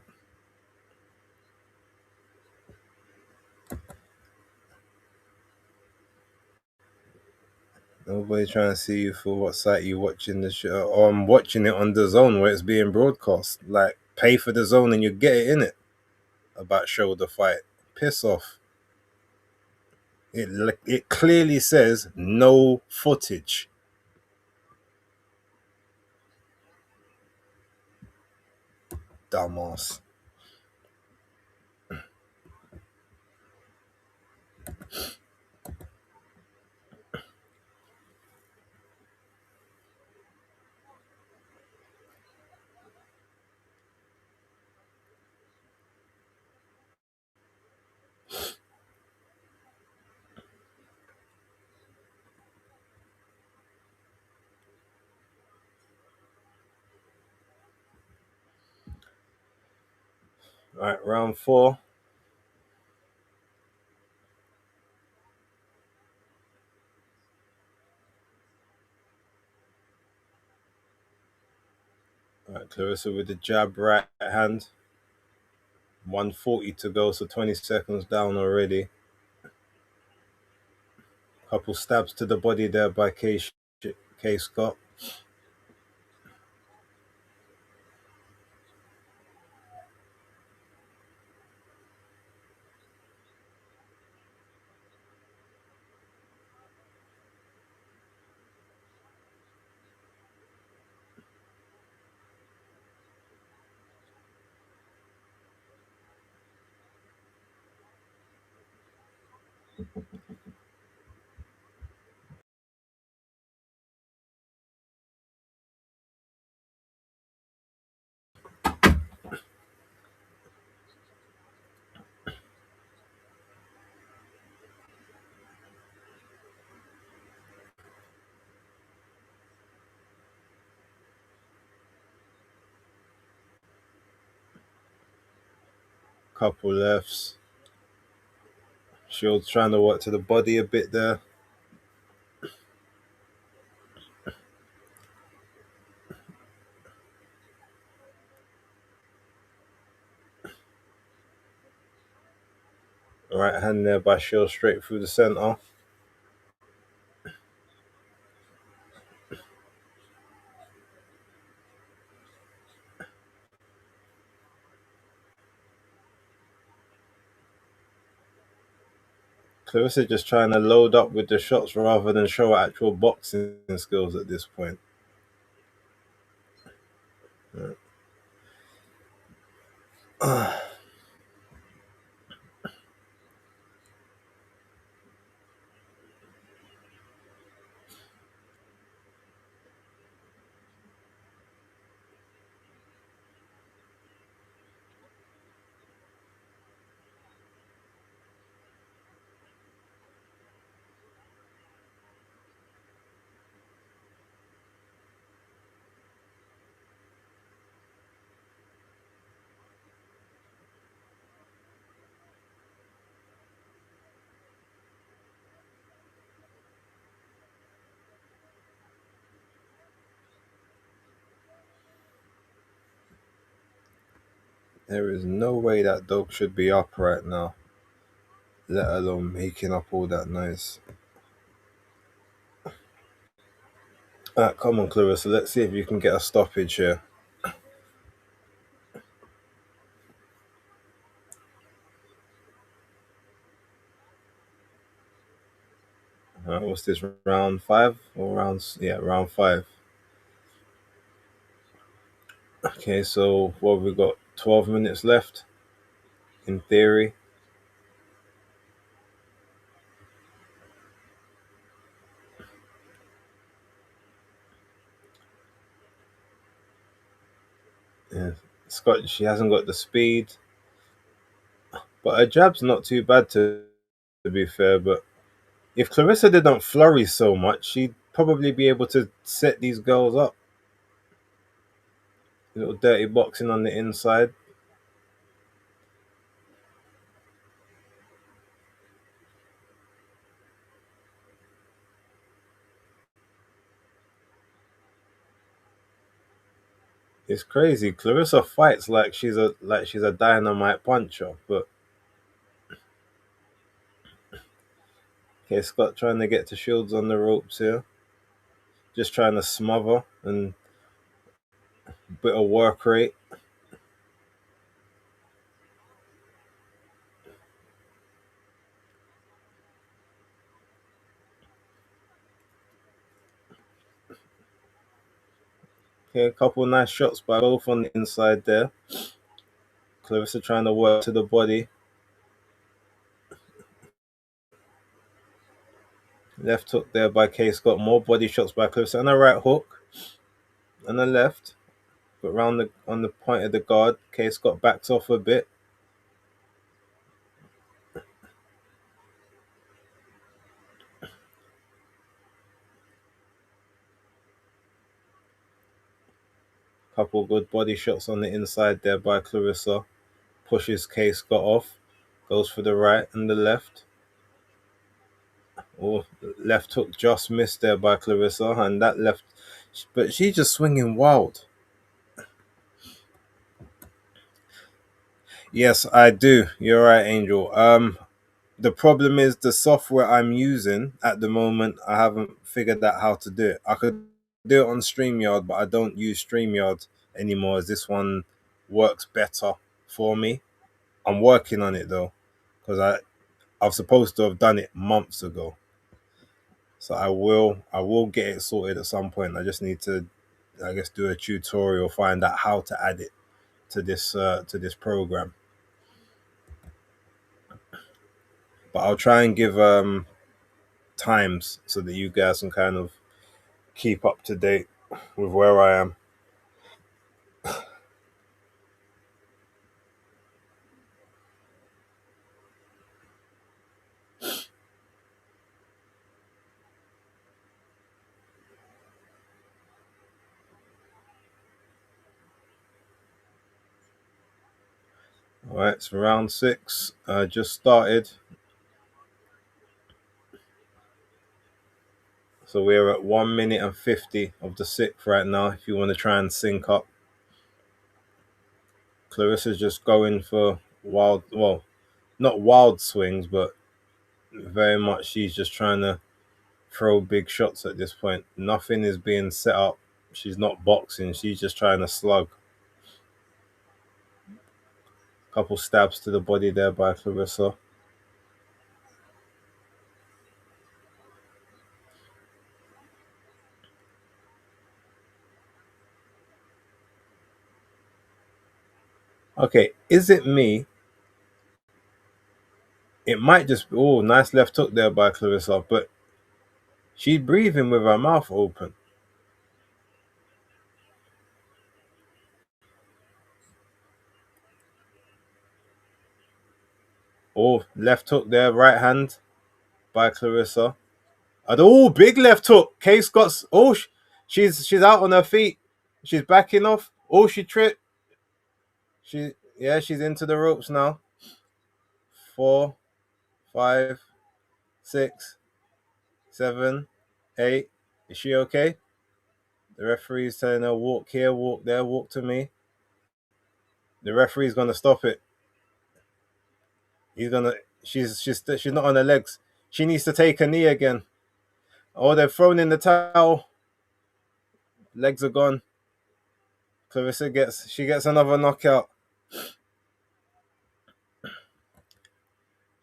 Nobody trying to see you for what site you watching the show. Or I'm watching it on the zone where it's being broadcast. Like, pay for the zone and you get it in it. About shoulder fight. Piss off. It clearly says no footage. Dumbass. Alright, round 4. Alright, Claressa with the jab right hand. 140 to go, so 20 seconds down already. Couple stabs to the body there by Kaye Scott. Couple lefts. Shields trying to work to the body a bit there. Right hand there by Shields straight through the center. Claressa just trying to load up with the shots rather than show actual boxing skills at this point. There is no way that dog should be up right now, let alone making up all that noise. Alright, come on, Claressa. Let's see if you can get a stoppage here. What's this, round 5 or round 5? Okay, so what have we got? 12 minutes left in theory. Yeah. Scott, she hasn't got the speed, but her jab's not too bad to be fair. But if Claressa didn't flurry so much, she'd probably be able to set these girls up. Little dirty boxing on the inside. It's crazy. Claressa fights like she's a dynamite puncher, but okay, Scott trying to get to Shields on the ropes here, just trying to smother and bit of work rate. Okay, a couple nice shots by both on the inside there. Claressa trying to work to the body. Left hook there by Kaye Scott. More body shots by Claressa and a right hook and a left. But round on the point of the guard, Kaye Scott backs off a bit. Couple good body shots on the inside there by Claressa. Pushes Kaye Scott off. Goes for the right and the left. Oh, left hook just missed there by Claressa, and that left, but she's just swinging wild. Yes, I do. You're right, Angel. The problem is the software I'm using at the moment. I haven't figured out how to do it. I could do it on StreamYard, but I don't use StreamYard anymore, as this one works better for me. I'm working on it though, because I was supposed to have done it months ago. So I will get it sorted at some point. I just need to, I guess, do a tutorial, find out how to add it to this program. But I'll try and give times so that you guys can kind of keep up to date with where I am. All right, so round 6 just started. So we're at 1 minute and 50 of the 6th right now. If you want to try and sync up, Clarissa's just going for wild, well, not wild swings, but very much she's just trying to throw big shots at this point. Nothing is being set up. She's not boxing. She's just trying to slug. Couple stabs to the body there by Claressa. Okay, is it me? It might just be, oh, nice left hook there by Claressa, but she's breathing with her mouth open. Oh, left hook there, right hand by Claressa. Oh, big left hook. Kaye Scott's. Oh, she's out on her feet. She's backing off. Oh, she tripped. She's into the ropes now. 4, 5, 6, 7, 8. Is she okay? The referee's telling her walk here, walk there, walk to me. The referee's gonna stop it. He's gonna. She's not on her legs. She needs to take a knee again. Oh, they've thrown in the towel. Legs are gone. Claressa gets another knockout.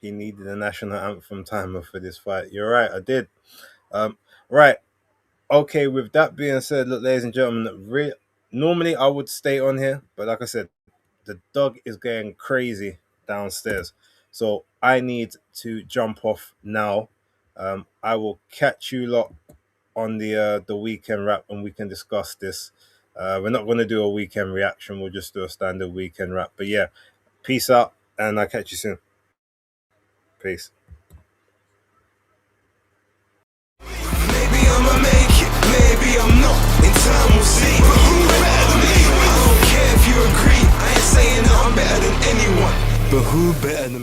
he needed a national anthem timer for this fight. You're right, I did. Right. Okay, with that being said, look, ladies and gentlemen, normally I would stay on here, but like I said, the dog is going crazy downstairs. So I need to jump off now. I will catch you lot on the weekend wrap and we can discuss this. We're not going to do a weekend reaction. We'll just do a standard weekend wrap. But yeah, peace out and I'll catch you soon. Peace. Maybe I'ma make it, maybe I'm not. In time we'll see. But who better than me? I don't care if you agree. I ain't saying that I'm better than anyone. But who better than me?